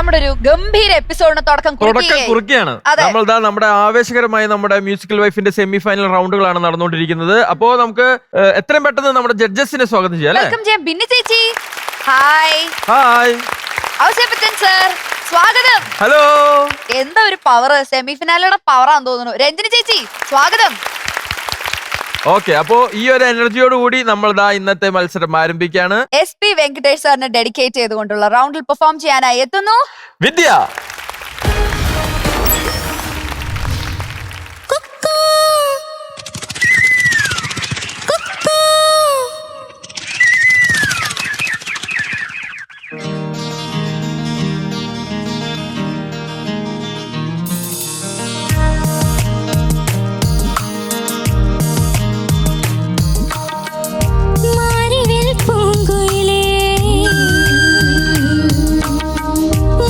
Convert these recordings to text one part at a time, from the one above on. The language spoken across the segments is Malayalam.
നമ്മുടെ ഒരു ഗംഭീര എപ്പിസോഡിന് തുടക്കം കുറിക്കുകയാണ്. നമ്മളിതാ നമ്മുടെ ആവേശകരമായ നമ്മുടെ മ്യൂസിക്കൽ വൈഫിന്റെ സെമി ഫൈനൽ റൗണ്ടുകളാണ് നടന്നുകൊണ്ടിരിക്കുന്നത്. അപ്പോ നമുക്ക് എത്രയും പെട്ടെന്ന് നമ്മുടെ ജഡ്ജസിനെ സ്വാഗതം ചെയ്യാം. വെൽക്കം ചെയ്യാം ബിന്നി ചേച്ചി. ഹായ്. ഹായ്. ഔസേപ്പച്ചൻ സർ സ്വാഗതം. ഹലോ. എന്താ ഒരു പവർ, സെമി ഫിനാലയുടെ പവറാന്ന് തോന്നുന്നു. രഞ്ജിനി ചേച്ചി സ്വാഗതം. ഓക്കെ, അപ്പോ ഈ ഒരു എനർജിയോട് കൂടി നമ്മൾ ഇന്നത്തെ മത്സരം ആരംഭിക്കുകയാണ്. SP വെങ്കടേഷ് സാറിനെ ഡെഡിക്കേറ്റ് ചെയ്തുകൊണ്ടുള്ള റൗണ്ടിൽ പെർഫോം ചെയ്യാനായി എത്തുന്നു വിദ്യ.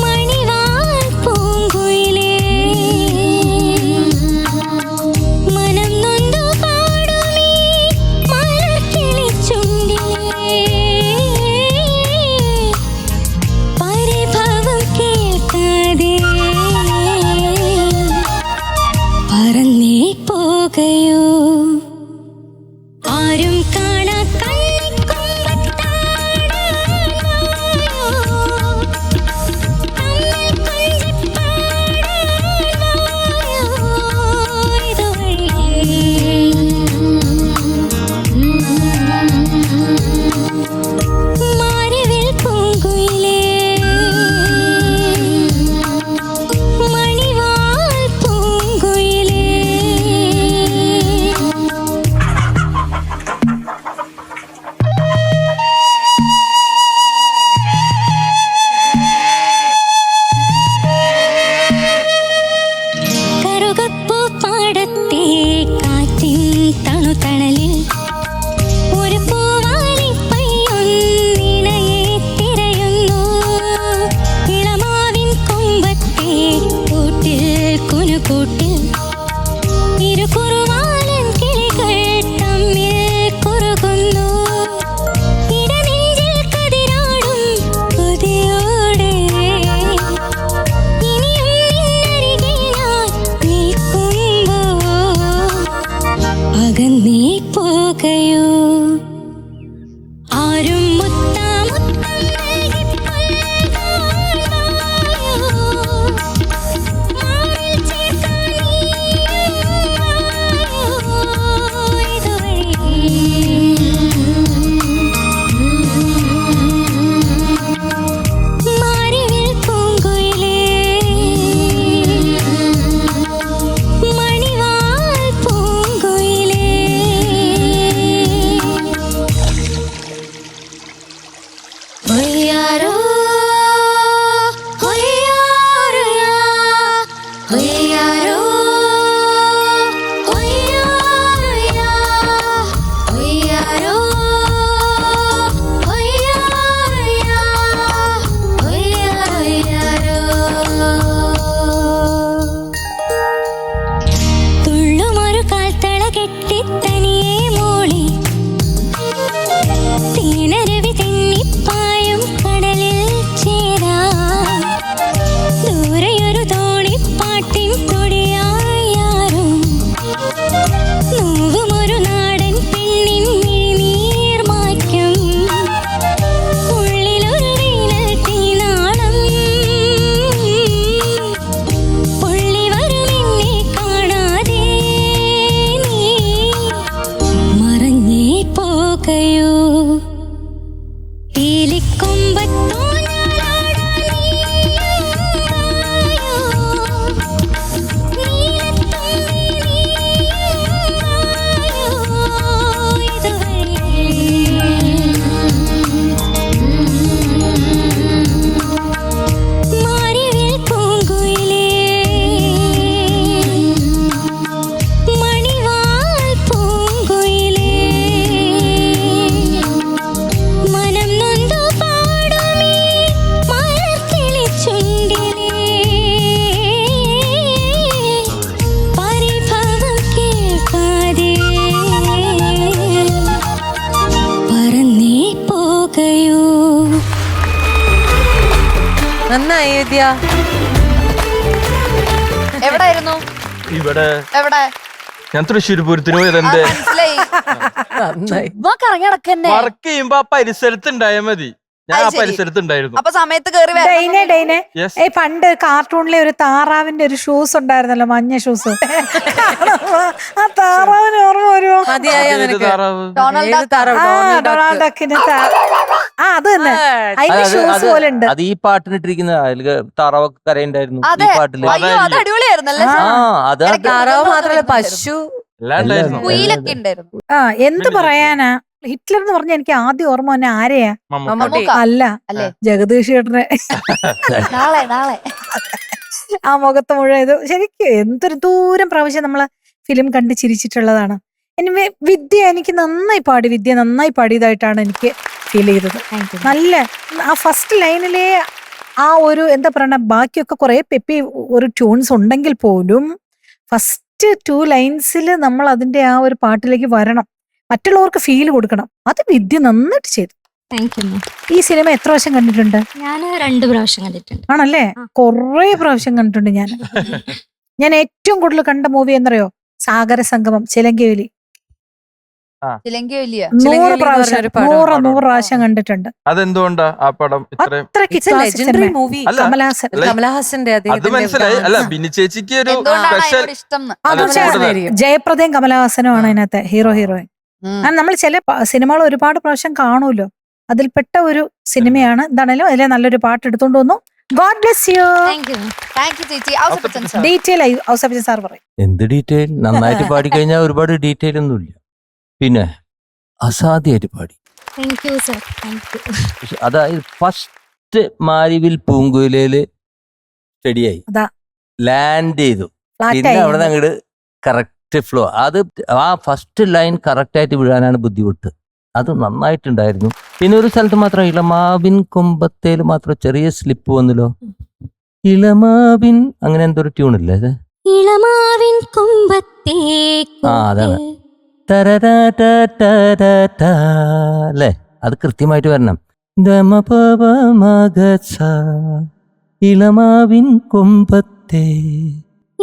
മണിവാ വിദ്യ എവിടായിരുന്നു? ഇവിടെ എവിടെ? ഞാൻ തൃശ്ശൂർ പൂരത്തിന് പോയത്. ആ, എന്റെ മനസ്സിലായി. നന്നായി. ചുമ്മാ കറങ്ങി നടക്കന്നെ. വർക്ക് ചെയ്യുമ്പോ ആ പരിസരത്ത് ഉണ്ടായാൽ മതി. ഞാൻ ആ അത് ശരി. പരിസരത്ത് ഉണ്ടായിരുന്നു. അപ്പൊ സമയത്ത് കേറി ഡെയ്നെ Yes. പണ്ട് കാർട്ടൂണിലെ ഒരു താറാവിന്റെ ഒരു ഷൂസ് ഉണ്ടായിരുന്നല്ലോ, മഞ്ഞ ഷൂസ്. ആ താറാവിന് ഓർമ്മ വരുമോ? മതിയായ ഏത് നിനക്ക് താറാവ്? ഏത് താറാവ്? ആ ഡൊണാൾഡ് ഡൊണാൾഡ് ഡക്ക്. ഡക്കിന് അത് തന്നെ. അതിന്റെ ഷൂസ് പോലെ ഉണ്ട്. അത് ഈ പാട്ടിനിട്ടിരിക്കുന്ന അതില് താറാവൊക്കെ കരയുണ്ടായിരുന്നു ഈ അതെ. പാട്ടില്. അയ്യോ അത് അടിപൊളിയായിരുന്നല്ലേ? ആ അത് ഇടയ്ക്ക് താറാവ് മാത്രല്ല പശു എല്ലാം ഉണ്ടായിരുന്നു. കുയിലൊക്കെ ഉണ്ടായിരുന്നു. ആ എന്ത് പറയാനാ, ഹിറ്റ്ലർ എന്ന് പറഞ്ഞ എനിക്ക് ആദ്യം ഓർമ്മ തന്നെ ആരെയാ? മമ്മൂക്ക. മമ്മൂക്ക. അല്ല, അല്ലേ? ജഗദീഷ് ചേട്ടനെ. നാളെ ആ മുഖത്ത് മുഴുവൻ ഇത് ശരിക്കും എന്തൊരു ദൂരം പ്രാവശ്യം നമ്മള് ഫിലിം കണ്ട് ചിരിച്ചിട്ടുള്ളതാണ്. എനിവേ വിദ്യ എനിക്ക് നന്നായി പാടിയതായിട്ടാണ് എനിക്ക് ഫീൽ ചെയ്തത്. നല്ല ആ ഫസ്റ്റ് ലൈനിലെ ആ ഒരു എന്താ പറയണ, ബാക്കിയൊക്കെ കുറെ പെപ്പി ഒരു ട്യൂൺസ് ഉണ്ടെങ്കിൽ പോലും ഫസ്റ്റ് 2 ലൈൻസിൽ നമ്മൾ അതിന്റെ ആ ഒരു പാട്ടിലേക്ക് വരണം, മറ്റുള്ളവർക്ക് ഫീൽ കൊടുക്കണം. അത് വിദ്യ നന്നായിട്ട് ചെയ്തു. Thank U. ഈ സിനിമ എത്ര പ്രാവശ്യം കണ്ടിട്ടുണ്ട്? ഞാൻ 2 പ്രാവശ്യം കണ്ടിട്ടുണ്ട്. ആണല്ലേ? കൊറേ പ്രാവശ്യം കണ്ടിട്ടുണ്ട് ഞാൻ. ഞാൻ ഏറ്റവും കൂടുതൽ കണ്ട മൂവി എന്നറിയോ? സാഗര സംഗമം, ചിലങ്കവേലി. ചിലങ്കി വലിയ 100 പ്രാവശ്യം, ഒരു പടം. 100 പ്രാവശ്യം കണ്ടിട്ടുണ്ട്. അതെന്തുകൊണ്ടാ ആ പടം ഇത്രയും? അത്രയ്ക്ക് classic ലെജൻഡറി cinema. മൂവി. അല്ല, കമലഹാസൻ. കമലഹാസന്റെ അത് മനസ്സിലായി. അല്ല, ബിനി ചേച്ചിക്ക് ഒരു എന്തുകൊണ്ടാണ് സ്പെഷ്യൽ. അതിനോട് ഇഷ്ടം എന്ന്? അത് അല്ല, പക്ഷേ കൂടുതൽ. ജയപ്രദയും കമലഹാസനുമാണ് അതിനകത്തെ ഹീറോയിൻ. നമ്മൾ ചില സിനിമകൾ ഒരുപാട് പ്രാവശ്യം കാണുമല്ലോ, അതിൽപ്പെട്ട ഒരു സിനിമയാണ്. എന്താണേലും അതിലെ നല്ലൊരു പാട്ട് എടുത്തോണ്ട് വന്നു. God bless you. Thank you. Thank you ചേച്ചി. ഔസേപ്പച്ചൻ sir. ഡീറ്റെയിൽ ആയി ഔസേപ്പച്ചൻ സാർ പറയും. എന്ത് ഡീറ്റെയിൽ, നന്നായിട്ട് പാടിക്കഴിഞ്ഞാൽ ഒരുപാട് ഡീറ്റെയിൽ ഒന്നുമില്ല. പിന്നെ അസാധ്യമായിട്ട് പാടി. Thank you sir. Thank U. പക്ഷെ അതായത് ഫസ്റ്റ് മാരിവിൽ പൂങ്കുലയില് സ്റ്റഡിയായി അതാ. ലാൻഡ് ചെയ്തു. Flat പിന്നെ ആയി. അവിടെ നിന്ന് അങ്ങോട്ട് കറക്റ്റ് ഫ്ലോ. അത് ആ ഫസ്റ്റ് ലൈൻ കറക്റ്റ് ആയിട്ട് വിടാനാണ് ബുദ്ധിമുട്ട്. അത് നന്നായിട്ടുണ്ടായിരുന്നു. പിന്നെ ഒരു സ്ഥലത്ത് മാത്രം ഇളമാവിൻ കൊമ്പത്തേൽ മാത്രം ചെറിയ സ്ലിപ്പ് വന്നല്ലോ. ഇളമാവിൻ അങ്ങനെ എന്തോ ഒരു ട്യൂണില്ലേ അത്? ഇളമാവിൻ കൊമ്പത്തേ ആ, അതാണ്. അല്ലേ? അത് കൃത്യമായിട്ട് വരണം. ഇളമാവിൻ കൊമ്പത്തേ.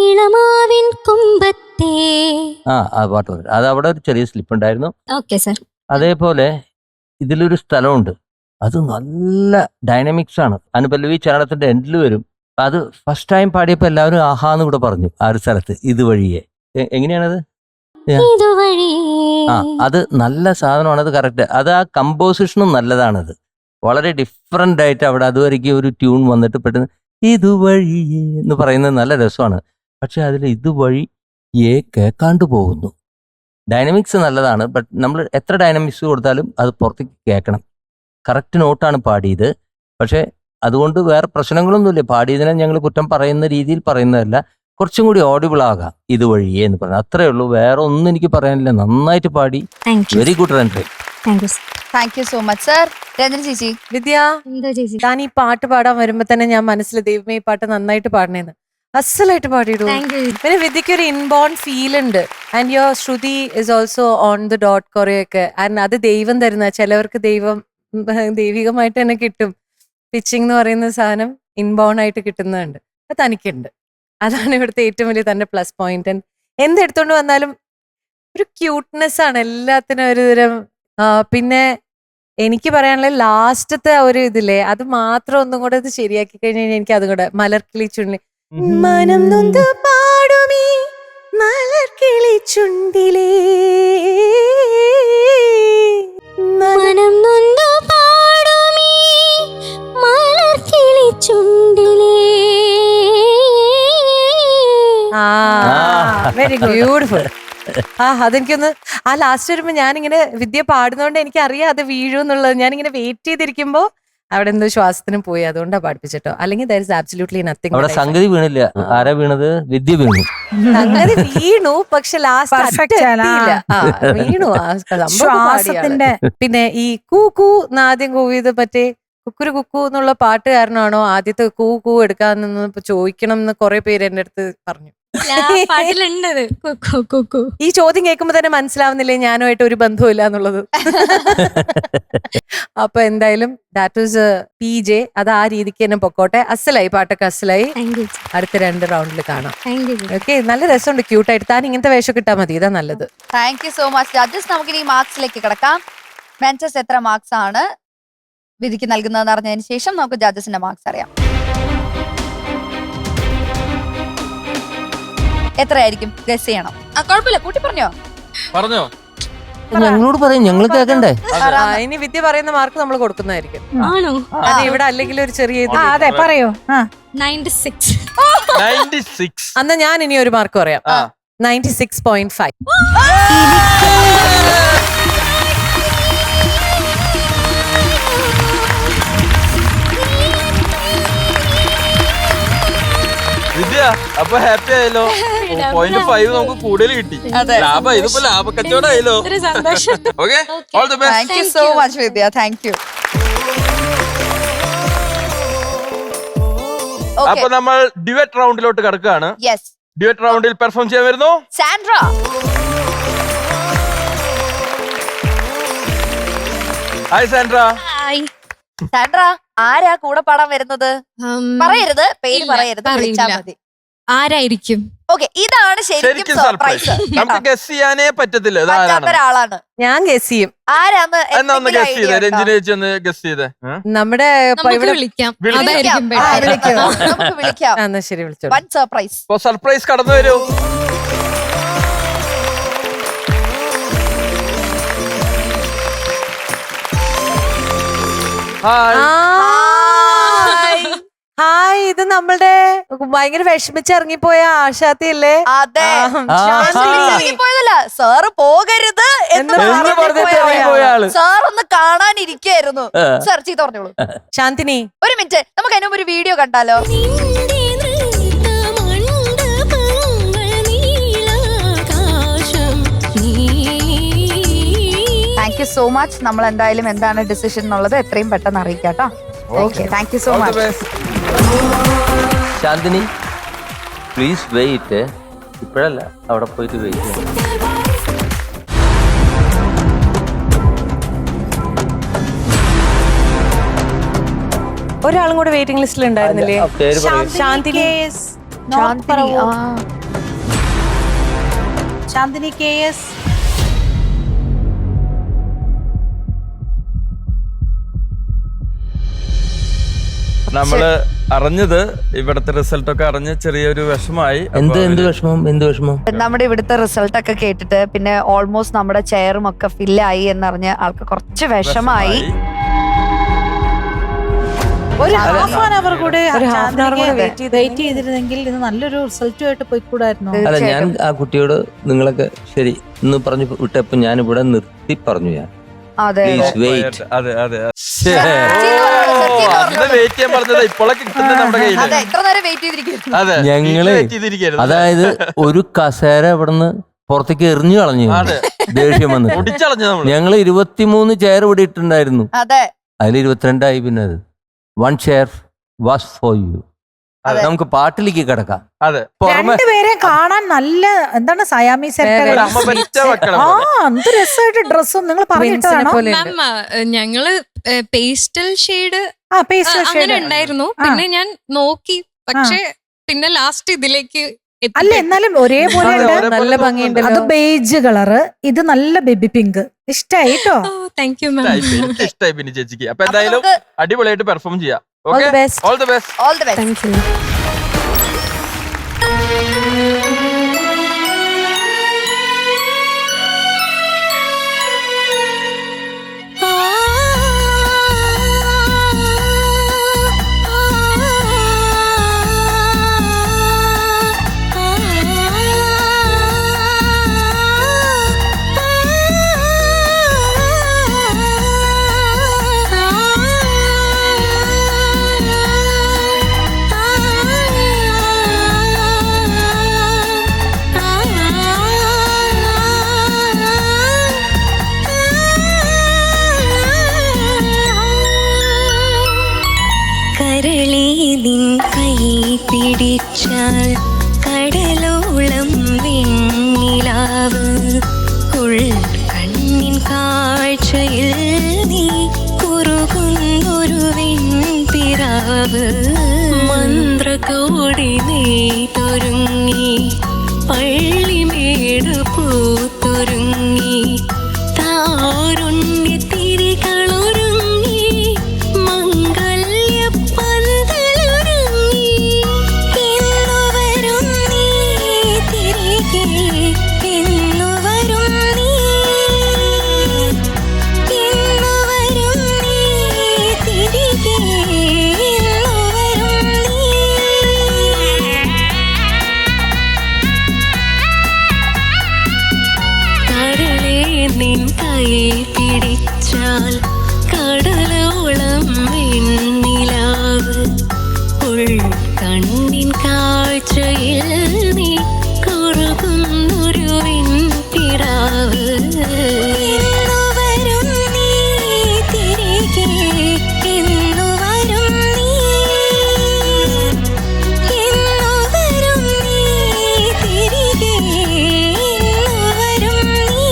ഇളമാവിൻ കൊമ്പത്തേ. ആ പാട്ട് വരും. അത് അവിടെ ഒരു ചെറിയ സ്ലിപ്പ് ഉണ്ടായിരുന്നു. Okay sir. അതേപോലെ ഇതിലൊരു സ്ഥലമുണ്ട്, അത് നല്ല ഡൈനാമിക്സ് ആണ്. അനുപല്ലവി ചരണത്തിന്റെ എൻഡിൽ വരും. അത് ഫസ്റ്റ് ടൈം പാടിയപ്പോൾ എല്ലാവരും ആഹാന്ന് കൂടെ പറഞ്ഞു ആ ഒരു സ്ഥലത്ത്. ഇതുവഴിയെ എങ്ങനെയാണത്? ആ, അത് നല്ല സാധനമാണ്. അത് കറക്റ്റ്. അത് ആ കമ്പോസിഷനും നല്ലതാണത്. വളരെ ഡിഫറെന്റ് ആയിട്ട് അവിടെ അതുവരെയ്ക്ക് ഒരു ട്യൂൺ വന്നിട്ട് പെട്ടെന്ന് ഇതുവഴിയേ എന്ന് പറയുന്നത് നല്ല രസമാണ്. പക്ഷെ അതിൽ ഇതുവഴിയേ കേൾക്കാണ്ട് പോകുന്നു. ഡൈനാമിക്സ് നല്ലതാണ്, ബട്ട് നമ്മൾ എത്ര ഡൈനാമിക്സ് കൊടുത്താലും അത് പുറത്തേക്ക് കേൾക്കണം. കറക്റ്റ് നോട്ടാണ് പാടിയത്. പക്ഷെ അതുകൊണ്ട് വേറെ പ്രശ്നങ്ങളൊന്നുമില്ല. പാടിയതിനെ ഞങ്ങൾ കുറ്റം പറയുന്ന രീതിയിൽ പറയുന്നതല്ല. കുറച്ചും കൂടി ഓഡിബിൾ ആകാം ഇതുവഴിയേ എന്ന് പറഞ്ഞു. അത്രേ ഉള്ളൂ, വേറെ ഒന്നും എനിക്ക് പറയാനില്ല. നന്നായിട്ട് പാടി. Thank you. വെരി ഗുഡ് റൺട്രി. Thank you sir. Thank you so much sir. Ranjana ചേച്ചി. വിദ്യ, എന്തോ ചേച്ചി. ഞാൻ ഈ പാട്ട് പാടാൻ വരുമ്പോ തന്നെ ഞാൻ മനസ്സിൽ ദൈവമേ ഈ പാട്ട് നന്നായിട്ട് പാടണേന്ന്. അസലായിട്ട് പാടിയിടൂ. Thank you. പിന്നെ വിദ്യക്ക് ഒരു ഇൻബോൺ ഫീൽ ഉണ്ട്. And your Shruti is also on the dot കുറെയൊക്കെ. ആൻഡ് അത് ദൈവം തരുന്ന, ചിലവർക്ക് ദൈവികമായിട്ട് തന്നെ കിട്ടും. പിച്ചിങ് എന്ന് പറയുന്ന സാധനം ഇൻബോൺ ആയിട്ട് കിട്ടുന്നുണ്ട്. അത് തനിക്കുണ്ട്. അതാണ് ഇവിടുത്തെ ഏറ്റവും വലിയ തന്നെ പ്ലസ് പോയിന്റ്. എന്തെടുത്തോണ്ട് വന്നാലും ഒരു ക്യൂട്ട്നെസ് ആണ് എല്ലാത്തിനും ഒരു തരം. പിന്നെ എനിക്ക് പറയാനുള്ള ലാസ്റ്റത്തെ ഒരു ഇതില്ലേ, അത് മാത്രം ഒന്നും കൂടെ ഇത് ശരിയാക്കി കഴിഞ്ഞാൽ എനിക്ക് അതും കൂടെ മലർക്കിളി ചുണ്ടി മനം നൊന്ത് പാടുമീ മലർക്കിളി ചുണ്ടിലേ മനം നൊന്തു പാടുമീ മലർക്കിളി ചുണ്ടിലേ. Very good. ബ്യൂട്ടിഫുൾ. അതെനിക്കൊന്ന് ആ ലാസ്റ്റ് വരുമ്പോ ഞാനിങ്ങനെ വിദ്യ പാടുന്നോണ്ട് എനിക്ക് അറിയാം അത് വീഴും എന്നുള്ളത്. ഞാനിങ്ങനെ വെയിറ്റ് ചെയ്തിരിക്കുമ്പോ അവിടെ എന്തോ ശ്വാസത്തിന് പോയി, അതുകൊണ്ടാ പാടിപ്പിച്ചിട്ടോ. അല്ലെങ്കിൽ there is absolutely nothing. അവിടെ സംഗതി വീണില്ല. ആരാ വീണത്? വിദ്യ വീണു. സംഗതി വീണു, പക്ഷെ Perfect ആണ്. ലാസ്റ്റ് വീണു. ശ്വാസത്തിന്റെ പിന്നെ ഈ കൂ കൂ ആദ്യം കൂവിയത് മറ്റേ കുക്കുരു കുക്കു എന്നുള്ള പാട്ടുകാരനാണോ ആദ്യത്തെ കൂ കൂ എടുക്കാന്ന് ചോദിക്കണം എന്ന് കുറെ പേര് എന്റെ അടുത്ത് പറഞ്ഞു. പാട്ടിലുണ്ടത് കുക്കു കുക്കു. ഈ ചോദ്യം കേൾക്കുമ്പോ തന്നെ മനസ്സിലാവുന്നില്ലേ ഞാനുമായിട്ട് ഒരു ബന്ധവുമില്ല എന്നുള്ളത്. അപ്പൊ എന്തായാലും ദാറ്റ് വാസ് PJ. അത് ആ രീതിക്ക് തന്നെ പൊക്കോട്ടെ. അസലായി, പാട്ടൊക്കെ അസലായി. താങ്ക് യു അടുത്ത 2 റൗണ്ടിൽ കാണാം. Thank you. ഓക്കെ, നല്ല രസമുണ്ട്, ക്യൂട്ടായിട്ട്. താൻ ഇങ്ങനത്തെ വേഷം കിട്ടാൽ മതി, ഇതാ നല്ലത്. Thank you so much judges. നമുക്ക് ഇനി മാർക്സിലേക്ക് കിടക്കാം. മെൻറ്റസ് എത്ര മാർക്സ് ആണ് വിധിക്ക് നൽകുന്നതെന്ന് അറിഞ്ഞതിന് ശേഷം നമുക്ക് ജഡ്ജസിന്റെ മാർക്സ് അറിയാം. എത്രയായിരിക്കും ഗസ് ചെയ്യണം. കുഴപ്പമില്ല, കൂട്ടി പറഞ്ഞോ. പറഞ്ഞോ. ഞങ്ങളോട് പറയും, ഞങ്ങൾ കേൾക്കണ്ടേ. ഇനി വിദ്യ പറയുന്ന മാർക്ക് നമ്മൾ കൊടുക്കുന്നതായിരിക്കും. ആണോ? അത് ഇവിടെ അല്ലെങ്കിൽ ഒരു ചെറിയ ഇത്. അതെ പറയോ. 96. 96. അന്ന് ഞാൻ ഇനി ഒരു മാർക്ക് പറയാം. 96.5. വിദ്യ അപ്പൊ ഹാപ്പി ആയല്ലോ. 0.5 നമുക്ക് കൂടുതൽ കിട്ടി. ലാഭം, ഇതിപ്പോ ലാഭ കച്ചവടമായല്ലോ. സന്തോഷം. Okay, all the best. Thank you so much Vidya. Thank you. അപ്പൊ നമ്മൾ ഡ്യുവറ്റ് റൗണ്ടിലോട്ട് കിടക്കുകയാണ്. യെസ്, ഡ്യുവറ്റ് റൗണ്ടിൽ പെർഫോം ചെയ്യാൻ വരുന്നു Sandra. Hi Sandra. Hi. Sandra, ആരാ കൂടെ പാടാൻ വരുന്നത്? പറയരുത്, പേര് ഇല്ല, പറയരുത്, വിളിച്ചാ പറയില്ല. മതി. ആരായിരിക്കും? ഓക്കെ, ഇതാണ് ശരിക്കും സർപ്രൈസ്. സർപ്രൈസ്. നമുക്ക് ഗസ് ചെയ്യാനേ പറ്റത്തില്ല ഇതാരാണ്. പറ്റാത്തൊരാളാണ്. ഞാൻ ഗസ് ചെയ്യും. ആരാന്ന് എന്നാ ഒന്ന് ഗസ് ചെയ്തേ, രഞ്ജിനി ചേച്ചി ഒന്ന് ഗസ് ചെയ്തേ. നമ്മുടെ നമുക്ക് ഇവിടെ വിളിക്കാം. വിളിക്കാം. അതായിരിക്കും ആ, better. വിളിക്കാം. നമുക്ക് വിളിക്കാം. എന്നാ ശരി, വിളിച്ചോളൂ. One surprise. അപ്പൊ സർപ്രൈസ് കടന്നു വരൂ. ഹായ്. ഹായ്, ഇത് നമ്മളുടെ ഭയങ്കര വിഷമിച്ചിറങ്ങിപ്പോയ ആശാത്തി അല്ലേ? അതെ, ശാന്തിനി. പോയതല്ല, സാറ് പോകരുത് എന്ന് എന്ന് പറഞ്ഞിട്ട് ഇറങ്ങിപ്പോയ ആള്. സാർ ഒന്ന് കാണാനിരിക്കായിരുന്നു. സാർ ചീത്ത പറഞ്ഞോളൂ. ശാന്തിനി, ഒരു മിനിറ്റ്, നമുക്ക് അതിനും ഒരു വീഡിയോ കണ്ടാലോ? Thank you so much. നമ്മൾ എന്തായാലും എന്താണ് ഡിസിഷൻ എന്നുള്ളത് എത്രയും പെട്ടെന്ന് അറിയിക്കാം കേട്ടോ. Okay, thank you so All the much. best. Shantini please wait. ഇപ്പോഴല്ല, അവിടെ പോയിട്ട് വെയിറ്റ് ചെയ്യണം. ഒരാളും കൂടെ വെയിറ്റിംഗ് ലിസ്റ്റിൽ ഉണ്ടായിരുന്നില്ലേ? ആ, പേര് പറയൂ. ശാന്തിനി. ശാന്തിനി, ആ. ശാന്തിനി KS. നമ്മള് അറിഞ്ഞത് ഇവിടത്തെ റിസൾട്ട് ഒക്കെ അറിഞ്ഞ് ചെറിയൊരു വിഷമായി. എന്ത് വിഷമം? നമ്മുടെ ഇവിടുത്തെ റിസൾട്ട് ഒക്കെ കേട്ടിട്ട് പിന്നെ ഓൾമോസ്റ്റ് നമ്മുടെ ചെയറും ഒക്കെ ഫില്ലായി എന്നറിഞ്ഞ് ആൾക്ക് കുറച്ച് വിഷമായി. ഒരു ഹാഫ് ആൻ അവർ കൂടെ ഒരു half an hour കൂടെ wait വെയിറ്റ് ചെയ്തിരുന്നെങ്കിൽ ഇത് നല്ലൊരു റിസൾട്ടുമായിട്ട് പോയിക്കൂടായിരുന്നു. അല്ല, ഞാൻ ആ കുട്ടിയോട് നിങ്ങളൊക്കെ ശരി എന്ന് പറഞ്ഞു വിട്ടപ്പോ ഞാൻ ഇവിടെ നിർത്തി പറഞ്ഞു. ഞാൻ അതെ, പ്ലീസ് വെയിറ്റ്. അതെ അതെ വെയിറ്റ് ചെയ്യാൻ പറഞ്ഞത് ഇപ്പോഴൊക്കെ കിട്ടുന്നത് നമ്മുടെ കയ്യിൽ. അതെ, ഇത്ര നേരം വെയിറ്റ് ചെയ്തിരിക്കുന്നു. അതെ, ഞങ്ങള് വെയിറ്റ് ചെയ്തിരിക്കുകയായിരുന്നു. അതായത് ഒരു കസേര ഇവിടുന്ന് പുറത്തേക്ക് എറിഞ്ഞു കളഞ്ഞു. അതെ. ദേഷ്യം വന്നിട്ട് മുടിച്ചളഞ്ഞു നമ്മള്. ഞങ്ങള് 23 ചെയർ ഇവിടെ ഇട്ടുണ്ടായിരുന്നു. അതെ, അതിൽ 22 ആയി. പിന്നെ അത് 1 ചെയർ വാസ് ഫോർ യു. അതെ. നമുക്ക് പാട്ടിലേക്ക് കിടക്കാം. അതെ, പുറമെ രണ്ടുപേരെ കാണാൻ നല്ല എന്താണ് സയാമി ഒരു അമ്മ പറ്റ മക്കളെ ആ പോലെ. എന്ത് രസമായിട്ട് ഡ്രസ്സും നിങ്ങൾ പറഞ്ഞിട്ടാണോ? പോലെ ഞങ്ങള് പേസ്റ്റൽ ഷെയ്ഡ് ആ പേസ്റ്റൽ അങ്ങനെ ഷെയ്ഡ് ഉണ്ടായിരുന്നു. ആ. പിന്നെ ഞാൻ നോക്കി, പക്ഷെ പിന്നെ ലാസ്റ്റ് ഇതിലേക്ക് അല്ല എന്നാലും ഒരേപോലെ അതെ, ഉണ്ട്. ഒരേപോലെ നല്ല ഭംഗിയുണ്ടല്ലോ. അത് ബേജ് കളറ്, ഇത് നല്ല ബേബി പിങ്ക്. ഇഷ്ടായി കേട്ടോ. താങ്ക് യു മാം. എനിക്ക് ഇഷ്ടമായി പിന്നെ ചേച്ചിക്ക്. അപ്പൊ അപ്പൊ എന്തായാലും നമുക്ക് അടിപൊളിയായിട്ട് പെർഫോം ചെയ്യാം. All okay, the best. All the best. All the best. Thank you. കരളേ നിൻ കൈ പിടിച്ചാൽ കടലോ വെണ്ണിലാവ് ഉൾക്കണ്ണിൻ കാഴ്ചയിൽ നീ കുറുകുന്നൊരു വെൺപിറാവ് മന്ത്രകോടി നെയ്തൊരുങ്ങി പള്ളിമേട് പൂത്തൊരുങ്ങി താരുണ്യത്തിരികളൊരുങ്ങി മംഗല്യപ്പന്തലൊരുങ്ങി എന്നു വരും നീ തിരികെ എന്നു വരും നീ എന്നു വരും നീ തിരികെ എന്നു വരും നീ കരളേ നിൻ കൈ പിടിച്ചാൽ കടലോളം വെണ്ണിലാവ് ഉൾക്കണ്ണിൻ കാഴ്ചയിൽ നീ കുറുകുന്നൊരു വെൺപിറാവ് എന്നു വരും നീ തിരികെ എന്നു വരും നീ എന്നു വരും നീ തിരികെ എന്നു വരും നീ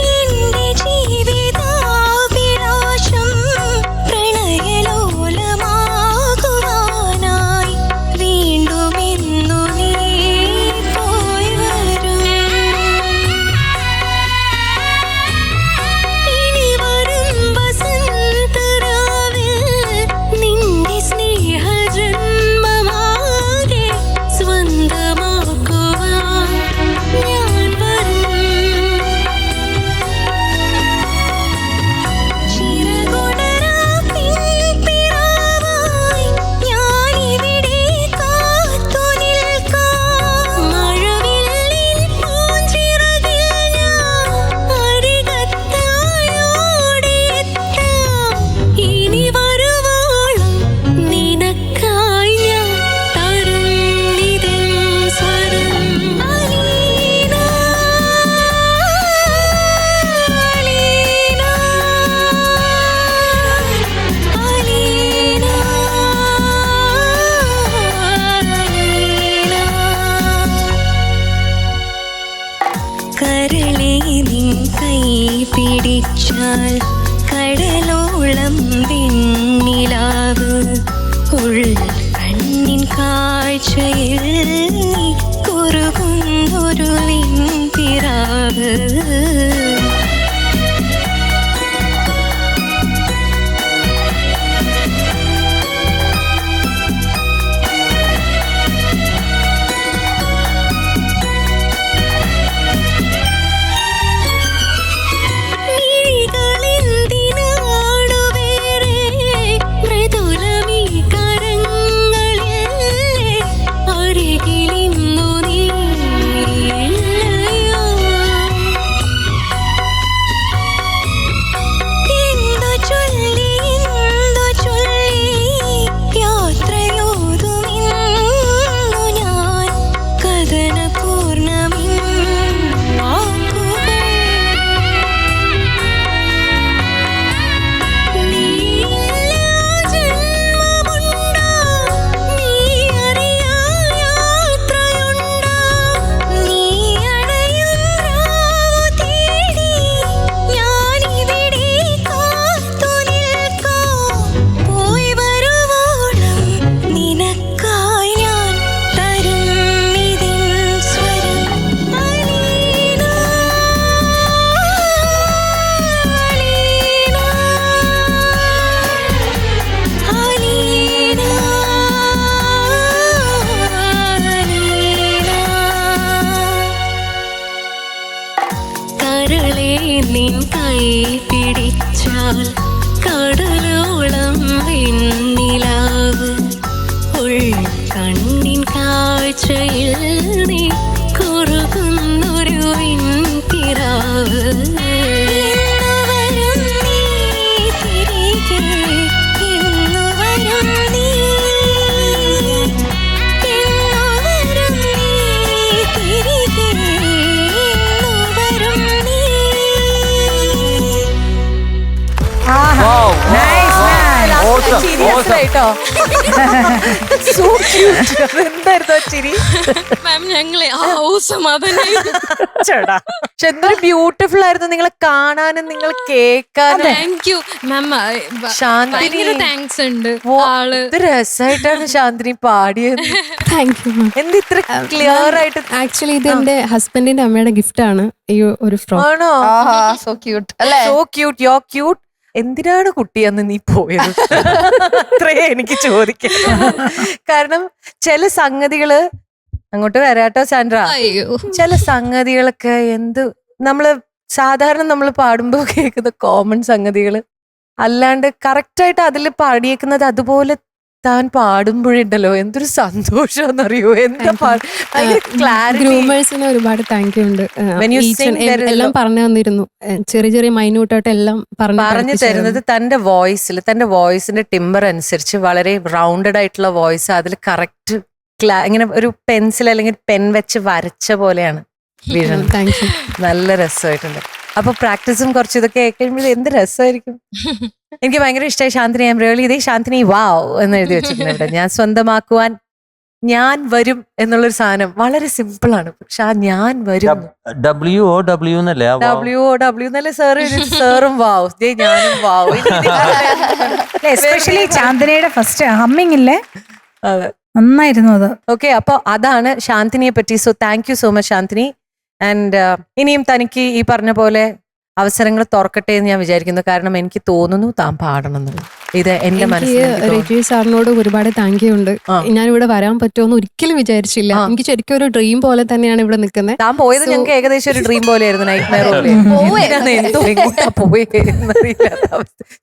എന്റെ ജീവിതാഭിലാഷം പ്രണയലോലമാകുവാനായി വീണ്ടും ഇന്നു നീ പോയി വരും ഇനി വരും വസന്തരാവിൽ നിന്റെ സ്നേഹജന്മമാകെ സ്വന്തമാക്കുവാൻ ഞാൻ വരും ചിറകുടരാ പിൻപിറാവായി ഞാനിവിടെ കാത്തു നിൽക്കാം മഴവില്ലിൻ പൂഞ്ചിറകിൽ ഞാൻ അരികത്തായോടിയെത്താം ഇനി വരുവോളം നിനക്കായി ഞാൻ തരും നിതം സ്വരം അലീന അലീന അലീന അലീന കരളേ നിൻ കൈ പിടിച്ചാൽ കടലോളം വെണ്ണിലാവ് ഉൾക്കണ്ണിൻ കാഴ്ചയിൽ നീ കുറുകുന്നൊരു വെൺപിറാവ് മിഴികളെന്തിനാണു വേറെ മൃദുലമീ കരങ്ങളിൽ അരികിലിന്നു നീ ഇല്ലയോ എന്തു ചൊല്ലി യാത്രയോതുമിന്നു ഞാൻ കഥനപൂർണ്ണമിൻ വാക്കുകൾ നീയില്ലാ ജന്മമുണ്ടോ നീ അറിയാ യാത്രയുണ്ടോ നീ അണയും രാവു തേടി ഞാനിവിടെ കാത്തു നിൽക്കാം പോയി വരുവോളം നിനക്കായി ഞാൻ തരും ഇതിൻ സ്വരം അലീന അലീന അലീന കരളേ നിൻ കൈ പിടിച്ചാൽ കടലോളം വെണ്ണിലാവ് ഉൾക്കണ്ണിൻ കാഴ്ചയിൽ നീ കുറുകുന്നൊരു വെൺപിറാവ് കേട്ടോ. So cute. എന്തായിരുന്നു ആ ചിരി? മാം ഞങ്ങളെ സമാധാനായി. ചേടാ. പക്ഷെ എന്തൊരു ബ്യൂട്ടിഫുൾ ആയിരുന്നു നിങ്ങളെ കാണാനും നിങ്ങൾ കേൾക്കാനും. താങ്ക് യു മാം. ശാന്തിനി ഭയങ്കര താങ്ക്സ് ഉണ്ട്. ആള് ഇത് രസമായിട്ടാണ് ശാന്തിനി പാടിയത്. താങ്ക് യു മാം. എന്ത് ഇത്ര ക്ലിയർ ആയിട്ട്? ആക്ച്വലി ഇത് എന്റെ ഹസ്ബൻഡിന്റെ അമ്മയുടെ ഗിഫ്റ്റ് ആണ് ഈ ഒരു ഫ്രോക്ക്. ആണോ? സോ ക്യൂട്ട് അല്ലേ? So cute. യോ ക്യൂട്ട്. എന്തിനാണ് കുട്ടിയെന്ന് നീ പോയത്? അത്രേ എനിക്ക് ചോദിക്കാം. കാരണം ചില സംഗതികള് അങ്ങോട്ട് വരാട്ടോ സാൻഡ്ര. അയ്യോ ചില സംഗതികളൊക്കെ നമ്മള് സാധാരണ നമ്മൾ പാടുമ്പോ കേൾക്കുന്ന കോമൺ സംഗതികള് അല്ലാണ്ട് കറക്റ്റ് ആയിട്ട് അതിൽ പാടിയേക്കുന്നത് അതുപോലെ താൻ പാടുമ്പോഴുണ്ടല്ലോ എന്തൊരു സന്തോഷമെന്നറിയോ. എന്താ ക്ലാരിറ്റി. ഗ്രൂമേഴ്സിന് ഒരുപാട് താങ്ക് യു ഉണ്ട്. When you sing, there is എല്ലാം പറഞ്ഞു തന്നിരുന്നു. ചെറിയ ചെറിയ മൈന്യൂട്ടായിട്ട് എല്ലാം പറഞ്ഞു തരുന്നത് തന്റെ വോയിസിന്റെ ടിമ്പർ അനുസരിച്ച് വളരെ റൗണ്ടഡ് ആയിട്ടുള്ള വോയിസ് അതിൽ കറക്റ്റ് ഇങ്ങനെ ഒരു പെൻസിൽ അല്ലെങ്കിൽ പെൻ വെച്ച് വരച്ച പോലെയാണ് വീഴുന്നത്. Thank you. നല്ല രസമായിട്ടുണ്ട്. അപ്പൊ പ്രാക്ടീസും കുറച്ച് ഇതൊക്കെ കേൾക്കുമ്പോൾ എന്ത് രസമായിരിക്കും. എനിക്ക് ഭയങ്കര ഇഷ്ടമായി ശാന്തിനി. ഇതേ ശാന്തിനി വാവ് എന്ന് എഴുതി വെച്ചിട്ടുണ്ട് ഇവിടെ. ഞാൻ സ്വന്തമാക്കുവാൻ ഞാൻ വരും എന്നുള്ളൊരു സാധനം വളരെ സിമ്പിൾ ആണ്. പക്ഷെ ആ ഞാൻ വരും WOW എന്നല്ലേ ആ വാവ്? WOW എന്നല്ലേ സാറും വാവ് ഞാനും വാവ്. എസ്പെഷ്യലി ചാന്ദിനിയുടെ ഫസ്റ്റ് ഹമ്മിങ് ഇല്ലേ, അതെ നന്നായിരുന്നു അത്. ഓക്കെ. അപ്പൊ അതാണ് ശാന്തിനിയെ പറ്റി. So thank you so much Shantini. And ഇനിയും തനിക്ക് ഈ പറഞ്ഞ പോലെ അവസരങ്ങൾ തുറക്കട്ടെ എന്ന് ഞാൻ വിചാരിക്കുന്നു. കാരണം എനിക്ക് തോന്നുന്നു താൻ പാടണം എന്നുള്ളത്. ഇത് എന്റെ മനസ്സിൽ രജി സാറിനോട് ഒരുപാട് താങ്ക് യു ഉണ്ട്. ഞാൻ ഇവിടെ വരാൻ പറ്റുമെന്ന് ഒരിക്കലും വിചാരിച്ചില്ല. എനിക്ക് ശരിക്കും ഒരു ഡ്രീം പോലെ തന്നെയാണ് ഇവിടെ നിൽക്കുന്നത്. താൻ പോയത് ഞങ്ങൾക്ക് ഏകദേശം ഒരു ഡ്രീം പോലെയായിരുന്നു. നൈറ്റ് മെയർ പോലെ എന്തോ എങ്ങോട്ടാ പോയെന്നറിയില്ല.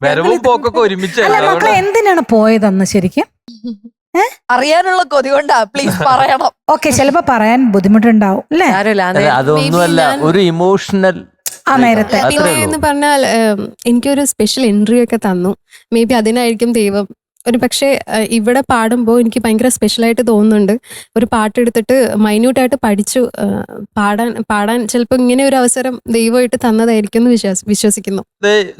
വരവും പോക്കൊക്കെ ഒരുമിച്ച്. അല്ല മക്കളെ എന്തിനാണ് പോയതെന്ന് ശരിക്കും അറിയാനുള്ള കൊതി കൊണ്ടാ. പ്ലീസ് പറയണം. ഓക്കെ, ചിലപ്പോ പറയാൻ ബുദ്ധിമുട്ടുണ്ടാവും അല്ലേ? അല്ല, അതൊന്നുമല്ല, ഒരു ഇമോഷണൽ ആ നേരത്തെ പിന്നെ എന്ന് പറഞ്ഞാൽ എനിക്കൊരു സ്പെഷ്യൽ എൻട്രി ഒക്കെ തന്നു. മേ ബി അതിനായിരിക്കും ദൈവം ഒരു പക്ഷേ ഇവിടെ പാടുമ്പോൾ എനിക്ക് ഭയങ്കര സ്പെഷ്യലായിട്ട് തോന്നുന്നുണ്ട്. ഒരു പാട്ടെടുത്തിട്ട് മൈന്യൂട്ടായിട്ട് പഠിച്ചു പാടാൻ ചിലപ്പോൾ ഇങ്ങനെ ഒരു അവസരം ദൈവമായിട്ട് തന്നതായിരിക്കും എന്ന് വിശ്വസിക്കുന്നു.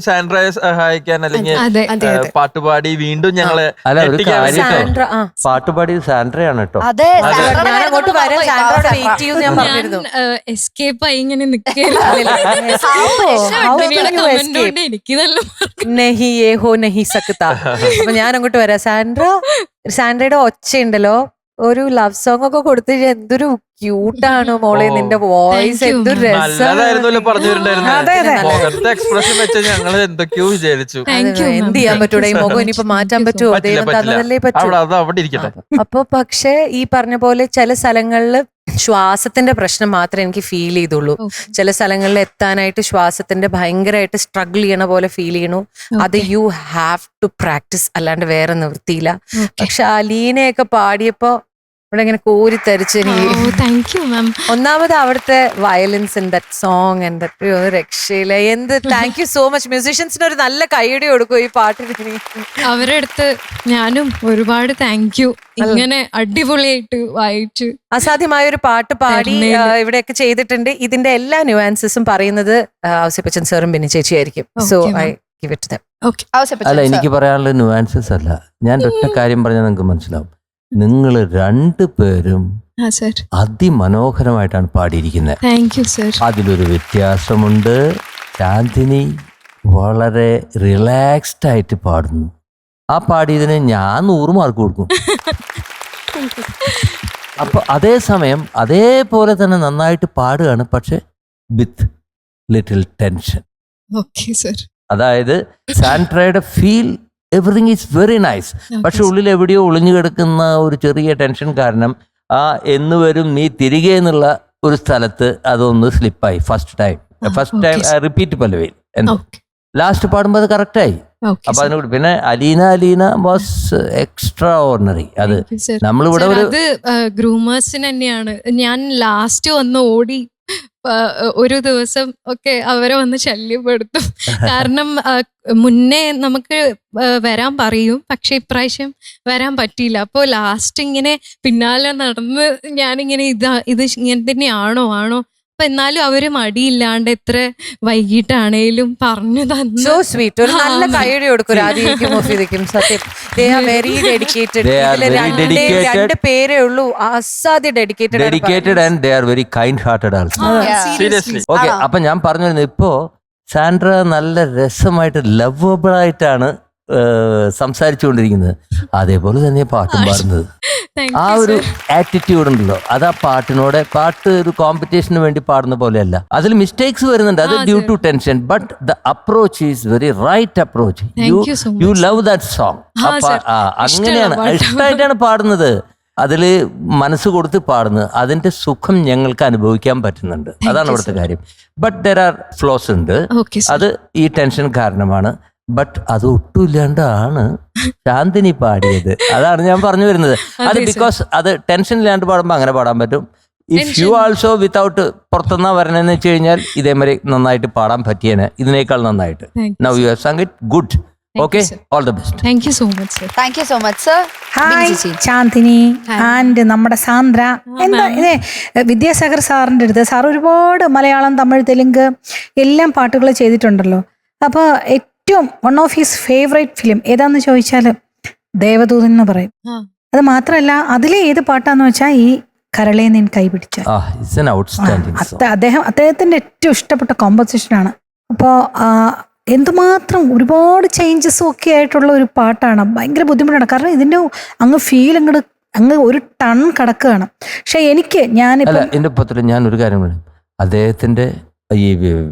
സാൻഡ്രയെ സഹായിക്കാൻ അല്ലെങ്കിൽ അതെ അതെ അതെ. പാട്ടുപാടി വീണ്ടും ഞങ്ങളെ അല്ല ഒരു കാര്യം സാൻഡ്ര പാട്ടുപാടി സാൻഡ്രയാണ് കേട്ടോ. അതെ, ഞാൻ അങ്ങോട്ട് വരാൻ സാൻഡ്രയോട് വെയിറ്റ് ചെയ്യുമെന്ന് ഞാൻ പറഞ്ഞിരുന്നു. എസ്കേപ്പ് ആയി ഇങ്ങനെ നിൽക്കുകയായിരുന്നു. എനിക്ക് നല്ല നഹി ഏ ഹോ നഹി സക്താ. അപ്പൊ ഞാൻ അങ്ങോട്ട് വരാം. സാൻഡ്രയുടെ ഒച്ചയുണ്ടല്ലോ, ഒരു ലവ് സോങ് ഒക്കെ കൊടുത്ത് എന്തൊരു ക്യൂട്ടാണ് മോളെ നിന്റെ വോയിസ്. എന്തൊരു നല്ലതായിരുന്നല്ലോ പറഞ്ഞു അതെ, അതെ. മുഖത്തെ എക്സ്പ്രഷൻ വെച്ച് ഞങ്ങള് എന്തൊക്കെയോ വിചാരിച്ചു. എന്ത് ചെയ്യാൻ പറ്റൂടെ? ഈ മുഖം ഇനിയിപ്പോ മാറ്റാൻ പറ്റുമോ? ദൈവം തന്നതല്ലേ പറ്റൂ. അവിടെ ഇരിക്കട്ടെ. അപ്പൊ പക്ഷെ ഈ പറഞ്ഞ പോലെ ചില സ്ഥലങ്ങളില് ശ്വാസത്തിന്റെ പ്രശ്നം മാത്രമേ എനിക്ക് ഫീൽ ചെയ്തുള്ളൂ. ചില സ്ഥലങ്ങളിൽ എത്താനായിട്ട് ശ്വാസത്തിന്റെ ഭയങ്കരമായിട്ട് സ്ട്രഗിൾ ചെയ്യണ പോലെ ഫീൽ ചെയ്യണു. അത് യു ഹാവ് ടു പ്രാക്ടീസ്, അല്ലാണ്ട് വേറെ നിവൃത്തിയില്ല. പക്ഷെ അലീനയൊക്കെ പാടിയപ്പോ ഇവിടെ ഇങ്ങനെ കോരിത്തരിച്ച് എനിക്ക് താങ്ക് യു മാം. ഒന്നാമത് അവിടുത്തെ വയലൻസ് ഇൻ ദറ്റ് സോങ് എൻ്റെ രക്ഷയില്ല. എന്ത് താങ്ക് യു സോ മച്ച്. മ്യൂസീഷ്യൻസിന് ഒരു നല്ല കൈയടി കൊടുക്കും ഈ പാട്ടിന്. അവരുടെ അടുത്ത് ഞാനും ഒരുപാട് താങ്ക് യു. ഇങ്ങനെ അടിപൊളിയായിട്ട് വായിച്ചു അസാധ്യമായ ഒരു പാട്ട് പാടി ഇവിടെയൊക്കെ ചെയ്തിട്ടുണ്ട്. ഇതിന്റെ എല്ലാ ന്യൂആൻസസും പറയുന്നത് ഔസേപ്പച്ചൻ സാറും ബിന്നി ചേച്ചിയായിരിക്കും. So I give it to them. അല്ല, എനിക്ക് പറയാനുള്ള ന്യൂആൻസസ് അല്ല, ഞാൻ ഒറ്റ കാര്യം പറഞ്ഞാൽ നിങ്ങൾക്ക് മനസ്സിലാവും. നിങ്ങൾ രണ്ടുപേരും അതിമനോഹരമായിട്ടാണ് പാടിയിരിക്കുന്നത്. Thank you sir. അതിലൊരു വ്യത്യാസമുണ്ട്. ശാന്തിനി വളരെ റിലാക്സ്ഡ് ആയിട്ട് പാടുന്നു. ആ പാടിയതിന് ഞാൻ 100 മാർക്ക് കൊടുക്കും. അപ്പൊ അതേസമയം അതേപോലെ തന്നെ നന്നായിട്ട് പാടുകയാണ്, പക്ഷെ with little tension. Okay sir. അതായത് സാൻഡ്രയുടെ feel everything is very nice, പക്ഷെ ഉള്ളിൽ എവിടെയോ ഒളിഞ്ഞു കിടക്കുന്ന ഒരു ചെറിയ ടെൻഷൻ കാരണം ആ എന്ന് വരും നീ തിരികെ എന്നുള്ള ഒരു സ്ഥലത്ത് അതൊന്ന് സ്ലിപ്പായി. ഫസ്റ്റ് ടൈം റിപ്പീറ്റ് പല്ലവി ലാസ്റ്റ് പാടുമ്പോൾ അത് കറക്റ്റായി. അപ്പൊ അതിനോട് പിന്നെ അലീന വാസ് എക്സ്ട്രാ ഓർഡിനറി. അത് നമ്മളിവിടെ അത് ഗ്രൂമേഴ്സിന് തന്നെയാണ്. ഞാൻ ലാസ്റ്റ് വന്ന് ഓടി ഒരു ദിവസം ഒക്കെ അവരെ വന്ന് ശല്യപ്പെടുത്തും. കാരണം മുന്നേ നമുക്ക് വരാൻ പറയും, പക്ഷെ ഇപ്രാവശ്യം വരാൻ പറ്റിയില്ല. അപ്പോൾ ലാസ്റ്റ് ഇങ്ങനെ പിന്നാലെ നടന്ന് ഞാനിങ്ങനെ ഇത് ഇങ്ങനെ തന്നെയാണോ അപ്പൊ എന്നാലും അവര് മടിയില്ലാണ്ട് എത്ര വൈകിട്ടാണേലും പറഞ്ഞു തന്നു. So sweet. ഒരു നല്ല കൈയടി കൊടുക്കും രാധികയ്ക്കും മൊഫീദയ്ക്കും. സത്യം, they are very dedicated. They are very dedicated. രണ്ട് പേരേ ഉള്ളൂ, അസാധ്യ dedicated and they are very kind hearted also. Seriously. Okay, അപ്പൊ ഞാൻ പറഞ്ഞു വരുന്നത്, ഇപ്പോ സാൻഡ്ര നല്ല രസമായിട്ട് ലവബിൾ ആയിട്ടാണ് സംസാരിച്ചുകൊണ്ടിരിക്കുന്നത്. അതേപോലെ തന്നെ പാട്ടും പാടുന്നത്. Thank ആ you, ഒരു sir. ആറ്റിറ്റ്യൂഡ് ഉണ്ടല്ലോ, അത് ആ പാട്ട് ഒരു കോമ്പറ്റീഷന് വേണ്ടി പാടുന്ന പോലെയല്ല. അതിൽ മിസ്റ്റേക്സ് വരുന്നുണ്ട്, അത് due to tension. But the approach is very right approach. Thank you so you much. Love that song. sir. അങ്ങനെയാണ്, ഇഷ്ടമുള്ള പാട്ടാണ്. ഇഷ്ടമായിട്ടാണ് പാടുന്നത്. അതില് മനസ്സ് കൊടുത്ത് പാടുന്നത്, അതിന്റെ സുഖം ഞങ്ങൾക്ക് അനുഭവിക്കാൻ പറ്റുന്നുണ്ട്. അതാണ് ഇവിടുത്തെ കാര്യം. ബട്ട് ദർ ആർ ഫ്ലോസ് ഉണ്ട്, Okay, sir. അത് ഈ ടെൻഷൻ കാരണമാണ്. ബട്ട് അത് ഒട്ടുമില്ലാണ്ടാണ് ശാന്തിനി പാടിയത്. അതാണ് ഞാൻ പറഞ്ഞു വരുന്നത്. അത് അതെ, sir. ബിക്കോസ് അത് ടെൻഷൻ ഇല്ലാണ്ട് പാടുമ്പോൾ അങ്ങനെ പാടാൻ പറ്റും. ഇഫ് യു ആൾസോ വിത്തൗട്ട് പുറത്തുനിന്നാ വരണെന്ന് വെച്ച് കഴിഞ്ഞാൽ ഇതേമാതിരി നന്നായിട്ട് പാടാൻ പറ്റിയേനെ, ഇതിനേക്കാൾ നന്നായിട്ട്. Thank you, now you have sung it good. Okay, sir. All the best. Thank you so much, sir. Thank you so much sir. Hi Chandini and നമ്മുടെ സാന്ദ്ര. എന്താ ഇതേ വിദ്യാസാഗർ സാറിൻ്റെ അടുത്ത് സാർ ഒരുപാട് മലയാളം, തമിഴ്, തെലുങ്ക് എല്ലാം പാട്ടുകൾ ചെയ്തിട്ടുണ്ടല്ലോ. അപ്പോൾ ഏറ്റവും one of his favourite film ഏതാന്ന് ചോദിച്ചാൽ ദേവദൂതൻ എന്ന് പറയും. അത് മാത്രമല്ല അതിലെ ഏത് പാട്ടാന്ന് വെച്ചാൽ ഈ കരളെ നിൻ കൈപിടിച്ച. It's an outstanding song. അദ്ദേഹത്തിന്റെ ഏറ്റവും ഇഷ്ടപ്പെട്ട കോമ്പോസിഷനാണ്. അപ്പോൾ എന്തുമാത്രം ഒരുപാട് ചേഞ്ചസും ഒക്കെ ആയിട്ടുള്ള ഒരു പാട്ടാണ്. ഭയങ്കര ബുദ്ധിമുട്ടാണ്, കാരണം ഇതിന്റെ അങ്ങ് ഫീൽ അങ്ങ് ഒരു ടൺ കിടക്കുകയാണ്. പക്ഷെ എനിക്ക് അല്ല, എന്റെ പത്രത്തിൽ ഞാൻ ഒരു കാര്യം പറയാം. അദ്ദേഹത്തിന്റെ ഈ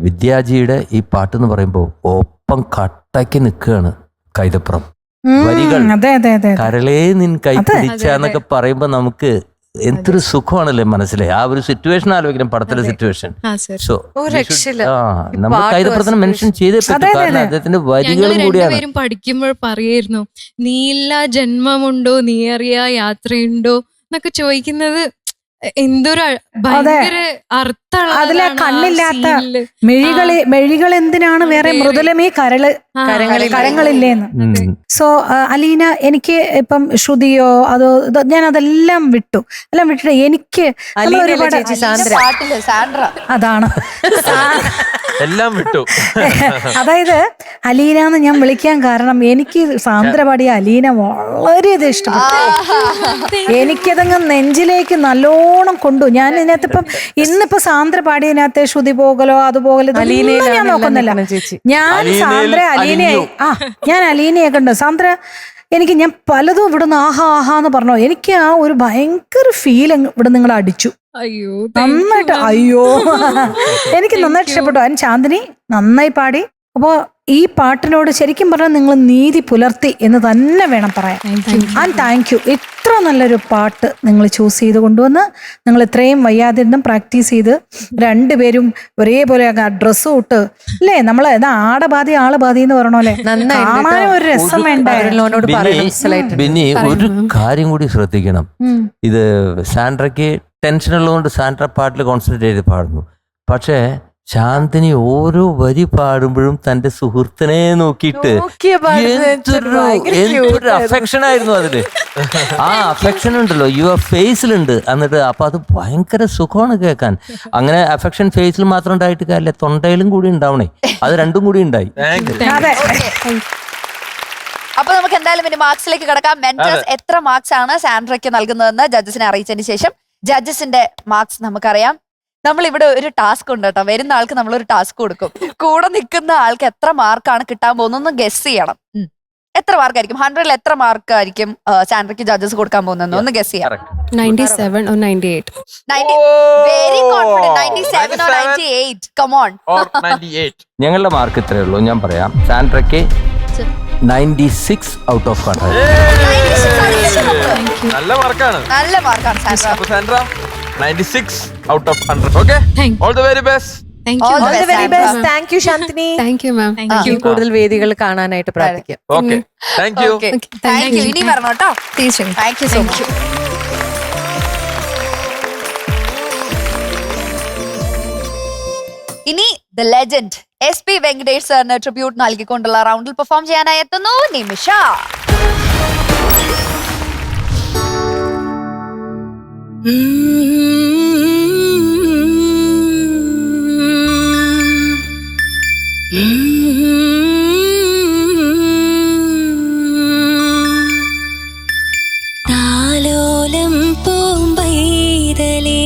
വിദ്യാജിയുടെ ഈ പാട്ടെന്ന് പറയുമ്പോൾ ഒപ്പം കട്ടയ്ക്ക് നിൽക്കുകയാണ് കൈതപ്പുറം. വരികൾ അതെ അതെ അതെ കരളേ നിൻ കൈ പിടിച്ചെന്നൊക്കെ പറയുമ്പോ നമുക്ക് എന്തൊരു സുഖമാണല്ലേ മനസ്സിലെ. ആ ഒരു സിറ്റുവേഷൻ ആലോചിക്കണം, പടത്തിലെ സിറ്റുവേഷൻ. സോ നമ്മൾ കൈതപ്പുറത്തിന് മെൻഷൻ ചെയ്തേ പറ്റും, കാരണം അദ്ദേഹത്തിന്റെ വരികളും കൂടിയാണ്. രണ്ടുപേരും പഠിക്കുമ്പോൾ പറയായിരുന്നു, നീല്ല ജന്മമുണ്ടോ, നീ അറിയ യാത്രയുണ്ടോ എന്നൊക്കെ ചോദിക്കുന്നത് എന്തൊരു ഭയങ്കര അതിലെ കണ്ണില്ലാത്ത മെഴികൾ എന്തിനാണ് വേറെ മൃദുലമേ കരങ്ങളില്ലേന്ന്. സോ അലീന, എനിക്ക് ഇപ്പം ശ്രുതിയോ അതോ ഞാൻ അതെല്ലാം വിട്ടിട്ട് എനിക്ക് അതാണ് എല്ലാം വിട്ടു. അതായത് അലീന എന്ന് ഞാൻ വിളിക്കാൻ കാരണം എനിക്ക് സാന്ദ്ര പാടിയ അലീന വളരെയധികം ഇഷ്ടപ്പെട്ടു. എനിക്കതങ്ങ് നെഞ്ചിലേക്ക് നല്ലോണം കൊണ്ടു. ഞാൻ ഇതിനകത്ത് ഇന്നിപ്പോ സാന്ദ്ര പാടിയതിനകത്ത് ശ്രുതി പോകലോ അതുപോലെ ഞാൻ നോക്കുന്നില്ല. ഞാൻ സാന്ദ്ര ഞാൻ അലീനയെ കണ്ടു. സാന്ദ്ര ഞാൻ പലതും ഇവിടുന്ന് ആഹാന്ന് പറഞ്ഞോ, എനിക്ക് ആ ഒരു ഭയങ്കര ഫീൽ ഇവിടെ നിങ്ങൾ അടിച്ചു നന്നായിട്ട്. എനിക്ക് നന്നായിട്ട് ഇഷ്ടപ്പെട്ടു. അതിന് ചാന്ദിനി നന്നായി പാടി. അപ്പോ ഈ പാട്ടിനോട് ശരിക്കും പറഞ്ഞാൽ നിങ്ങൾ നീതി പുലർത്തി എന്ന് തന്നെ വേണം പറയാൻ. And thank you. ഇത്ര നല്ലൊരു പാട്ട് നിങ്ങൾ ചൂസ് ചെയ്ത് കൊണ്ടുവന്ന് നിങ്ങൾ ഇത്രയും വയ്യാതിരുന്നും പ്രാക്ടീസ് ചെയ്ത് രണ്ടുപേരും ഒരേപോലെ ഡ്രസ്സ് ഇട്ട് അല്ലേ, നമ്മള് ആടബാധി ആളുബാധി എന്ന് പറഞ്ഞോലെ കാണാനും ഒരു രസം വേണ്ടേ. പിന്നെ ഒരു കാര്യം കൂടി ശ്രദ്ധിക്കണം. ഇത് സാൻഡ്രയ്ക്ക് ടെൻഷൻ ഉള്ളതുകൊണ്ട് സാൻഡ്ര പാട്ടിൽ കോൺസെൻട്രേറ്റ് ചെയ്ത് പാടുന്നു. പക്ഷേ ശാന്തിനി ഓരോ വരി പാടുമ്പോഴും തന്റെ സുഹൃത്തിനെ നോക്കിയിട്ട് എന്തൊരു അഫെക്ഷൻ ആയിരുന്നു അതില്. ആ അഫെക്ഷൻ ഉണ്ടല്ലോ യുവർ ഫേസിലുണ്ട്. എന്നിട്ട് അപ്പൊ അത് ഭയങ്കര സുഖമാണ് കേൾക്കാൻ. അങ്ങനെ അഫെക്ഷൻ ഫേസിൽ മാത്രം ഉണ്ടായിട്ട് കാര്യമില്ല, തൊണ്ടയിലും കൂടി ഉണ്ടാവണേ. അത് രണ്ടും കൂടി ഉണ്ടായി. അപ്പൊ നമുക്ക് എന്തായാലും ഇനി മാർക്സിലേക്ക് കിടക്കാം. മെന്റേഴ്സ് എത്ര മാർക്സ് ആണ് സാൻഡ്രയ്ക്ക് നൽകുന്നതെന്ന് ജഡ്ജസിനെ അറിയിച്ചതിന് ശേഷം ജഡ്ജസിന്റെ മാർക്സ് നമുക്കറിയാം. നമ്മൾ ഇവിടെ ഒരു ടാസ്ക് ഉണ്ട് കേട്ടോ. വരുന്ന ആൾക്ക് നമ്മൾ ഒരു ടാസ്ക് കൊടുക്കും. കൂടെ നിൽക്കുന്ന ആൾക്ക് എത്ര മാർക്കാണ് കിട്ടാൻ പോകുന്നതെന്ന് ഗസ് ചെയ്യണം. എത്ര മാർക്കായിരിക്കും? 100-ൽ എത്ര മാർക്കായിരിക്കും സാൻഡ്രയ്ക്ക് ജഡ്ജസ് കൊടുക്കാൻ പോകുന്നത്? ഒന്ന് ഗസ് ചെയ്യാം. 97 or 98. Very confident. 97 or 98. Come on. ഞങ്ങളുടെ മാർക്ക് ഇത്രയേ ഉള്ളൂ. ഞാൻ പറയാം, സാൻഡ്രയ്ക്ക് 96 out of 100. നല്ല മാർക്കാണ്. നല്ല മാർക്കാണ് Sandra. 96 out of 100. Okay? Thank All the very best. All the very best. Thank you Shantini. Thank you, ma'am. കൂടുതൽ വേദികൾ കാണാനായിട്ട് പ്രാർത്ഥിക്കാം. Okay. Thank you. Thank U. ഇനി വരണം കേട്ടോ. തീർച്ചയായും. Thank you so much. ഇനി ദ ലെജൻഡ് SP വെങ്കടേഷ് സാറിന് ട്രിബ്യൂട്ട് നൽകിക്കൊണ്ടുള്ള റൗണ്ടിൽ പെർഫോം ചെയ്യാനായി എത്തുന്നു നിമിഷ. താലോലം പൂമ്പൈതലേ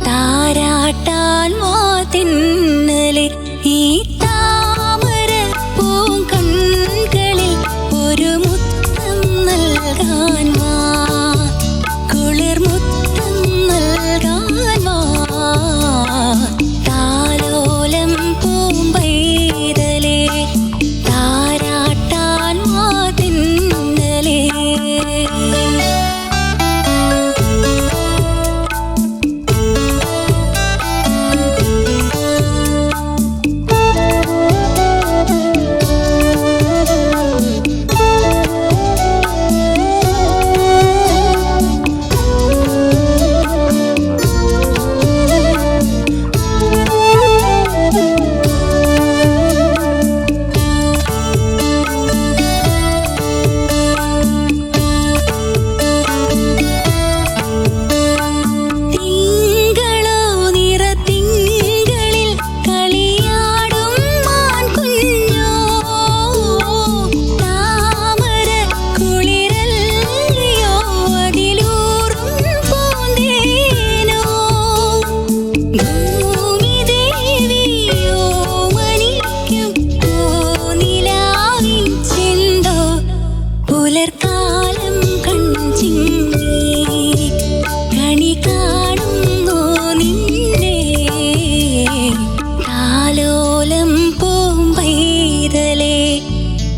താരാട്ടാൻ വാതിന്നലെ ഈ താമര പൂങ്കൺകളിൽ ഒരു മുത്തം നൽകാൻ വാ കുളിർ മുത്തം നൽകാൻ വാ താലോലം പൂമ്പൈതലേ താരാട്ടാൻ വാതിന്നലെ തിങ്കളോ നിറത്തിങ്കളിൽ കളിയാടും മാൻകുഞ്ഞോ താമര കുളിരല്ലയോ അതിലൂറും പൂന്തേനോ ഭൂമിദേവിയോ മനിക്കും പൂനിലാവിൻ ചെന്തോ പുലർക്കാലം കൺചിമ്മി കണി കാണുന്നു നിന്നെ താലോലം പൂമ്പൈതലേ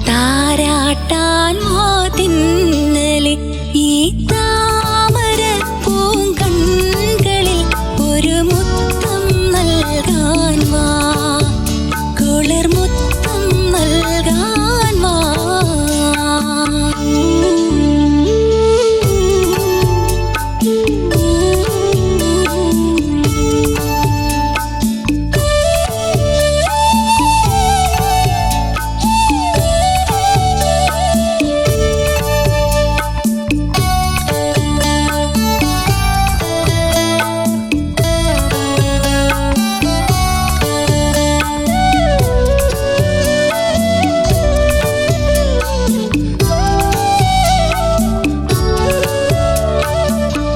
താരാട്ടാൻ വാതിന്നലെ ഈ താമര പൂങ്കൺകളിൽ ഒരു മുത്തം നൽകാൻ വാ കുളിർ മുത്തം നൽകാൻ വാ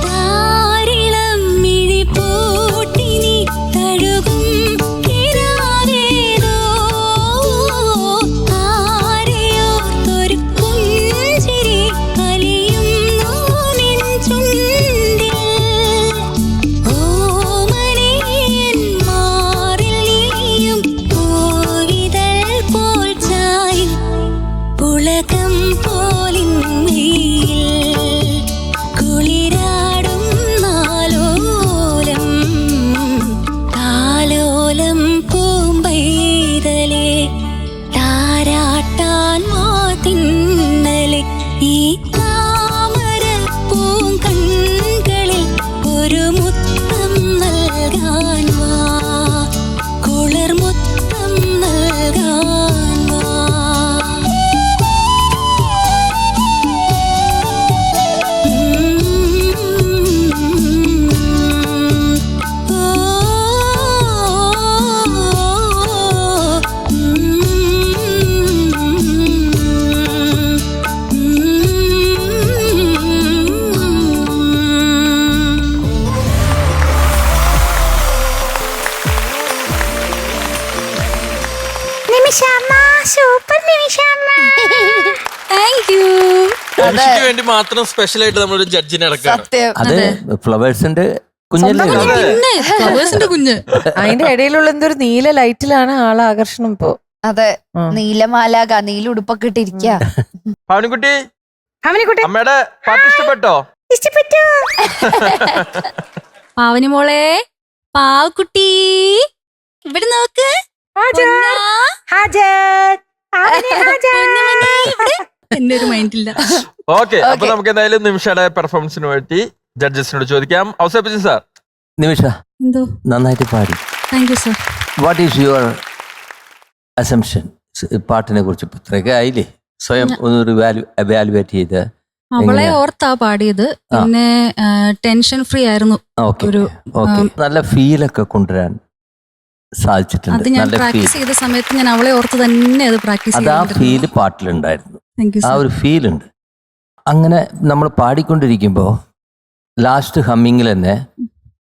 താരിളം മിഴിപ്പൂട്ടി നീ തഴുകും കിനാവേതോ ആരെയോർത്തൊരു പുഞ്ചിരി അലിയുന്നു നിൻ ചുണ്ടിൽ ഓമനേ എൻ മാറിൽ നീയും പൂവിതൾ പോൽ ചായും പുളകം പോലിൻ വെയിൽ കുളിരാടും നാലോലം താലോലം പൂമ്പൈതലേ താരാട്ടാൻ വാതിന്നലെ ഈ താമര പൂങ്കൺകളിൽ ഒരു മുത്തം നൽകാൻ വാ കുളിർ മുത്തം നൽകാൻ വാ സൂപ്പർ നിമിഷമ്മ താങ്ക് യു നിമിഷയ്ക്ക് വേണ്ടി മാത്രം സ്പെഷ്യൽ ആയിട്ട് നമ്മളൊരു ജഡ്ജിനെ ഇറക്കാണ്. സത്യം. അത് ഫ്ലവേഴ്സിന്റെ കുഞ്ഞല്ലേ സ്വന്തം ഇത്? ഫ്ലവേഴ്സിന്റെ കുഞ്ഞ് അതിന്റെ ഇടയിലുള്ള എന്തൊരു നീല ലൈറ്റിലാണ് ആളെ ആകർഷണം ഇപ്പോ. അതെ, ആ. നീലമാലാക നീലുടുപ്പൊക്കെ ഇട്ടിരിക്കുക. ഭാവനിക്കുട്ടി, അവനെക്കുട്ടെ അമ്മയുടെ പാട്ട് ഇഷ്ടപ്പെട്ടോ? ഇഷ്ടപ്പെട്ടു. പാവനി മോളെ, പാവക്കുട്ടി, ഇവിടെ നോക്ക്. ഹാജർ ഹാജർ അവനെ ഹാജർ. എന്റെ ഒരു മൈൻഡില്ല. ഓക്കെ, അപ്പൊ Okay. നമുക്ക് എന്തായാലും നിമിഷയുടെ പെർഫോമൻസിന് വേണ്ടി ജഡ്ജസിനോട് ചോദിക്കാം. ഔസേപ്പച്ചൻ സാർ, നിമിഷ എന്തോ നന്നായിട്ട് പാടി. Thank you sir. What is your assumption? പാട്ടിനെ കുറിച്ച് ഇപ്പൊ ഇത്രയൊക്കെ ആയില്ലേ, സ്വയം ഒന്ന് എവാലുവേറ്റ് ചെയ്ത്. അവളെ ഓർത്താ പാടിയത്. പിന്നെ ടെൻഷൻ ഫ്രീ ആയിരുന്നു. ഓക്കെ ഒരു ഓക്കെ, നല്ല ഫീലൊക്കെ കൊണ്ടുവരാൻ സാധിച്ചിട്ടുണ്ട്. അത് ഞാൻ നല്ല ഫീൽ, പ്രാക്ടീസ് ചെയ്ത സമയത്ത് ഞാൻ അവളെ ഓർത്ത് തന്നെ അത് പ്രാക്ടീസ് അത് ആ ഫീല് പാട്ടിലുണ്ടായിരുന്നു. താങ്ക് യു ആ ഒരു ഫീലുണ്ട്. അങ്ങനെ നമ്മൾ പാടിക്കൊണ്ടിരിക്കുമ്പോൾ ലാസ്റ്റ് ഹമ്മിങ്ങിൽ തന്നെ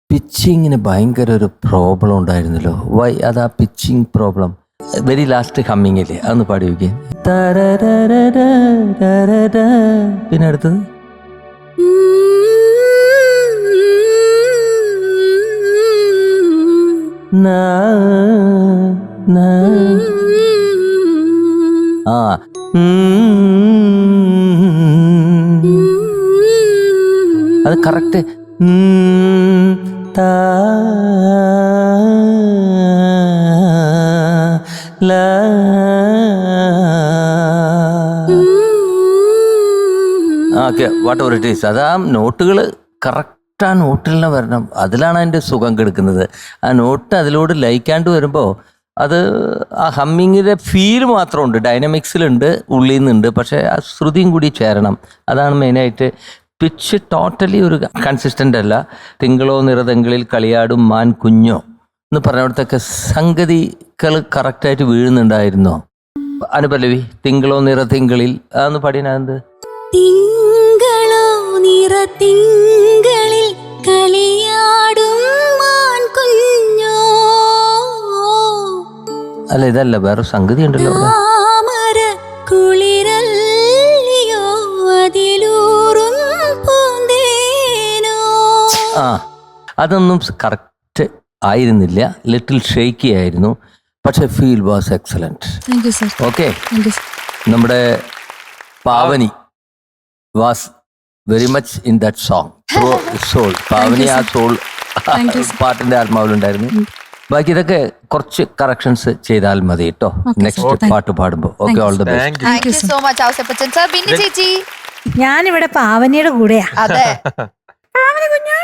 പിച്ചിങ്ങിന് ഭയങ്കര ഒരു പ്രോബ്ലം ഉണ്ടായിരുന്നല്ലോ. വൈ അതാ പിച്ചിങ് പ്രോബ്ലം വെരി ലാസ്റ്റ് ഹമ്മിങ്ങില് അതൊന്ന് പാടി വയ്ക്കുക. പിന്നെ അടുത്തത് ആ അത് correct. Okay, what ever it is. അത് ആ നോട്ടുകൾ കറക്റ്റ് ആ നോട്ടിൽ തന്നെ വരണം. അതിലാണ് അതിൻ്റെ സുഖം കിടക്കുന്നത്. ആ നോട്ട് അതിലൂടെ ലയിക്കാണ്ട് വരുമ്പോൾ അത് ആ ഹമ്മിങ്ങിൻ്റെ ഫീൽ മാത്രമുണ്ട്, ഡൈനാമിക്സിലുണ്ട്, ഉള്ളിൽ നിന്നുണ്ട്. പക്ഷേ ആ ശ്രുതിയും കൂടി ചേരണം. അതാണ് മെയിനായിട്ട്. പിച്ച് ടോട്ടലി ഒരു കൺസിസ്റ്റൻ്റ് അല്ല. തിങ്കളോ നിറതെങ്കളിൽ കളിയാടും മാൻ കുഞ്ഞോ എന്ന് പറഞ്ഞിടത്തൊക്കെ സംഗതികൾ കറക്റ്റായിട്ട് വീഴുന്നുണ്ടായിരുന്നോ? അനുപല്ലവി, തിങ്കളോ നിറതിങ്കളിൽ അതൊന്ന് പാടിയത്. തിങ്കളോ നിറതിങ്കളിൽ കളിയാടും മാൻ കുഞ്ഞോ, അല്ല ഇതല്ല, വേറെ സംഗതി ഉണ്ടല്ലോ അവിടെ. താമര കുളിരല്ലിയോ അതിലൂറും പൂന്തേനോ. ആ അതൊന്നും കറക്റ്റ് ആയിരുന്നില്ല, ലിറ്റിൽ ഷേക്കി ആയിരുന്നു. പക്ഷെ feel was excellent. Thank you sir. Okay, thank you sir. നമ്മുടെ Pavani was very much in that song. Soul Pavani, ആ സോൾ Thank you, sir. പാട്ടിന്റെ ആത്മാവിലുണ്ടായിരുന്നു. ബാക്കി ഇതൊക്കെ കുറച്ച് കറക്ഷൻസ് ചെയ്താൽ മതി കേട്ടോ Okay, നെക്സ്റ്റ് sir. പാട്ട് പാടുമ്പോൾ. Okay, all the best. Thank you so much Ouseppachan sir. പിന്നെ ചേച്ചി ഞാനിവിടെ പാവനിയുടെ കൂടെയാ. അതെ പാവന കുഞ്ഞ്,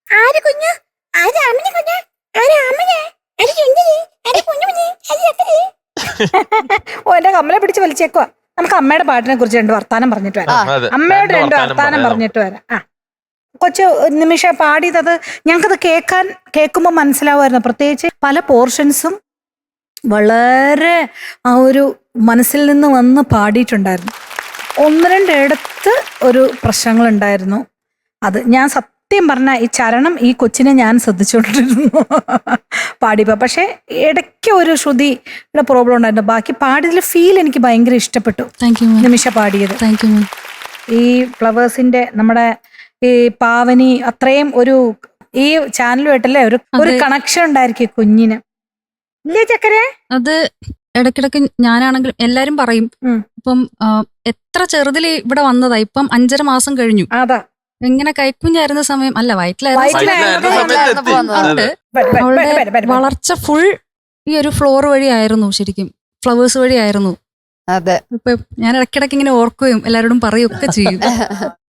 ആര് കുഞ്ഞ്, ആര് അമ്മനെ കുഞ്ഞ്, ആര് അമ്മനെ, ആര് ചുണ്ടരി, ആര് കുഞ്ഞു കുഞ്ഞ്, ആര് ചക്കരി. ഓ, എന്റെ കമ്മലെ പിടിച്ച് വലിച്ചേക്കുവാ. നമുക്ക് അമ്മയുടെ പാട്ടിനെ കുറിച്ച് രണ്ട് വർത്താനം പറഞ്ഞിട്ട് വരാം. അതെ. അമ്മയോട് രണ്ട് വർത്താനം വർത്താനം പറയാം. പറഞ്ഞിട്ട് വരാം. ആ, കൊച്ചു നിമിഷം പാടിയത് ഞങ്ങൾക്കത് കേൾക്കുമ്പോൾ മനസ്സിലാവുമായിരുന്നു. പ്രത്യേകിച്ച് പല പോർഷൻസും വളരെ ആ ഒരു മനസ്സിൽ നിന്ന് വന്ന് പാടിയിട്ടുണ്ടായിരുന്നു. ഒന്ന് രണ്ടിടത്ത് ഒരു പ്രശ്നങ്ങളുണ്ടായിരുന്നു. അത് ഞാൻ സത്യം പറഞ്ഞ ഈ ചരണം ഈ കൊച്ചിനെ ഞാൻ ശ്രദ്ധിച്ചുകൊണ്ടിരുന്നു പാടിയപ്പോൾ. പക്ഷേ ഇടയ്ക്ക് ഒരു ശ്രുതിയുടെ പ്രോബ്ലം ഉണ്ടായിരുന്നു. ബാക്കി പാടിയതിൽ ഫീൽ എനിക്ക് ഭയങ്കര ഇഷ്ടപ്പെട്ടു. Thank you ma'am. നിമിഷ പാടിയത്. Thank you ma'am. ഈ ഫ്ലവേഴ്സിന്റെ നമ്മുടെ ഈ പാവനി അത്രയും ഒരു ഈ ചാനലുമായിട്ടല്ലേ ഒരു അതെ. കണക്ഷൻ ഉണ്ടായിരിക്കും കുഞ്ഞിന്. ഇല്ലേ ചക്കരെ? അത് ഇടയ്ക്കിടയ്ക്ക് ഞാനാണെങ്കിലും എല്ലാരും പറയും. ഉം. ഇപ്പം എത്ര ചെറുതില് ഇവിടെ വന്നതാ, ഇപ്പം 5.5 മാസം കഴിഞ്ഞു. അതാ എങ്ങനെ കൈക്കുഞ്ഞായിരുന്ന സമയം അല്ല, വയറ്റിലായിരുന്ന വയറ്റിലായിരുന്ന സമയത്ത് എത്തി. ഉണ്ട്. വരും. അവളുടെ വളർച്ച ഫുൾ ഈ ഒരു ഫ്ലോർ വഴിയായിരുന്നു, ശരിക്കും ഫ്ലവേഴ്സ് വഴിയായിരുന്നു. അതെ ഇപ്പൊ ഞാൻ ഇടയ്ക്കിടയ്ക്ക് ഇങ്ങനെ ഓർക്കുകയും എല്ലാവരോടും പറയുകയൊക്കെ ചെയ്യും.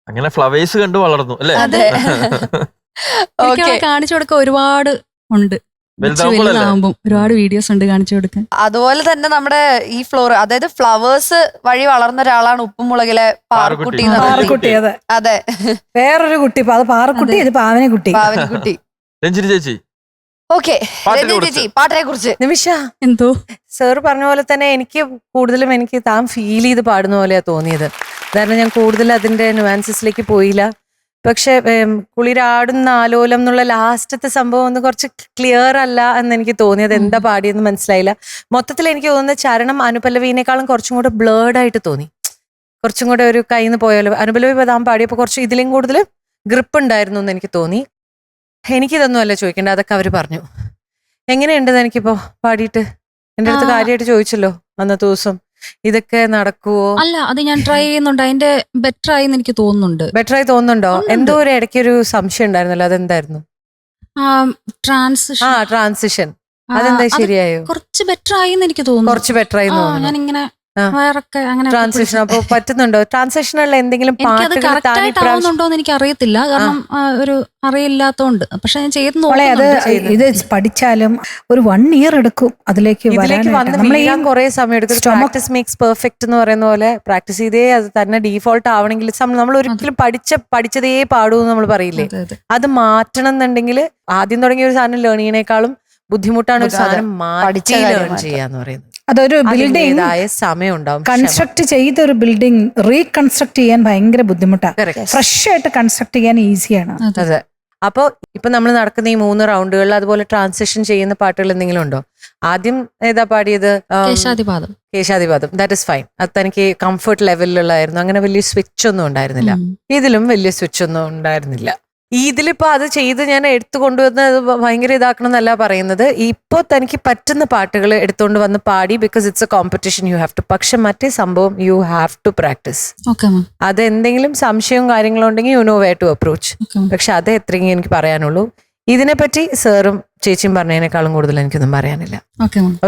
അങ്ങനെ ഫ്ലവേഴ്സ് കണ്ട് വളർന്നു അല്ലേ? അതെ എനിക്ക് ഓക്കെ. അവളെ കാണിച്ചു കൊടുക്കാൻ ഒരുപാട് ഉണ്ട്. വലുതാവുമ്പോഴല്ലേ? വലുതാവുമ്പം ഒരുപാട് വീഡിയോസ് ഉണ്ട് കാണിച്ചു കൊടുക്കാൻ. അതുപോലെ തന്നെ നമ്മുടെ ഈ ഫ്ലോർ, അതായത് ഫ്ലവേഴ്സ് വഴി വളർന്ന ഒരാളാണ് ഉപ്പുമുളകിലെ പാറുക്കുട്ടി എന്ന് പറയുന്നത്. പാറക്കുട്ടി. അത് അതെ വേറൊരു കുട്ടി. അത് പാറക്കുട്ടി, ഇത് പാവനെ കുട്ടി. പാവനിക്കുട്ടി. രഞ്ജിനി ചേച്ചി ഓക്കെ, പാട്ടിനെ ചേച്ചി പാട്ടിനെ കുറിച്ച്. നിമിഷ, എന്തോ സാർ പറഞ്ഞ പോലെ തന്നെ എനിക്ക് കൂടുതലും എനിക്ക് താൻ ഫീൽ ചെയ്ത് പാടുന്ന പോലെയാ തോന്നിയത്. കാരണം ഞാൻ കൂടുതൽ അതിന്റെ നുവാൻസസിലേക്ക് പോയില്ല. പക്ഷെ കുളിരാടുന്ന ആലോലം എന്നുള്ള ലാസ്റ്റത്തെ സംഭവം ഒന്ന് കുറച്ച് ക്ലിയർ അല്ല എന്ന് എനിക്ക് തോന്നിയത്. എന്താ പാടിയെന്ന് മനസ്സിലായില്ല. മൊത്തത്തിൽ എനിക്ക് തോന്നുന്നത് ചരണം അനുപല്ലവിനേക്കാളും കുറച്ചും കൂടെ ബ്ലേർഡ് ആയിട്ട് തോന്നി. കുറച്ചും കൂടെ ഒരു കയ്യിൽ നിന്ന് പോയാലോ. അനുപല്ലവി താൻ പാടിയപ്പോൾ കുറച്ച് ഇതിലും കൂടുതൽ ഗ്രിപ്പ് ഉണ്ടായിരുന്നു എന്ന് എനിക്ക് തോന്നി. എനിക്കിതൊന്നും അല്ല ചോദിക്കേണ്ടത്, അതൊക്കെ അവർ പറഞ്ഞു. എങ്ങനെയുണ്ട് എനിക്കിപ്പോ പാടിയിട്ട്? എൻ്റെ അടുത്ത് കാര്യമായിട്ട് ചോദിച്ചല്ലോ അന്നത്തെ ദിവസം, ഇതൊക്കെ നടക്കുവോ? അല്ല, അത് ഞാൻ ട്രൈ ചെയ്യുന്നുണ്ട്. അതിന്റെ ബെറ്റർ ആയി എന്ന് എനിക്ക് തോന്നുന്നുണ്ട്. ബെറ്റർ ആയി തോന്നുന്നുണ്ടോ? തോന്നുന്നുണ്ട്. എന്തോ ഒരു ഇടയ്ക്ക് ഒരു സംശയം ഉണ്ടായിരുന്നല്ലോ, അതെന്തായിരുന്നു? ട്രാൻസിഷൻ ആ, ട്രാൻസിഷൻ. അതെന്താ ശരിയായോ? കുറച്ച് ബെറ്റർ ആയി എന്ന് എനിക്ക് തോന്നുന്നു. കുറച്ച് ബെറ്റർ ആയി തോന്നുന്നു. ഞാനിങ്ങനെ ആ. വയറൊക്കെ അങ്ങനെ ട്രാൻസിഷൻ അപ്പൊ പറ്റുന്നുണ്ടോ? ട്രാൻസിഷനുള്ള എന്തെങ്കിലും എനിക്കത് പാട്ടുകൾ കറക്റ്റ് താൻ ആയിട്ട് ഇപ്രാവശ്യം ആവുന്നുണ്ടോ എന്ന് എനിക്ക് അറിയത്തില്ല. കാരണം ഒരു അറിയില്ലാത്തോണ്ട്. പക്ഷെ ഞാൻ ചെയ്ത് മോളെ, അത് നോക്കുന്നുണ്ട്. ഇത് പഠിച്ചാലും ഒരു 1 year എടുക്കും അതിലേക്ക് ഇതിലേക്ക് വന്ന് നമ്മളെ വീഴാൻ കുറെ സമയം എടുക്കും. stomach- പ്രാക്ടീസ് മേക്സ് പെർഫെക്റ്റ് എന്ന് പറയുന്ന പോലെ പ്രാക്ടീസ് ചെയ്തേ അത് തന്നെ ഡീഫോൾട്ട് ആവണമെങ്കിൽ നമ്മൾ ഒരിക്കലും പഠിച്ചതേ പാടൂ എന്ന് നമ്മൾ പറയില്ലേ. അതെ, അതെ. അത് മാറ്റണം എന്നുണ്ടെങ്കിൽ ആദ്യം തുടങ്ങിയ ഒരു സാധനം ലേൺ ചെയ്യണേക്കാളും ബുദ്ധിമുട്ടാണ് ഒരു സാധനം പഠിച്ച മാറ്റി ലേൺ കാര്യമായിട്ട്. ചെയ്യാന്ന് പറയുന്നത്. അതൊരു ബിൽഡിംഗ് അതിന്റേതായ സമയം ഉണ്ടാവും. കൺസ്ട്രക്ട് ചെയ്ത ഒരു ബിൽഡിംഗ് റീകൺസ്ട്രക്ട് ചെയ്യാൻ ഭയങ്കര ബുദ്ധിമുട്ടാണ്. Correct. ഫ്രഷ് ആയിട്ട് കൺസ്ട്രക്ട് ചെയ്യാൻ ഈസിയാണ്. അതെ. അപ്പൊ ഇപ്പൊ നമ്മൾ നടക്കുന്ന ഈ 3 റൗണ്ടുകളിൽ അതുപോലെ ട്രാൻസിഷൻ ചെയ്യുന്ന പാട്ടുകൾ എന്തെങ്കിലും ഉണ്ടോ? ആദ്യം ഏതാ പാടിയത്? കേശാതിപാദം. കേശാതിപാദം. That is fine. അത് തനിക്ക് കംഫർട്ട് ലെവലിലുള്ളായിരുന്നു. അങ്ങനെ വലിയ സ്വിച്ച് ഒന്നും ഉണ്ടായിരുന്നില്ല. ഇതിലും വലിയ സ്വിച്ച് ഒന്നും ഉണ്ടായിരുന്നില്ല. ഇതിലിപ്പോ അത് ചെയ്ത് ഞാൻ എടുത്തു കൊണ്ടുവന്ന് അത് ഭയങ്കര ഇതാക്കണം എന്നല്ല പറയുന്നത്. ഇപ്പൊ തനിക്ക് പറ്റുന്ന പാട്ടുകൾ എടുത്തുകൊണ്ട് വന്ന് പാടി, because it's a competition, you have to. പക്ഷെ മറ്റേ സംഭവം യു ഹാവ് ടു പ്രാക്ടീസ്. അത് എന്തെങ്കിലും സംശയവും കാര്യങ്ങളും ഉണ്ടെങ്കിൽ you know way to approach. പക്ഷെ അത് എത്രയെങ്കിലും എനിക്ക് പറയാനുള്ളൂ. ഇതിനെപ്പറ്റി സാറും ചേച്ചിയും പറഞ്ഞതിനേക്കാളും കൂടുതൽ എനിക്കൊന്നും പറയാനില്ല.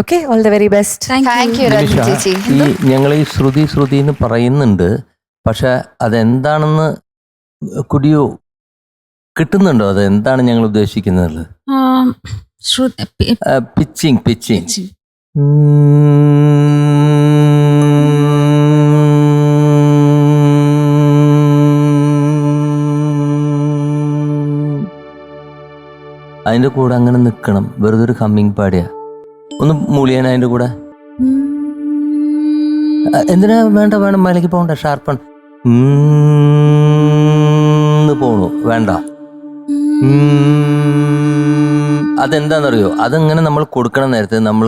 Okay, all the very best. Thank you Ranju Nimisha, ചേച്ചി. ഈ ഞങ്ങൾ ഈ ശ്രുതി എന്ന് പറയുന്നുണ്ട്, പക്ഷെ അതെന്താണെന്ന് കുടിയോ കിട്ടുന്നുണ്ടോ? അത് എന്താണ് ഞങ്ങൾ ഉദ്ദേശിക്കുന്നത്? പിച്ചിങ്. അതിന്റെ കൂടെ അങ്ങനെ നിക്കണം, വെറുതെ ഒരു ഹമ്മിങ് പാടിയ ഒന്ന് മൂളിയാൻ അതിന്റെ കൂടെ. എന്തിനാ? വേണ്ട മേലേക്ക് പോകണ്ട, ഷാർപ്പൺ പോണു, വേണ്ട. അതെന്താണെന്നറിയോ? അതെങ്ങനെ നമ്മൾ കൊടുക്കണ നേരത്തെ നമ്മൾ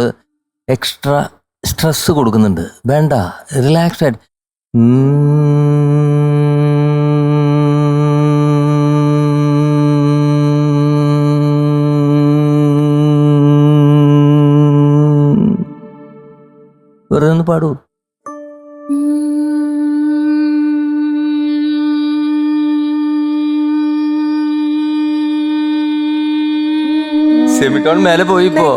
എക്സ്ട്രാ സ്ട്രെസ് കൊടുക്കുന്നുണ്ട്. വേണ്ട, റിലാക്സ്ഡ് ആയിട്ട്. വെറുതെ ഒന്ന് പാടൂ. സെമിട്ടോൺ മേലെ പോയിപ്പോ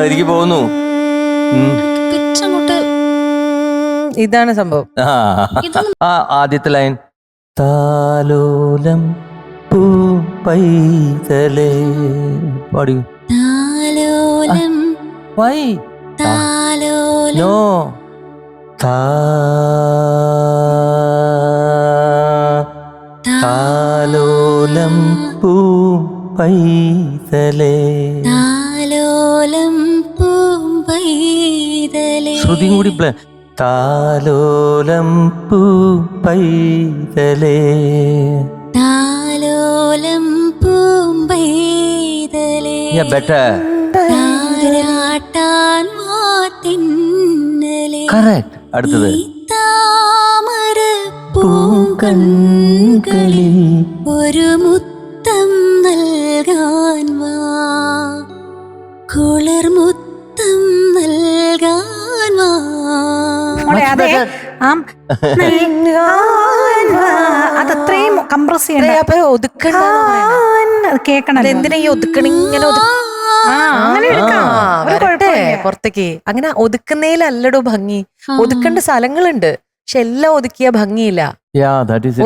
എനിക്ക് പോകുന്നു. ഇതാണ് സംഭവം. ആദ്യത്തെ ലൈൻ താലോലം പൂ പൈതലേ പാടി. വൈ നോ താലോലം പൂ പൈതലേ. ശ്രുതിയും കൂടി താലോലം പൂ പൈതലേ. ബെറ്റർ. കറക്റ്റ്. അടുത്തത് പൂങ്കൺകളിൽ ഒരു മുത്തം നൽകാൻ വാ, കുളിർ മുത്തം നൽകാൻ വാ. അതത്രയും കംപ്രസ് ചെയ്യണം. അപ്പൊ ഒതുക്കണ്ട കേക്കണം. എന്തിനാ ഈ ഒതുക്കണ ഇങ്ങനെ പുറത്തേക്ക്? അങ്ങനെ ഒതുക്കുന്നതിലല്ലടോ ഭംഗി. ഒതുക്കേണ്ട സ്ഥലങ്ങളുണ്ട്, പക്ഷെ എല്ലാം ഒതുക്കിയ ഭംഗിയില്ല.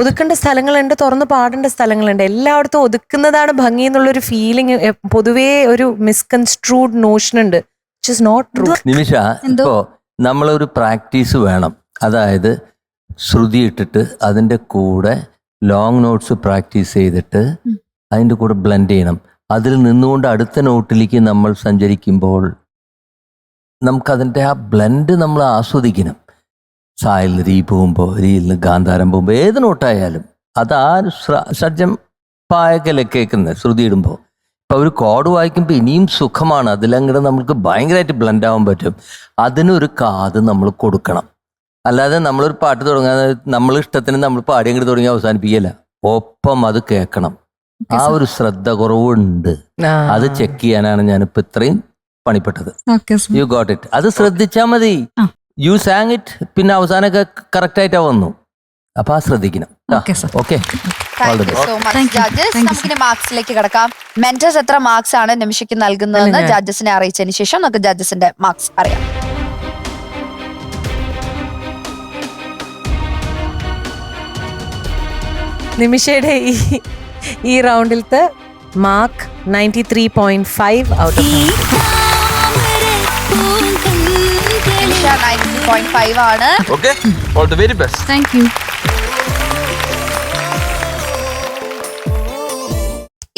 ഒതുക്കേണ്ട സ്ഥലങ്ങളുണ്ട്, തുറന്ന് പാടേണ്ട സ്ഥലങ്ങളുണ്ട്. എല്ലായിടത്തും ഒതുക്കുന്നതാണ് ഭംഗി എന്നുള്ളൊരു ഫീലിംഗ് പൊതുവേ ഒരു മിസ്കൺസ്ട്രൂഡ് നോഷൻ ഉണ്ട്. Not true. നിമിഷ, ഇപ്പോ നമ്മളൊരു പ്രാക്ടീസ് വേണം. അതായത് ശ്രുതി ഇട്ടിട്ട് അതിൻ്റെ കൂടെ ലോങ് നോട്ട്സ് പ്രാക്ടീസ് ചെയ്തിട്ട് അതിൻ്റെ കൂടെ ബ്ലെൻഡ് ചെയ്യണം. അതിൽ നിന്നുകൊണ്ട് അടുത്ത നോട്ടിലേക്ക് നമ്മൾ സഞ്ചരിക്കുമ്പോൾ നമുക്കതിൻ്റെ ആ ബ്ലെൻഡ് നമ്മൾ ആസ്വദിക്കണം. സായിൽ രീ പോകുമ്പോൾ, രീയിൽ നിന്ന് ഗാന്ധാരം പോകുമ്പോൾ, ഏത് നോട്ടായാലും അത് ആ ഷഡ്ജം പായക്കല്ലേ കേൾക്കുന്നത് ശ്രുതി ഇടുമ്പോൾ. ഇപ്പം ഒരു കോഡ് വായിക്കുമ്പോൾ ഇനിയും സുഖമാണ്. അതിലങ്ങോട്ട് നമുക്ക് ഭയങ്കരമായിട്ട് ബ്ലെൻഡ് ആവാൻ പറ്റും. അതിനൊരു കാത് നമ്മൾ കൊടുക്കണം. അല്ലാതെ നമ്മളൊരു പാട്ട് തുടങ്ങാതെ നമ്മൾ ഇഷ്ടത്തിന് നമ്മൾ പാടി അങ്ങോട്ട് തുടങ്ങി അവസാനിപ്പിക്കല. ഒപ്പം അത് കേൾക്കണം. ആ ഒരു ശ്രദ്ധ കുറവുണ്ട്. അത് ചെക്ക് ചെയ്യാനാണ് ഞാനിപ്പോൾ ഇത്രയും പണിപ്പെട്ടത്. You got it. അത് ശ്രദ്ധിച്ചാൽ മതി. U San it. പിന്നെ അവസാനമൊക്കെ കറക്റ്റ് ആയിട്ടാ വന്നു. അപ്പൊ ആ ശ്രദ്ധിക്കണം. Okay, thank you so much judges. നമുക്കിനി മാർക്സിലേക്ക് കിടക്കാം. മെന്റേഴ്സ് എത്ര മാർക്സ് ആണ് നിമിഷയ്ക്ക് നൽകുന്നതെന്ന് ജഡ്ജസിനെ അറിയിച്ചതിന് ശേഷം നമുക്ക് ജഡ്ജസിന്റെ മാർക്സ് അറിയാം. നിമിഷയുടെ ഈ റൗണ്ടിലത്തെ മാർക്ക് 93.5 ഔട്ട് ഓഫ് 93.5 ആണ്. Okay, all the very best. Thank U.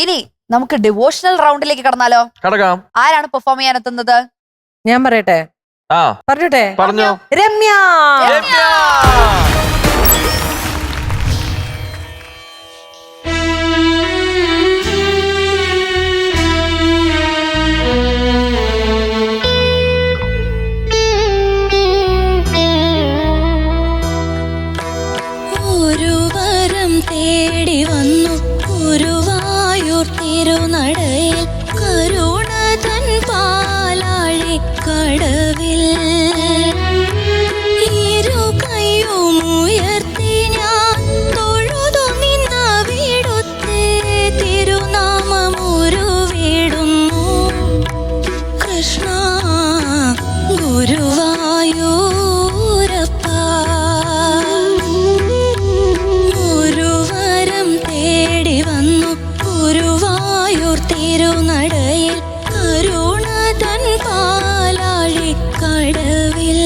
ഇനി നമുക്ക് ഡിവോഷണൽ റൗണ്ടിലേക്ക് കടന്നാലോ? കടക്കാം. ആരാണ് പെർഫോം ചെയ്യാൻ എത്തുന്നത്? ഞാൻ പറയട്ടെ? ആ പറഞ്ഞോട്ടെ? പറഞ്ഞോ. രമ്യ. രമ്യ. ഒരു വരം തേടി വന്നു ഗുരുവായൂർ തിരുനടയിൽ കരുണ തൻ പാലാഴി കടവിൽ ഇരു കൈയും ഉയർത്തി ഞാൻ തൊഴുതു നിന്നവിടുത്തെ തിരുനാമമുരുവിടുന്നു കൃഷ്ണ ഗുരുവായൂരപ്പ. ഒരു വരം തേടി വന്നു ഗുരുവായൂർ തിരുനടയിൽ കരുണ തൻ പാലാഴി കടവിൽ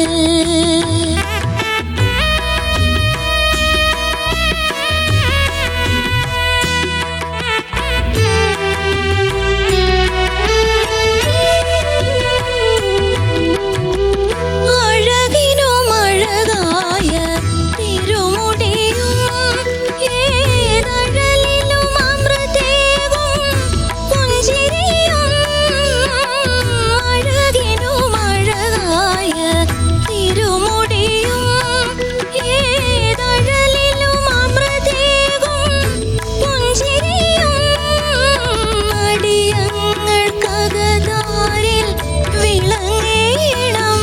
അഴകിനും അഴകായ തിരുമുടിയും ഏതഴലിലും അമൃതേവും പുഞ്ചിരിയും അഴകിനും അഴകായ തിരുമുടിയും ഏതഴലിലും അമൃതേവും പുഞ്ചിരിയും അടിയങ്ങൾക്കകതാരിൽ വിളങ്ങേണം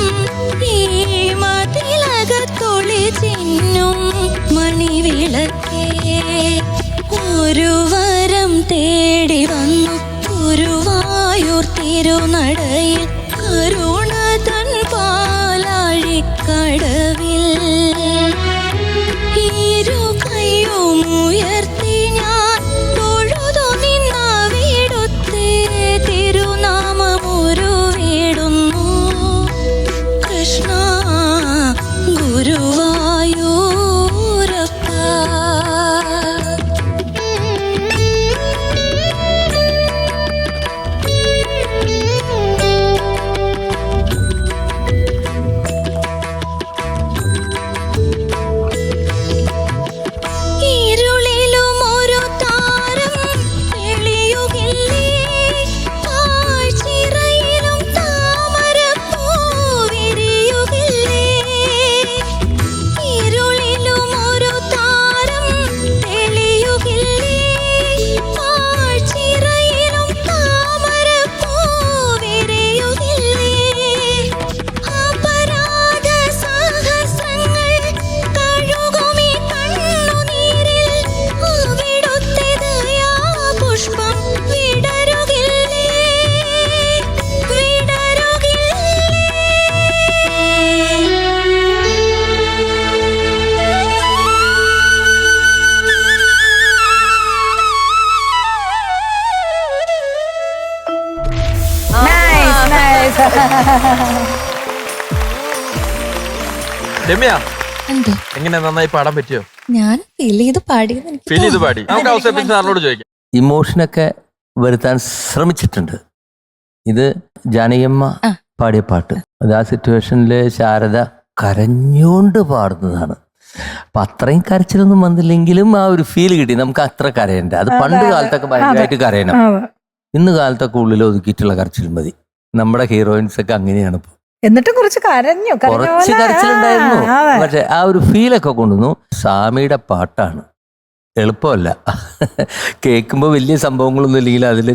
ഈ മതിലകത്തൊളി ചിന്നും മണിവിളക്കേ. ഒരു വരം തേടി വന്നു ഗുരുവായൂർ തിരുനടയിൽ കരുണ തൻ പാലാഴി കടവിൽ ഇരു കൈയും ഉയർത്തി ഞാൻ തൊഴുതു നിന്നവിടുത്തെ തിരുനാമമുരുവിടുന്നു കൃഷ്ണ ഗുരുവായൂരപ്പ. ഇരുളിലും ഒരു താരം തെളിയുകില്ലേ ആഴ്ചിറയിലും താമരപ്പൂ വിരിയുകില്ലേ. ഇരുളിലും ഒരു താരം തെളിയുകില്ലേ ആഴ്ചിറയിലും താമരപ്പൂ വിരിയുകില്ലേ. അപരാധ സാഹസങ്ങൾ കഴുകുമീ കണ്ണുനീരിൽ അവിടുത്തെ ദയാപുഷ്പം വിടരുകില്ലേ നൈസ് നൈസ്. രമ്യ എന്തോ എങ്ങനെ നന്നായി പാടാൻ പറ്റിയോ? ഞാൻ ഫീൽ ചെയ്ത് പാടിയെന്ന് എനിക്ക് ഫീൽ ചെയ്ത് പാടി. നമുക്ക് ഔസേപ്പിൻ സാറിനോട് ചോദിക്കാം. ഇമോഷനൊക്കെ വരുത്താൻ ശ്രമിച്ചിട്ടുണ്ട്. ഇത് ജാനകിയമ്മ ആ. പാടിയ പാട്ട്, അത് ആ സിറ്റുവേഷനില് ശാരദ കരഞ്ഞോണ്ട് പാടുന്നതാണ്. അപ്പൊ അത്രയും കരച്ചിലൊന്നും വന്നില്ലെങ്കിലും ആ ഒരു ഫീൽ കിട്ടി. നമുക്ക് അത്ര കരയണ്ട. അത് പണ്ട് കാലത്തൊക്കെ ഭയങ്കരമായിട്ട് കരയണം. അതെ. ഇന്ന് കാലത്തൊക്കെ ഉള്ളിൽ ഒതുക്കിയിട്ടുള്ള കരച്ചിൽ മതി. നമ്മുടെ ഹീറോയിൻസ് ഒക്കെ അങ്ങനെയാണ് ഇപ്പൊ. എന്നിട്ടും കുറച്ച് കരഞ്ഞു കുറച്ച് കരച്ചിലുണ്ടായിരുന്നു, പക്ഷെ ആ ഒരു ഫീലൊക്കെ കൊണ്ടുവന്നു. സ്വാമിയുടെ പാട്ടാണ്, എളുപ്പമല്ല. കേൾക്കുമ്പോൾ വലിയ സംഭവങ്ങളൊന്നും ഇല്ലെങ്കിൽ അതിൽ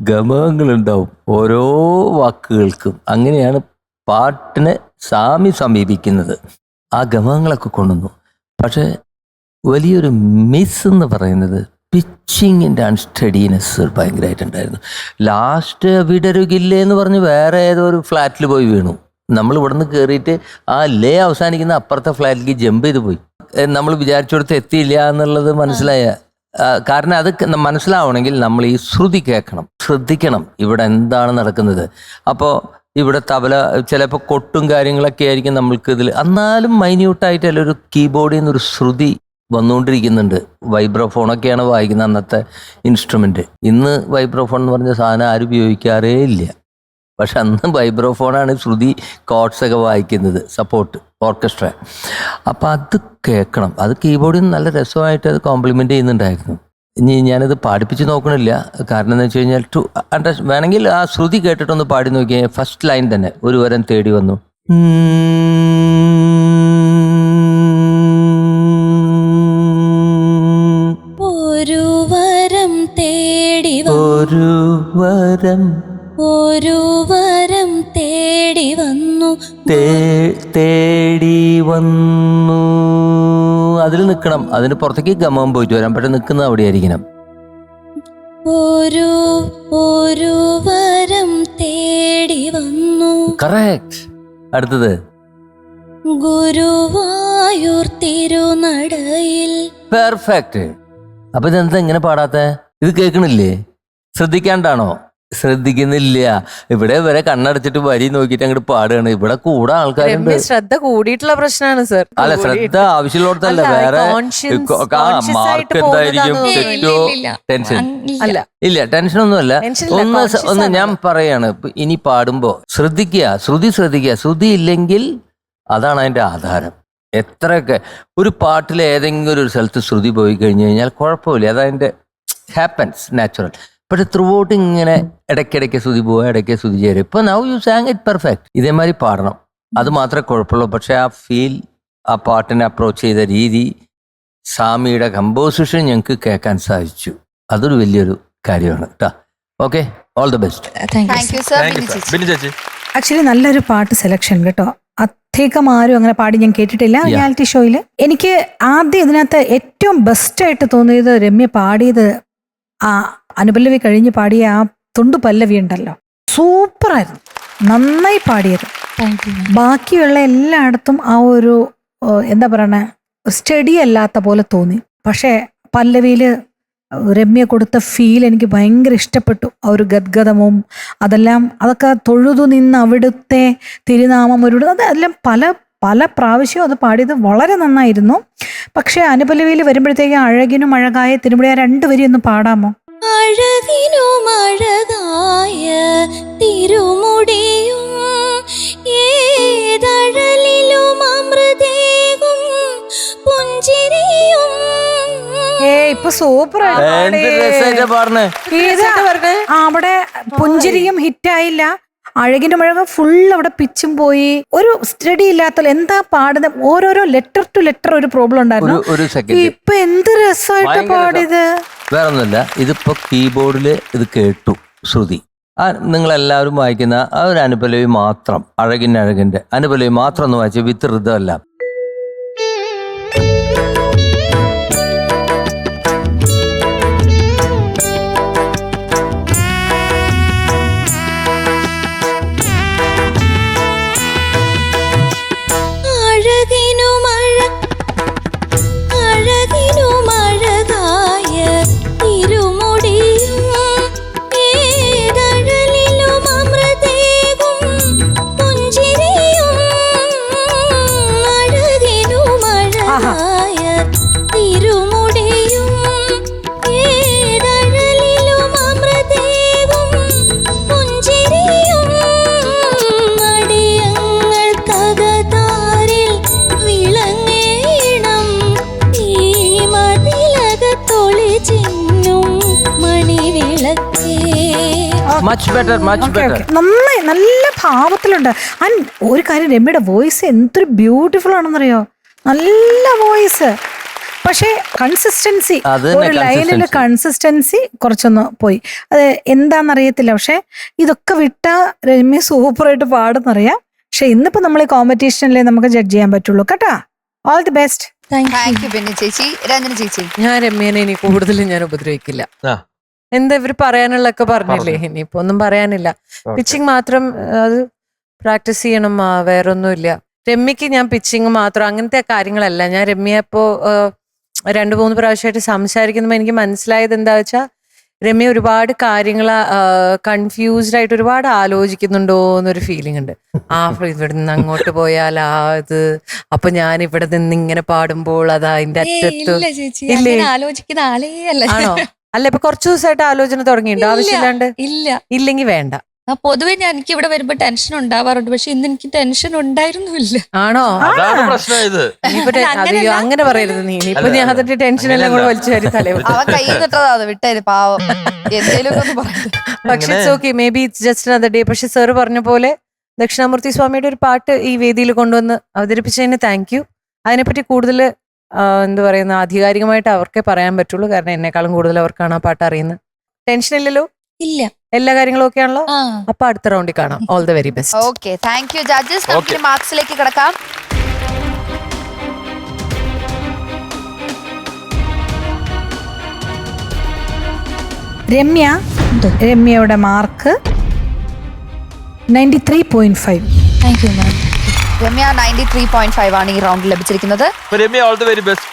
ഗമങ്ങളുണ്ടാവും ഓരോ വാക്കുകൾക്കും. അങ്ങനെയാണ് പാട്ടിനെ സ്വാമി സമീപിക്കുന്നത്. ആ ഗമങ്ങളൊക്കെ കൊണ്ടുവന്നു. പക്ഷെ വലിയൊരു മിസ് എന്ന് പറയുന്നത് പിച്ചിങ്ങിൻ്റെ അൺസ്റ്റഡിനെസ് ഭയങ്കരമായിട്ടുണ്ടായിരുന്നു. ലാസ്റ്റ് വിടരുകില്ലേ എന്ന് പറഞ്ഞ് വേറെ ഏതോ ഒരു ഫ്ലാറ്റിൽ പോയി വീണു. നമ്മൾ ഇവിടുന്ന് കയറിയിട്ട് ആ ലേ അവസാനിക്കുന്ന അപ്പുറത്തെ ഫ്ലാറ്റിലേക്ക് ജമ്പ് ചെയ്ത് പോയി. നമ്മൾ വിചാരിച്ചിടത്ത് എത്തിയില്ല എന്നുള്ളത് മനസ്സിലായ. കാരണം അത് മനസ്സിലാവണമെങ്കിൽ നമ്മൾ ഈ ശ്രുതി കേൾക്കണം, ശ്രദ്ധിക്കണം ഇവിടെ എന്താണ് നടക്കുന്നത്. അപ്പോൾ ഇവിടെ തബല ചിലപ്പോൾ കൊട്ടും കാര്യങ്ങളൊക്കെ ആയിരിക്കും നമ്മൾക്ക് ഇതിൽ. എന്നാലും മൈന്യൂട്ടായിട്ടല്ല ഒരു കീബോർഡിൽ നിന്നൊരു ശ്രുതി വന്നുകൊണ്ടിരിക്കുന്നുണ്ട്. വൈബ്രോഫോണൊക്കെയാണ് വായിക്കുന്നത് അന്നത്തെ ഇൻസ്ട്രുമെന്റ്. ഇന്ന് വൈബ്രോഫോൺ എന്ന് പറഞ്ഞ സാധനം ആരും ഉപയോഗിക്കാറേ ഇല്ല. പക്ഷെ അന്ന് വൈബ്രോഫോണാണ് ശ്രുതി കോഡ്സ് ഒക്കെ വായിക്കുന്നത്, സപ്പോർട്ട് ഓർക്കസ്ട്ര. അപ്പം അത് കേൾക്കണം. അത് കീബോർഡിൽ നിന്ന് നല്ല രസമായിട്ട് അത് കോംപ്ലിമെൻ്റ് ചെയ്യുന്നുണ്ടായിരുന്നു. ഇനി ഞാനത് പാടിപ്പിച്ച് നോക്കണില്ല. കാരണം എന്ന് വെച്ച് കഴിഞ്ഞാൽ വേണമെങ്കിൽ ആ ശ്രുതി കേട്ടിട്ടൊന്ന് പാടി നോക്കിയാൽ ഫസ്റ്റ് ലൈൻ തന്നെ ഒരു വരം തേടി വന്നു. ഒരു വരം തേടി ഒരു വരം തേടി വന്നു തേടി വന്നു. അതിൽ നിൽക്കണം. അതിന് പുറത്തേക്ക് ഗമം പോയിട്ട് വരാം. പക്ഷെ നിൽക്കുന്നത് അവിടെ ആയിരിക്കണം. ഒരു വരം തേടി വന്നു. കറക്റ്റ്. അടുത്തത് ഗുരുവായൂർ തിരുനടയിൽ. പെർഫെക്റ്റ്. അപ്പൊ ഇതെന്താ ഇങ്ങനെ പാടാത്തെ? ഇത് കേൾക്കണില്ലേ? ശ്രദ്ധിക്കാണ്ടാണോ? ശ്രദ്ധിക്കുന്നില്ല. ഇവിടെ വരെ കണ്ണടച്ചിട്ട് വരി നോക്കിയിട്ട് അങ്ങോട്ട് പാടുകയാണ്. ഇവിടെ കൂടെ ആൾക്കാരുണ്ട്. ശ്രദ്ധ കൂടിയിട്ടുള്ള പ്രശ്നമാണ് സർ. അല്ല, ശ്രദ്ധ ആവശ്യമുള്ളടത്തല്ല. വേറെ മാർക്ക് എന്തായിരിക്കും, തെറ്റോ, ടെൻഷൻ ഇല്ല. ടെൻഷനൊന്നുമല്ല. ഒന്ന് ഞാൻ പറയാണ്, ഇനി പാടുമ്പോ ശ്രദ്ധിക്കുക, ശ്രദ്ധിക്കുക. ശ്രുതി ഇല്ലെങ്കിൽ അതാണ് അതിന്റെ ആധാരം. എത്രയൊക്കെ ഒരു പാട്ടിൽ ഏതെങ്കിലും ഒരു സ്ഥലത്ത് ശ്രുതി പോയി കഴിഞ്ഞു കഴിഞ്ഞാൽ കുഴപ്പമില്ല, അതതിന്റെ ഹാപ്പൻസ്, നാച്ചുറൽ. പക്ഷെ ത്രൂ ഔട്ട് ഇങ്ങനെ ഇടയ്ക്കിടയ്ക്ക് ശ്രുതി പോവുക, ഇടയ്ക്ക് ശ്രുതി ചേരും. ഇപ്പൊ now you San it perfect. ഇതേമാതിരി പാടണം. അത് മാത്രമേ കുഴപ്പമുള്ളൂ. പക്ഷെ ആ ഫീൽ, ആ പാട്ടിനെ അപ്രോച്ച് ചെയ്ത രീതി, സാമിയുടെ കമ്പോസിഷൻ ഞങ്ങൾക്ക് കേൾക്കാൻ സാധിച്ചു. അതൊരു വലിയൊരു കാര്യമാണ് കേട്ടോ. Okay, all the best. Thank you sir. Bini ചേച്ചി ആക്ച്വലി നല്ലൊരു പാട്ട് സെലക്ഷൻ കേട്ടോ. അധികം ആരും അങ്ങനെ പാടി ഞാൻ കേട്ടിട്ടില്ല റിയാലിറ്റി ഷോയിൽ. എനിക്ക് ആദ്യം ഇതിനകത്ത് ഏറ്റവും ബെസ്റ്റായിട്ട് തോന്നിയത് രമ്യ പാടിയത് ആ അനുപല്ലവി കഴിഞ്ഞ് പാടിയ ആ തുണ്ടു പല്ലവി ഉണ്ടല്ലോ, സൂപ്പറായിരുന്നു, നന്നായി പാടിയത്. ബാക്കിയുള്ള എല്ലായിടത്തും ആ ഒരു എന്താ പറയണേ, സ്റ്റഡി അല്ലാത്ത പോലെ തോന്നി. പക്ഷേ പല്ലവിയില് രമ്യ കൊടുത്ത ഫീൽ എനിക്ക് ഭയങ്കര ഇഷ്ടപ്പെട്ടു. ആ ഒരു ഗദ്ഗതവും അതൊക്കെ തൊഴുതു നിന്ന് അവിടുത്തെ തിരുനാമം അതെല്ലാം പല പ്രാവശ്യവും അത് പാടിയത് വളരെ നന്നായിരുന്നു. പക്ഷെ അനുപല്ലവിയിൽ വരുമ്പോഴത്തേക്കും അഴകിനും അഴകായ തിരുമുടി ആ രണ്ടുപേരും ഒന്ന് പാടാമോ? അഴകിനും അഴകായ തിരുമുടിയും ഏതഴലിലും അമൃതേകും പുഞ്ചിരിയും. ഇപ്പൊ സൂപ്പർ അവിടെ പുഞ്ചിരിയും ഹിറ്റായില്ല. അഴകിന്റെ മഴക ഫുൾ അവിടെ പിച്ചും പോയി. ഒരു സ്റ്റഡി ഇല്ലാത്ത എന്താ പാടുന്ന ഓരോരോ ലെറ്റർ ടു ലെറ്റർ ഒരു പ്രോബ്ലം ഉണ്ടായിരുന്നു. ഇപ്പൊ എന്ത് രസമായിട്ട് പാടിയത്. വേറൊന്നുമില്ല, ഇതിപ്പോ കീബോർഡില് ഇത് കേട്ടു ശ്രുതി. ആ നിങ്ങളെല്ലാവരും വായിക്കുന്ന ആ ഒരു അനുപല്ലവി മാത്രം, അഴകിന്റെ അനുപല്ലവി മാത്രം ഒന്ന് വായിച്ചു വിത്ത് ഋതമല്ല. നന്നായി, നല്ല ഭാവത്തിലുണ്ട്. ആൻഡ് ഒരു കാര്യം, രമ്യയുടെ വോയിസ് എന്തൊരു ബ്യൂട്ടിഫുൾ ആണെന്നറിയോ, നല്ല വോയിസ്. പക്ഷേ കൺസിസ്റ്റൻസി, ഒരു ലൈനിൽ കൺസിസ്റ്റൻസി കുറച്ചൊന്ന് പോയി. അത് എന്താണെന്നറിയത്തില്ല. പക്ഷെ ഇതൊക്കെ വിട്ട രമ്യ സൂപ്പറായിട്ട് പാടുന്നറിയാം. പക്ഷെ ഇന്നിപ്പോ നമ്മൾ ഈ കോമ്പറ്റീഷനിലേ നമുക്ക് ജഡ്ജ് ചെയ്യാൻ പറ്റുള്ളൂ കേട്ടാ. All the best. Thank U Bini ചേച്ചി. രഞ്ജന ചേച്ചി. ഞാൻ രമ്യനെ ഇനി കൂടുതലും ഞാൻ ഉപദ്രവിക്കില്ല. എന്താ ഇവര് പറയാനുള്ളൊക്കെ പറഞ്ഞില്ലേ, ഇനിയിപ്പോ ഒന്നും പറയാനില്ല. പിച്ചിങ് മാത്രം അത് പ്രാക്ടീസ് ചെയ്യണം, വേറൊന്നുമില്ല. രമ്യക്ക് ഞാൻ പിച്ചിങ് മാത്രം അങ്ങനത്തെ കാര്യങ്ങളല്ല. ഞാൻ രമ്യ ഇപ്പോ 2-3 പ്രാവശ്യമായിട്ട് സംസാരിക്കുമ്പോൾ എനിക്ക് മനസ്സിലായത് എന്താ വെച്ചാൽ, രമ്യ ഒരുപാട് കാര്യങ്ങൾ കൺഫ്യൂസ്ഡ് ആയിട്ട് ഒരുപാട് ആലോചിക്കുന്നുണ്ടോ എന്നൊരു ഫീലിംഗ് ഉണ്ട്. ഇവിടെ നിന്ന് അങ്ങോട്ട് പോയാൽ ഇത് അപ്പൊ ഞാൻ ഇവിടെ നിന്ന് ഇങ്ങനെ പാടുമ്പോൾ അത് അതിന്റെ അറ്റത്ത് ഇല്ലേ? ആലോചിക്കുന്ന ആളേ അല്ല. ആണോ? അല്ല ഇപ്പൊ കുറച്ചു ദിവസമായിട്ട് ആലോചന തുടങ്ങിയിട്ടുണ്ടോ? ആവശ്യമില്ലാണ്ട് ഇല്ല. ഇല്ലെങ്കിൽ വേണ്ട. പൊതുവെ എനിക്ക് ഇവിടെ വരുമ്പോ ടെൻഷൻ ഉണ്ടാവാറുണ്ട്, പക്ഷെ ഇന്ന് എനിക്ക് ടെൻഷൻ ഉണ്ടായിരുന്നില്ല. ആണോ? അതാണ് പ്രശ്നം. ഇത് അയ്യോ അങ്ങനെ പറയരുത് നീ. ഇപ്പൊ ഞാൻ അതിന്റെ ടെൻഷൻ എല്ലാം കൂടെ വലിച്ചു കയറി തലേ അവൻ കയ്യിൽ നിട്ടതാ വിട്ടേര് പാവം. എന്തേലും ഒന്ന് പറഞ്ഞു. പക്ഷെ it's okay, may be it's just another day. പക്ഷെ സാർ പറഞ്ഞ പോലെ ദക്ഷിണാമൂർത്തി സ്വാമിയുടെ ഒരു പാട്ട് ഈ വേദിയിൽ കൊണ്ടുവന്ന് അവതരിപ്പിച്ചതിന് താങ്ക് യു. അതിനെപ്പറ്റി കൂടുതൽ എന്താ പറയുന്ന ആധികാരികമായിട്ട് അവർക്കേ പറയാൻ പറ്റുള്ളൂ, കാരണം എന്നെക്കാളും കൂടുതൽ അവർക്കാണ് ആ പാട്ട് അറിയുന്നത്. ടെൻഷൻ ഇല്ലല്ലോ? ഇല്ല. എല്ലാ കാര്യങ്ങളും ഓക്കെ ആണല്ലോ? അപ്പൊ അടുത്ത റൗണ്ടിൽ കാണാം. All the very best. Okay, thank you judges. നമുക്ക് മാർക്സിലേക്ക് കിടക്കാം. രമ്യയുടെ mark 93.5. Thank you ma'am. Ramya 93.5 ആണ് ഈ റൗണ്ടിൽ ലഭിച്ചിരിക്കുന്നത്. Ramya all the very best.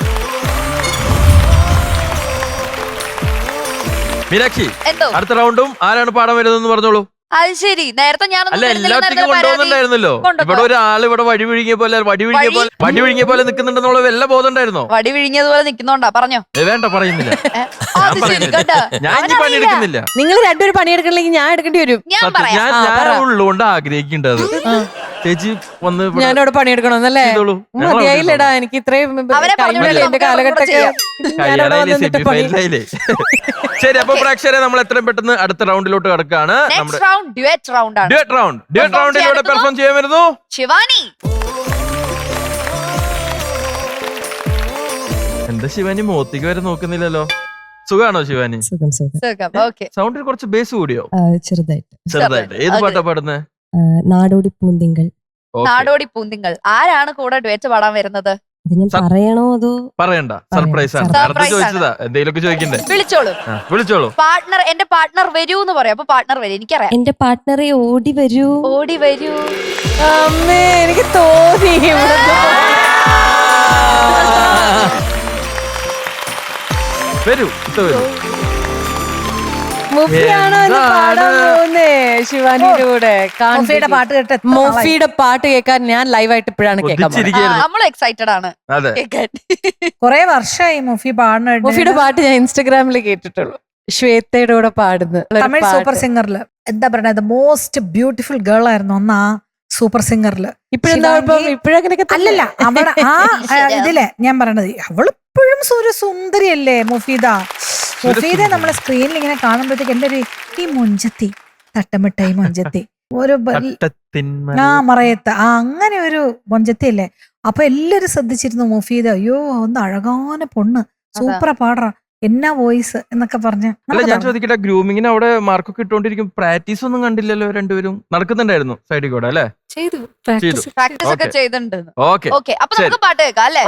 Meenakshi, എന്തോ അടുത്ത റൗണ്ടും ആരാണ് പാടാൻ വരുന്നതെന്ന് പറഞ്ഞോളൂ. അത് ശരി, നേരത്തെ അല്ല എല്ലാത്തിനും കൊണ്ടുപോകുന്നുണ്ടായിരുന്നല്ലോ. ഇവിടെ ഒരാൾ ഇവിടെ വടി വിഴുങ്ങിയ പോലെ നിൽക്കുന്നുണ്ടെന്നുള്ള വല്ല ബോധം ഉണ്ടായിരുന്നോ? വടി വിഴുങ്ങിയതുപോലെ നിൽക്കുന്നോണ്ടാ പറഞ്ഞോ. വേണ്ട, പറയുന്നില്ല. അത് ശരി, കേട്ടോ. ഞാൻ ഇനി പണിയെടുക്കുന്നില്ല. നിങ്ങൾ രണ്ടുപേരും പണിയെടുക്കണമെങ്കിൽ ഞാൻ എടുക്കേണ്ടി വരും. ഞാൻ പറയാം. ഞാൻ ഉള്ളുകൊണ്ട് ആഗ്രഹിക്കേണ്ടത് ചേച്ചി വന്ന് ഞാനവിടെ പണിയെടുക്കണമെന്നല്ലേ? മതിയായില്ലടാ, എനിക്ക് ഇത്രയും എന്റെ കാലഘട്ടമൊക്കെ ഞാനവിടെ വന്നിട്ട് പണി. ശരി, അപ്പൊ പ്രേക്ഷകരെ നമ്മൾ എത്രയും പെട്ടെന്ന് അടുത്ത റൗണ്ടിലോട്ട് കിടക്കാണ്. ഡ്യുവറ്റ് റൗണ്ട് ആണ്. ഡ്യുവറ്റ് റൗണ്ടിലൂടെ പെർഫോം ചെയ്യാൻ വരുന്നു ശിവാനി. എന്താ ശിവാനി മോത്തേക്ക് വരെ നോക്കുന്നില്ലല്ലോ? സുഖാണോ ശിവാനി? സൗണ്ടിൽ കുറച്ച് ബേസ് കൂടിയോ? ചെറുതായിട്ട്. ഏത് പാട്ടാ പാടുന്നേ? നാടോടി പൂന്തിങ്കൾ. നാടോടി പൂന്തിങ്കൾ. ആരാണ് കൂടെ ഡ്യുവറ്റ് പാടാൻ വരുന്നത്? പറയണോ അതോ പറയണ്ട? സർപ്രൈസ് ആണ്. നേരത്തെ ചോദിച്ചതാ, എന്തെങ്കിലുമൊക്കെ ചോദിക്കണ്ടേ? വിളിച്ചോളൂ. പാർട്ട്ണർ, എന്റെ പാർട്ട്ണർ വരൂ എന്ന് പറയാം. അപ്പൊ പാർട്ട്ണർ വരും, എനിക്കറിയാം. എന്റെ പാർട്ട്ണറെ ഓടി വരൂ. അമ്മേ, എനിക്ക് തോന്നി വരൂ. മുഫിയാണോ പാടാൻ പോകുന്നേ ശിവാനിയുടെ കൂടെ? മോഫിയുടെ പാട്ട് കേൾക്കാൻ ഞാൻ ലൈവായിട്ട് ഇപ്പോഴാണ് കേൾക്കാൻ. നമ്മൾ എക്സൈറ്റഡ് ആണ്. കൊറേ വർഷമായി മുഫി പാടുന്ന. മുഫിയുടെ പാട്ട് ഞാൻ ഇൻസ്റ്റാഗ്രാമിൽ കേട്ടിട്ടുള്ളൂ. ശ്വേതയുടെ കൂടെ പാടുന്നു തമിഴ് സൂപ്പർ സിംഗറില്. എന്താ പറയുന്നത്, മോസ്റ്റ് ബ്യൂട്ടിഫുൾ ഗേൾ ആയിരുന്നു അന്ന് ആ സൂപ്പർ സിംഗറില്. ഇപ്പോഴങ്ങനെയൊക്കെ അല്ലല്ല, അവിടെ ആ ഇതിലെ ഞാൻ പറയണത് അവളിപ്പോഴും ഒരു സുന്ദരിയല്ലേ മുഫീദ. മുഫീദെ നമ്മളെ സ്ക്രീനിൽ ഇങ്ങനെ കാണുമ്പോഴത്തേക്ക് എന്റെ ഒരു ഈ മൊഞ്ചത്തി തട്ടമിട്ടായി മൊഞ്ചത്തി ഒരു മറയത്ത് അങ്ങനെ ഒരു മൊഞ്ചത്തി അല്ലേ. അപ്പൊ എല്ലാരും ശ്രദ്ധിച്ചിരുന്നു മുഫീദ. അയ്യോ ഒന്ന് അഴകാന പൊണ്ണ്, സൂപ്പറാ പാടാ, എന്നാ വോയിസ് എന്നൊക്കെ പറഞ്ഞ. അല്ല ഞാൻ ചോദിക്കട്ടെ, ഗ്രൂമിങ്ങിന് അവിടെ മാർക്കൊക്കെ ഇട്ടോണ്ടിരിക്കും, പ്രാക്ടീസ് ഒന്നും കണ്ടില്ലല്ലോ? രണ്ടുപേരും നടക്കുന്നുണ്ടായിരുന്നു സൈഡിൽ കൂടെ അല്ലേ? പ്രാക്ടീസ് ഒക്കെ ചെയ്തിട്ടുണ്ട്. ഓക്കെ, അപ്പൊ നമുക്ക് പാട്ട് കേൾക്കാം അല്ലേ?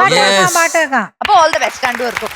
പാട്ട് കേൾക്കാം. അപ്പൊ ഓൾ ദ ബെസ്റ്റ് രണ്ടുപേർക്കും.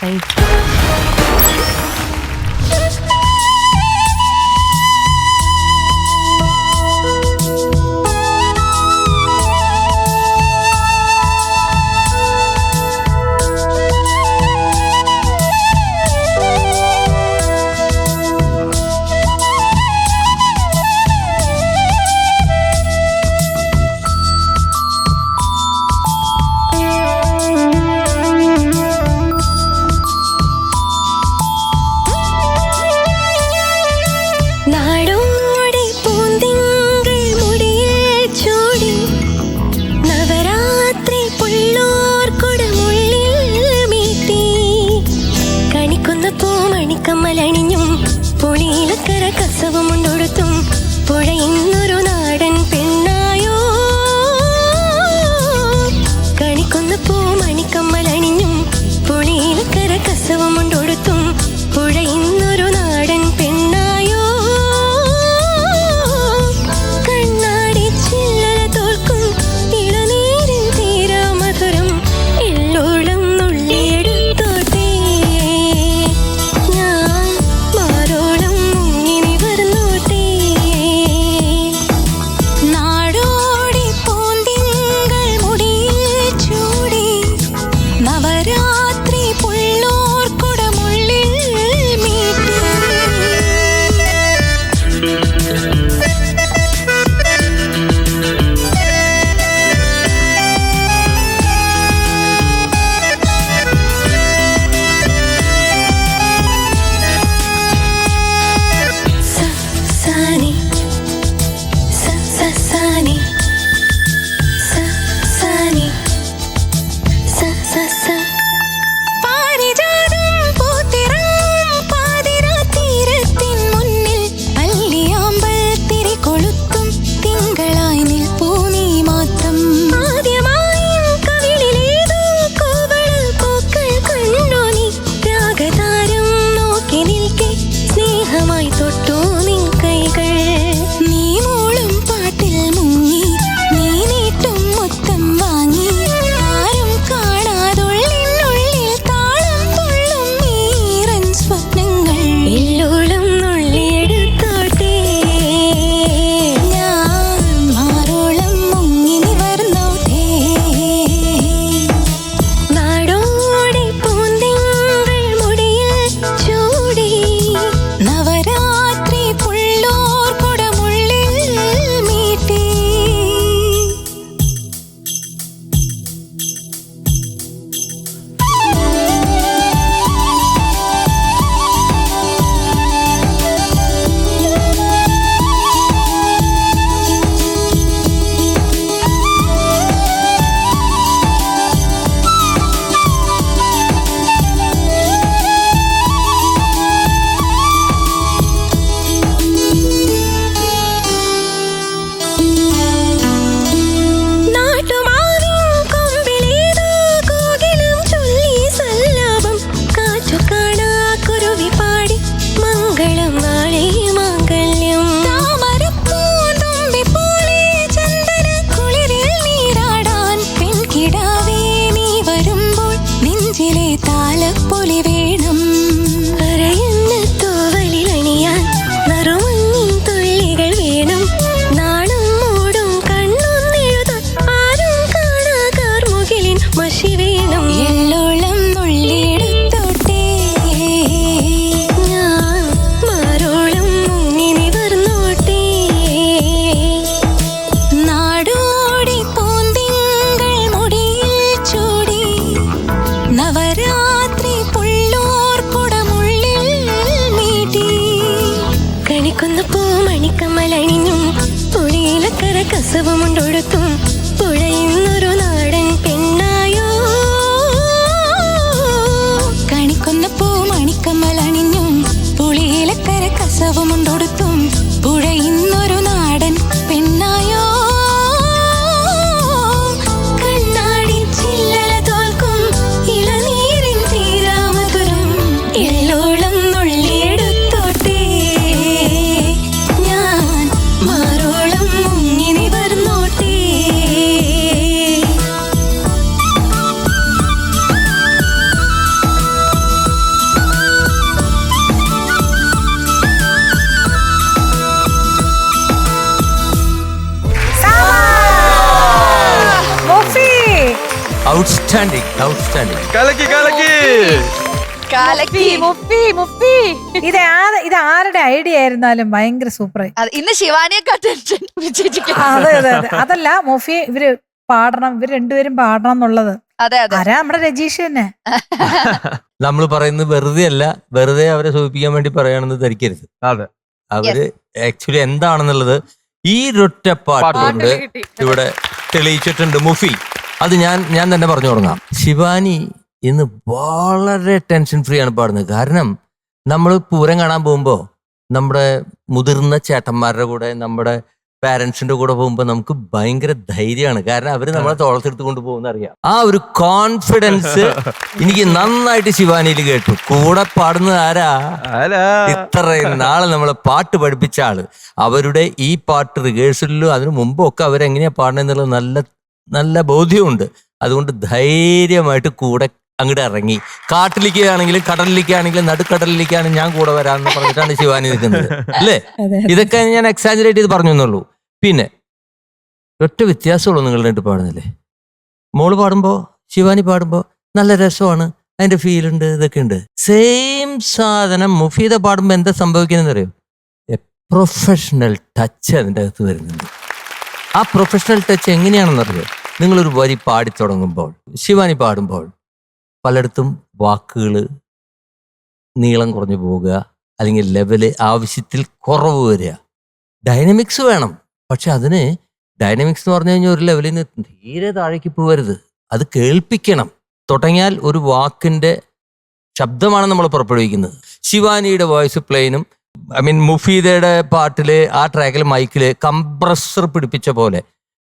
കസവുമുണ്ടൊഴുത്തും പുഴയുന്നൊരു നാടൻ പെണ്ണായോ കണിക്കൊന്ന പൂ മണിക്കമ്മലണിഞ്ഞും പുളിയിലക്കര കസവുമുണ്ടൊടുത്തും പുഴയുന്നൊരു നാടൻ പെണ്ണായോ കണ്ണാടി ചില്ലല തോൽക്കും ഇളനീരിൻ തീരാമധുരം എല്ലോളം നുള്ളിയെടുത്തോട്ടെ ഞാൻ മാറോളം മുങ്ങി നിവർന്നോട്ടെ ഔട്ട്സ്റ്റാൻഡിങ് ഔട്ട്സ്റ്റാൻഡിങ്. കലക്കി കാലക്കി ഇത് ആരുടെ ഐഡിയ ആയിരുന്നാലും ഭയങ്കര സൂപ്പറായി. അത് ഇന്ന് ശിവാനിയൊക്കെ ടെൻഷൻ ചേച്ചിക്ക്. അതെ അതെ അതെ അതല്ല മൊഫി ഇവര് പാടണം, ഇവര് രണ്ടുപേരും പാടണം എന്നുള്ളത്. അതെ അതെ ആരാ നമ്മുടെ രജീഷ് തന്നെ. നമ്മൾ പറയുന്നത് വെറുതെ അല്ല, വെറുതെ അവരെ സൂചിപ്പിക്കാൻ വേണ്ടി പറയാണെന്ന് ധരിക്കരുത്. അതെ. അവര് ആക്ച്വലി എന്താണെന്നുള്ളത് ഈ ഒറ്റ പാട്ട് കൊണ്ട് ഇവിടെ തെളിയിച്ചിട്ടുണ്ട് മുഫി. അത് ഞാൻ തന്നെ പറഞ്ഞു തുടങ്ങാം. ശിവാനി ഇന്ന് വളരെ ടെൻഷൻ ഫ്രീ ആണ് പാടുന്നത്. കാരണം നമ്മൾ പൂരം കാണാൻ പോകുമ്പോൾ നമ്മുടെ മുതിർന്ന ചേട്ടന്മാരുടെ കൂടെ നമ്മുടെ പാരൻസിന്റെ കൂടെ പോകുമ്പോൾ നമുക്ക് ഭയങ്കര ധൈര്യമാണ്. കാരണം അവര് നമ്മളെ തോളത്തെടുത്ത് കൊണ്ടുപോകുന്ന അറിയാം. ആ ഒരു കോൺഫിഡൻസ് എനിക്ക് നന്നായിട്ട് ശിവാനിയിൽ കേട്ടു. കൂടെ പാടുന്നത് ആരാ? ഇത്രയും നാളെ നമ്മളെ പാട്ട് പഠിപ്പിച്ച ആള്. അവരുടെ ഈ പാട്ട് റിഹേഴ്സലിലും അതിനു മുമ്പും ഒക്കെ അവരെങ്ങനെയാ പാടണമെന്നുള്ളത് നല്ല നല്ല ബോധ്യമുണ്ട്. അതുകൊണ്ട് ധൈര്യമായിട്ട് കൂടെ അങ്ങോട്ട് ഇറങ്ങി. കാട്ടിലേക്കാണെങ്കിലും കടലിലേക്കാണെങ്കിലും നടുക്കടലിലേക്കാണെങ്കിൽ ഞാൻ കൂടെ വരാമെന്ന് പറഞ്ഞിട്ടാണ് ശിവാനി നിൽക്കുന്നത് അല്ലേ? ഇതൊക്കെ ഞാൻ എക്സാജറേറ്റ് ചെയ്ത് പറഞ്ഞു എന്നുള്ളൂ. പിന്നെ ഒറ്റ വ്യത്യാസമുള്ളൂ നിങ്ങൾ രണ്ട് പാടുന്നില്ലേ. മോള് പാടുമ്പോൾ ശിവാനി പാടുമ്പോൾ നല്ല രസമാണ്, അതിന്റെ ഫീൽ ഉണ്ട്, ഇതൊക്കെ ഉണ്ട്. സെയിം സാധനം മുഫീദ പാടുമ്പോൾ എന്താ സംഭവിക്കുന്നതെന്ന് അറിയോ? പ്രൊഫഷണൽ ടച്ച് അതിൻ്റെ അകത്ത് വരുന്നുണ്ട്. ആ പ്രൊഫഷണൽ ടച്ച് എങ്ങനെയാണെന്നറിയോ? നിങ്ങളൊരു വരി പാടി തുടങ്ങുമ്പോൾ, ശിവാനി പാടുമ്പോൾ പലയിടത്തും വാക്കുകൾ നീളം കുറഞ്ഞു പോവുക, അല്ലെങ്കിൽ ലെവല് ആവശ്യത്തിൽ കുറവ് വരിക. ഡൈനമിക്സ് വേണം, പക്ഷെ അതിന് ഡൈനമിക്സ് എന്ന് പറഞ്ഞു കഴിഞ്ഞാൽ ഒരു ലെവലിൽ നിന്ന് തീരെ താഴേക്ക് പോകരുത്. അത് കേൾപ്പിക്കണം. തുടങ്ങിയാൽ ഒരു വാക്കിൻ്റെ ശബ്ദമാണ് നമ്മൾ പുറപ്പെടുവിക്കുന്നത്. ശിവാനിയുടെ വോയിസ് പ്ലെയിനും മുഫീദയുടെ പാട്ടില് ആ ട്രാക്കിൽ മൈക്കില് കംപ്രസർ പിടിപ്പിച്ച പോലെ,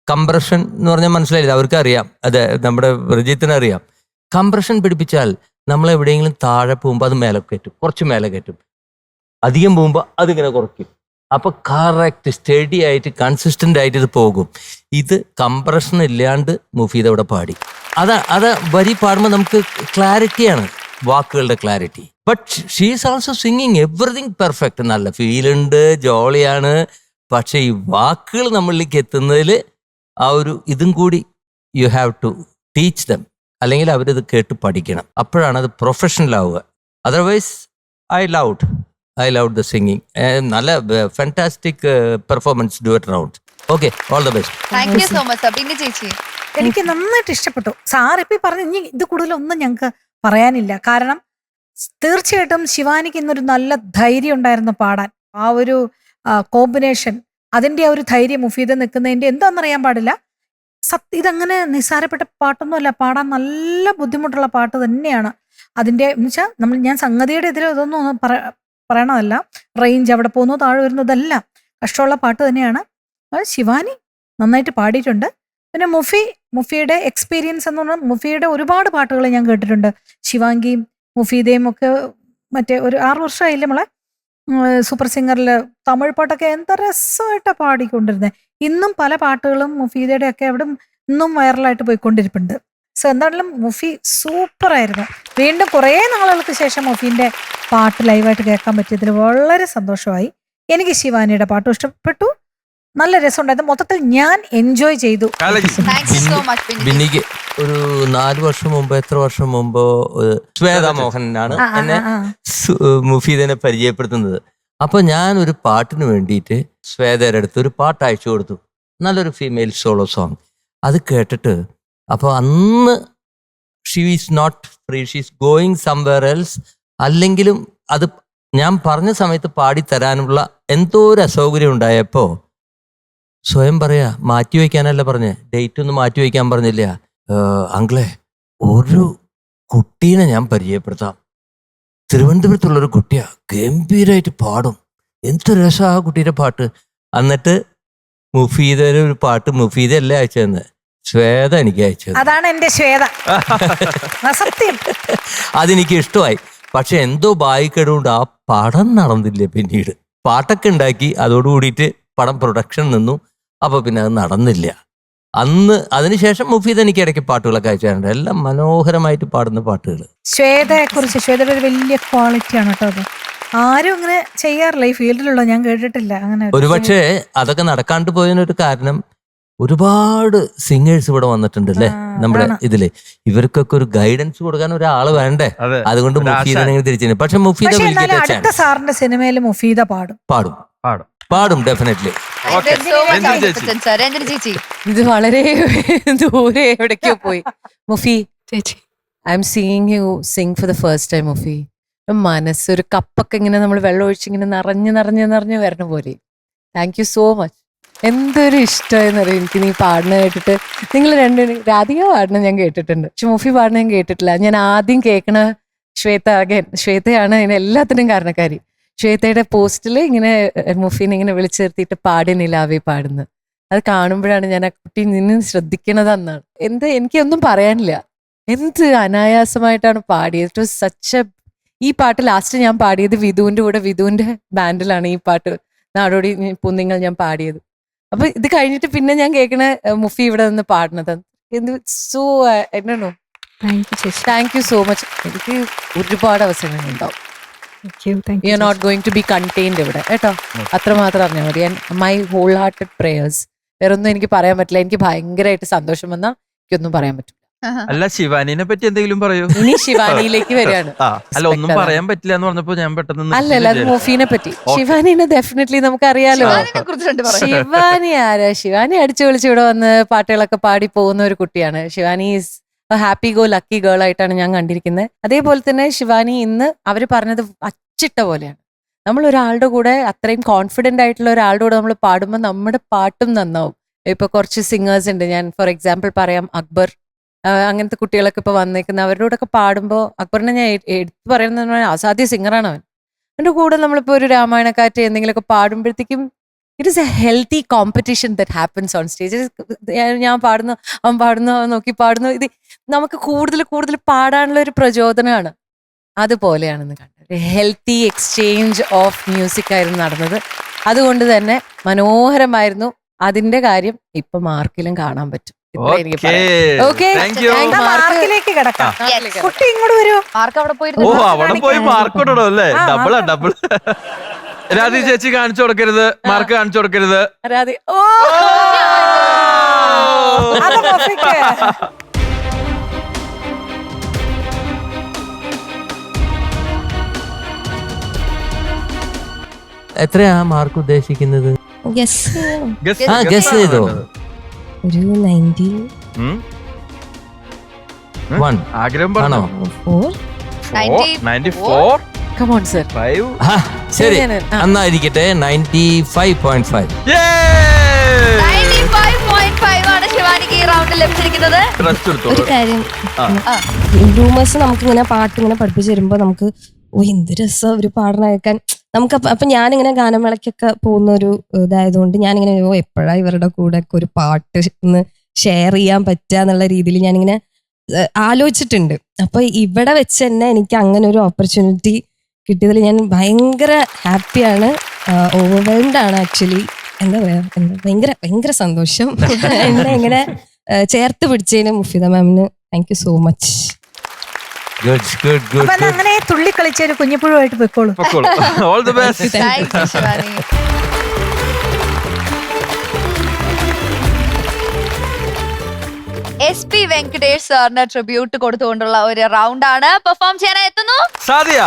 കംപ്രഷൻ എന്ന് പറഞ്ഞാൽ മനസ്സിലായില്ല, അവർക്ക് അറിയാം, അതെ നമ്മുടെ റിജിത്തിന് അറിയാം. കംപ്രഷൻ പിടിപ്പിച്ചാൽ നമ്മൾ എവിടെയെങ്കിലും താഴെ പോകുമ്പോൾ അത് മേലെ കയറ്റും, കുറച്ച് മേലെ കയറ്റും. അധികം പോകുമ്പോൾ അതിങ്ങനെ കുറയ്ക്കും. അപ്പൊ കറക്റ്റ് സ്റ്റഡി ആയിട്ട് കൺസിസ്റ്റന്റ് ആയിട്ട് ഇത് പോകും. ഇത് കംപ്രഷൻ ഇല്ലാണ്ട് മുഫീദ ഇവിടെ പാടി. അത് വരി പാടുമ്പോൾ നമുക്ക് ക്ലാരിറ്റിയാണ്, വാക്കുകളുടെ clarity. But she is also singing everything perfect. നല്ല ഫീലുണ്ട്, ജോളിയാണ്. പക്ഷെ ഈ വാക്കുകൾ നമ്മളിലേക്ക് എത്തുന്നതിൽ ആ ഒരു ഇതും കൂടി you have to teach them. അല്ലെങ്കിൽ അവരിത് കേട്ട് പഠിക്കണം. അപ്പോഴാണ് അത് പ്രൊഫഷണൽ ആവുക. Otherwise I love the singing. നല്ല fantastic performance duet round. Okay, all the best. Thank you so much. പിന്നെ ചേച്ചി എനിക്ക് നന്നായിട്ട് ഇഷ്ടപ്പെട്ടു. സാർ ഇപ്പൊ പറഞ്ഞു, ഇനി ഇത് കൂടുതലൊന്നും ഞങ്ങൾക്ക് പറയാനില്ല. കാരണം തീർച്ചയായിട്ടും ശിവാനിക്ക് ഇന്നൊരു നല്ല ധൈര്യം ഉണ്ടായിരുന്നു പാടാൻ. ആ ഒരു കോമ്പിനേഷൻ, അതിന്റെ ആ ഒരു ധൈര്യം മുഫീദ നിൽക്കുന്നതിന്റെ എന്താണെന്നറിയാൻ പാടില്ല. ഇതങ്ങനെ നിസ്സാരപ്പെട്ട പാട്ടൊന്നുമല്ല, പാടാൻ നല്ല ബുദ്ധിമുട്ടുള്ള പാട്ട് തന്നെയാണ്. അതിന്റെ എന്ന് വെച്ചാൽ ഞാൻ സംഗതിയുടെ എതിരെ ഇതൊന്നും പറയണതല്ല. റേഞ്ച് അവിടെ പോകുന്നു, താഴെ വരുന്നതല്ല, കഷ്ടമുള്ള പാട്ട് തന്നെയാണ്. അത് ശിവാനി നന്നായിട്ട് പാടിയിട്ടുണ്ട്. പിന്നെ മുഫിയുടെ എക്സ്പീരിയൻസ് എന്ന് പറഞ്ഞാൽ മുഫിയുടെ ഒരുപാട് പാട്ടുകൾ ഞാൻ കേട്ടിട്ടുണ്ട്. ശിവാംഗിയും മുഫീദയും ഒക്കെ മറ്റേ ഒരു 6 വർഷമായില്ലേ നമ്മളെ സൂപ്പർ സിംഗറിൽ തമിഴ് പാട്ടൊക്കെ എന്താ രസമായിട്ടാണ് പാടിക്കൊണ്ടിരുന്നത്. ഇന്നും പല പാട്ടുകളും മുഫീദയുടെ ഒക്കെ അവിടെ ഇന്നും വൈറലായിട്ട് പോയിക്കൊണ്ടിരിപ്പുണ്ട്. സോ എന്താണെങ്കിലും മുഫി സൂപ്പറായിരുന്നു. വീണ്ടും കുറേ നാളുകൾക്ക് ശേഷം മുഫീൻ്റെ പാട്ട് ലൈവായിട്ട് കേൾക്കാൻ പറ്റിയതിൽ വളരെ സന്തോഷമായി. എനിക്ക് ശിവാനിയുടെ പാട്ടും ഇഷ്ടപ്പെട്ടു, നല്ല രസമുണ്ടായിരുന്നു. മൊത്തത്തിൽ ഞാൻ എൻജോയ് ചെയ്തു. Thank you so much. ബിന്നിക്ക് ഒരു 4 വർഷം മുമ്പ്, എത്ര വർഷം മുമ്പോ ശ്വേതാ മോഹനാണ് എന്നെ മുഫീദിനെ പരിചയപ്പെടുത്തുന്നത്. അപ്പൊ ഞാൻ ഒരു പാട്ടിന് വേണ്ടിയിട്ട് ശ്വേതയുടെ അടുത്ത് ഒരു പാട്ട് അയച്ചു കൊടുത്തു, നല്ലൊരു ഫീമെയിൽ സോളോ സോങ്. അത് കേട്ടിട്ട് അപ്പൊ അന്ന് she is not free, she is going somewhere else. അല്ലെങ്കിലും അത് ഞാൻ പറഞ്ഞ സമയത്ത് പാടി തരാനുള്ള എന്തോ ഒരു അസൗകര്യം ഉണ്ടായപ്പോ സ്വയം പറയാ, മാറ്റി വയ്ക്കാനല്ല പറഞ്ഞ്, ഡേറ്റ് ഒന്നും മാറ്റി വയ്ക്കാൻ പറഞ്ഞില്ല. അങ്കിളെ, ഒരു കുട്ടീനെ ഞാൻ പരിചയപ്പെടുത്താം. തിരുവനന്തപുരത്തുള്ളൊരു കുട്ടിയാ, ഗംഭീരമായിട്ട് പാടും, എന്ത് രസമാണ് ആ കുട്ടീൻ്റെ പാട്ട്. എന്നിട്ട് മുഫീദയുടെ ഒരു പാട്ട് മുഫീദ അല്ലേ അയച്ചതെന്ന്, ശ്വേത എനിക്ക് അയച്ചത്. അതാണ് എന്റെ ശ്വേത. സത്യം. അതെനിക്ക് ഇഷ്ടമായി. പക്ഷെ എന്തോ ബായിക്കേടുകൊണ്ട് ആ പടം നടന്നില്ല. പിന്നീട് പാട്ടൊക്കെ ഉണ്ടാക്കി, അതോടുകൂടിയിട്ട് പടം പ്രൊഡക്ഷൻ നിന്നു. അപ്പൊ പിന്നെ അത് നടന്നില്ല. അന്ന് അതിനുശേഷം മുഫീദ് എനിക്ക് ഇടയ്ക്ക് പാട്ടുകളൊക്കെ അയച്ചാറുണ്ട്, എല്ലാം മനോഹരമായിട്ട് പാടുന്ന പാട്ടുകൾ. ശ്വേതയെ കുറിച്ച്, ശ്വേതയുടെ ഒരു വലിയ ക്വാളിറ്റിയാണ് കേട്ടോ അത്. ആരും അങ്ങനെ ചെയ്യാറില്ല ഈ ഫീൽഡിലുള്ള, ഞാൻ കേട്ടിട്ടില്ല അങ്ങനെ. ഒരുപക്ഷെ അതൊക്കെ നടക്കാണ്ട് പോയതിനൊരു കാരണം, ഒരുപാട് സിംഗേഴ്സ് ഇവിടെ വന്നിട്ടുണ്ടല്ലേ നമ്മുടെ ഇതില്. ഇവർക്കൊക്കെ ഒരു ഗൈഡൻസ് കൊടുക്കാൻ ഒരാള് വേണ്ടേ? അതുകൊണ്ട് മുഫീദനെ തിരിച്ചു. പക്ഷെ മുഫീദ അടുത്ത സാറിന്റെ സിനിമയിൽ മുഫീദ പാടും ഡെഫിനറ്റ്ലി. ഇത് വളരെ ദൂരെ എവിടേക്കോ പോയി. മുഫി ചേച്ചി, I am seeing you sing for the first time. Mufi, മനസ്സൊരു കപ്പൊക്കെ ഇങ്ങനെ നമ്മൾ വെള്ളം ഒഴിച്ച് ഇങ്ങനെ നിറഞ്ഞ് വരണ പോലെ. Thank you so much. എന്തൊരു ഇഷ്ടമായെന്നറിയാം എനിക്ക് നീ പാടുന്ന കേട്ടിട്ട്. നിങ്ങൾ രണ്ടുപേരും, രാധിക പാടുന്ന ഞാൻ കേട്ടിട്ടുണ്ട്, പക്ഷെ മുഫി പാടുന്ന ഞാൻ കേട്ടിട്ടില്ല. ഞാൻ ആദ്യം കേൾക്കണ ശ്വേതയാണ് അതിന് എല്ലാത്തിനും കാരണക്കാരി. ശ്വേതയുടെ പോസ്റ്റിൽ ഇങ്ങനെ മുഫീനെ ഇങ്ങനെ വിളിച്ചു നിർത്തിയിട്ട് പാടി നിലാവേ പാടുന്നത്. അത് കാണുമ്പോഴാണ് ഞാൻ ആ കുട്ടി നിന്ന് ശ്രദ്ധിക്കണത് അന്നാണ്. എനിക്കൊന്നും പറയാനില്ല, എന്ത് അനായാസമായിട്ടാണ് പാടിയത്. It was such A. ഈ പാട്ട് ലാസ്റ്റ് ഞാൻ പാടിയത് വിധുവിന്റെ കൂടെ, വിധുവിന്റെ ബാൻഡിലാണ് ഈ പാട്ട് നാടോടി പുന്നിങ്ങൾ ഞാൻ പാടിയത്. അപ്പൊ ഇത് കഴിഞ്ഞിട്ട് പിന്നെ ഞാൻ കേൾക്കണ മുഫി ഇവിടെ നിന്ന് പാടുന്നത്. സോ എന്നോ താങ്ക് യു സോ മച്ച്. എനിക്ക് ഒരുപാട് അവസരങ്ങൾ ഉണ്ടാവും. You are not going to be contained ഇവിടെ കേട്ടോ, അത്രമാത്രം അറിഞ്ഞാൽ മതി. My whole hearted prayers. വേറൊന്നും എനിക്ക് പറയാൻ പറ്റില്ല. എനിക്ക് ഭയങ്കരമായിട്ട് സന്തോഷം വന്നാൽ എനിക്കൊന്നും പറയാൻ പറ്റില്ല. അല്ല, ശിവാനിനെ പറ്റി എന്തെങ്കിലും പറയൂ. ഇനി ശിവാനിയിലേക്ക് വരികയാണ്. അല്ല, ഒന്നും പറയാൻ പറ്റില്ല എന്ന് പറഞ്ഞപ്പോ ഞാൻ പെട്ടെന്ന് അല്ലല്ല, അത് മുഫീനെ പറ്റി. ശിവാനിനെ ഡെഫിനറ്റ്ലി നമുക്ക് അറിയാലോ. ശിവാനി ആരാ? ശിവാനി അടിച്ചു വിളിച്ച് ഇവിടെ വന്ന് പാട്ടുകളൊക്കെ പാടി പോകുന്ന ഒരു കുട്ടിയാണ്. Shivani is happy go lucky girl ആയിട്ടാണ് ഞാൻ കണ്ടിരിക്കുന്നത്. അതേപോലെ തന്നെ ശിവാനി ഇന്ന് അവര് പറഞ്ഞത് അച്ചിട്ട പോലെയാണ്. നമ്മൾ ഒരാളുടെ കൂടെ, അത്രയും കോൺഫിഡന്റ് ആയിട്ടുള്ള ഒരാളുടെ കൂടെ നമ്മൾ പാടുമ്പോൾ നമ്മുടെ പാട്ടും നന്നാവും. ഇപ്പൊ കുറച്ച് സിംഗേഴ്സ് ഉണ്ട്, ഞാൻ ഫോർ എക്സാമ്പിൾ പറയാം, അക്ബർ, അങ്ങനത്തെ കുട്ടികളൊക്കെ ഇപ്പൊ വന്നേക്കുന്ന അവരുടെ കൂടെ ഒക്കെ പാടുമ്പോൾ, അക്ബറിനെ ഞാൻ എടുത്തു പറയുന്നത് അസാധ്യ സിംഗറാണ് അവൻ. അവൻ്റെ കൂടെ നമ്മളിപ്പോ ഒരു രാമായണക്കാറ്റ് എന്തെങ്കിലുമൊക്കെ പാടുമ്പോഴത്തേക്കും it is a healthy competition that happens on stage. ഞാൻ പാടുന്നു, അവൻ പാടുന്നു, അവൻ നോക്കി പാടുന്നു. ഇത് നമുക്ക് കൂടുതൽ പാടാനുള്ള ഒരു പ്രചോദനമാണ്. അതുപോലെയാണെന്ന് കണ്ടത്. ഹെൽത്തി എക്സ്ചേഞ്ച് ഓഫ് മ്യൂസിക് ആയിരുന്നു നടന്നത്. അതുകൊണ്ട് തന്നെ മനോഹരമായിരുന്നു. അതിന്റെ കാര്യം ഇപ്പൊ മാർക്കിലും കാണാൻ പറ്റും. മാർക്കിലേക്ക് കിടക്കാം. കുട്ടി ഇങ്ങോട്ട് വരൂ. മാർക്ക് അവിടെ പോയി അവിടെ പോയി മാർക്ക് ഇടണോ അല്ലേ? ഡബിൾ. രാധി ചേച്ചി കാണിച്ചു കൊടുക്കരുത്, മാർക്ക് കാണിച്ചു കൊടുക്കരുത്. രാധി എത്രയാ മാർക്ക് ഉദ്ദേശിക്കുന്നത്? ഗസ് ചെയ്തോ? ഒരു 90. ആഗ്രഹം ആണോ? 94. Come on, sir. ശരി, എന്നായിരിക്കട്ടെ. 95.5. 95.5 ആണ് ശിവാനിക്ക് ഈ റൗണ്ടിൽ ലഭിച്ചിരിക്കുന്നത്. ഒരു കാര്യം, റൂമേഴ്സ് നമുക്ക് ഇങ്ങനെ പാട്ട് ഇങ്ങനെ പഠിപ്പിച്ചു തരുമ്പോ നമുക്ക് എന്ത് രസം ഒരു പാടണ കേൾക്കാൻ. നമുക്ക് അപ്പൊ ഞാനിങ്ങനെ ഗാനമേളയ്ക്കൊക്കെ പോകുന്ന ഒരു ഇതായതുകൊണ്ട് ഞാനിങ്ങനെ എപ്പോഴാ ഇവരുടെ കൂടെ ഒക്കെ ഒരു പാട്ട് ഒന്ന് ഷെയർ ചെയ്യാൻ പറ്റുക എന്നുള്ള രീതിയിൽ ഞാനിങ്ങനെ ആലോചിച്ചിട്ടുണ്ട്. അപ്പൊ ഇവിടെ വെച്ച് തന്നെ എനിക്ക് അങ്ങനെ ഒരു ഓപ്പർച്യൂണിറ്റി കിട്ടിയതിൽ ഞാൻ ഭയങ്കര ഹാപ്പിയാണ്. ഓവർവെൽംഡ് ആണ് ആക്ച്വലി. എന്താ പറയാ, ഭയങ്കര സന്തോഷം. എന്നെ ഇങ്ങനെ ചേർത്ത് പിടിച്ചതിന് മുഫീദ മാമിന് താങ്ക് യു സോ മച്ച്. അങ്ങനെ തുള്ളി കളിച്ചൊരു കുഞ്ഞിപ്പുഴുമായിട്ട് പൊയ്ക്കോളൂ. All the best. Shivani. SP Venkatesh സാറിന് ട്രിബ്യൂട്ട് കൊടുത്തുകൊണ്ടുള്ള ഒരു റൗണ്ട് ആണ്. പെർഫോം ചെയ്യാനായി എത്തുന്നു സാദിയ.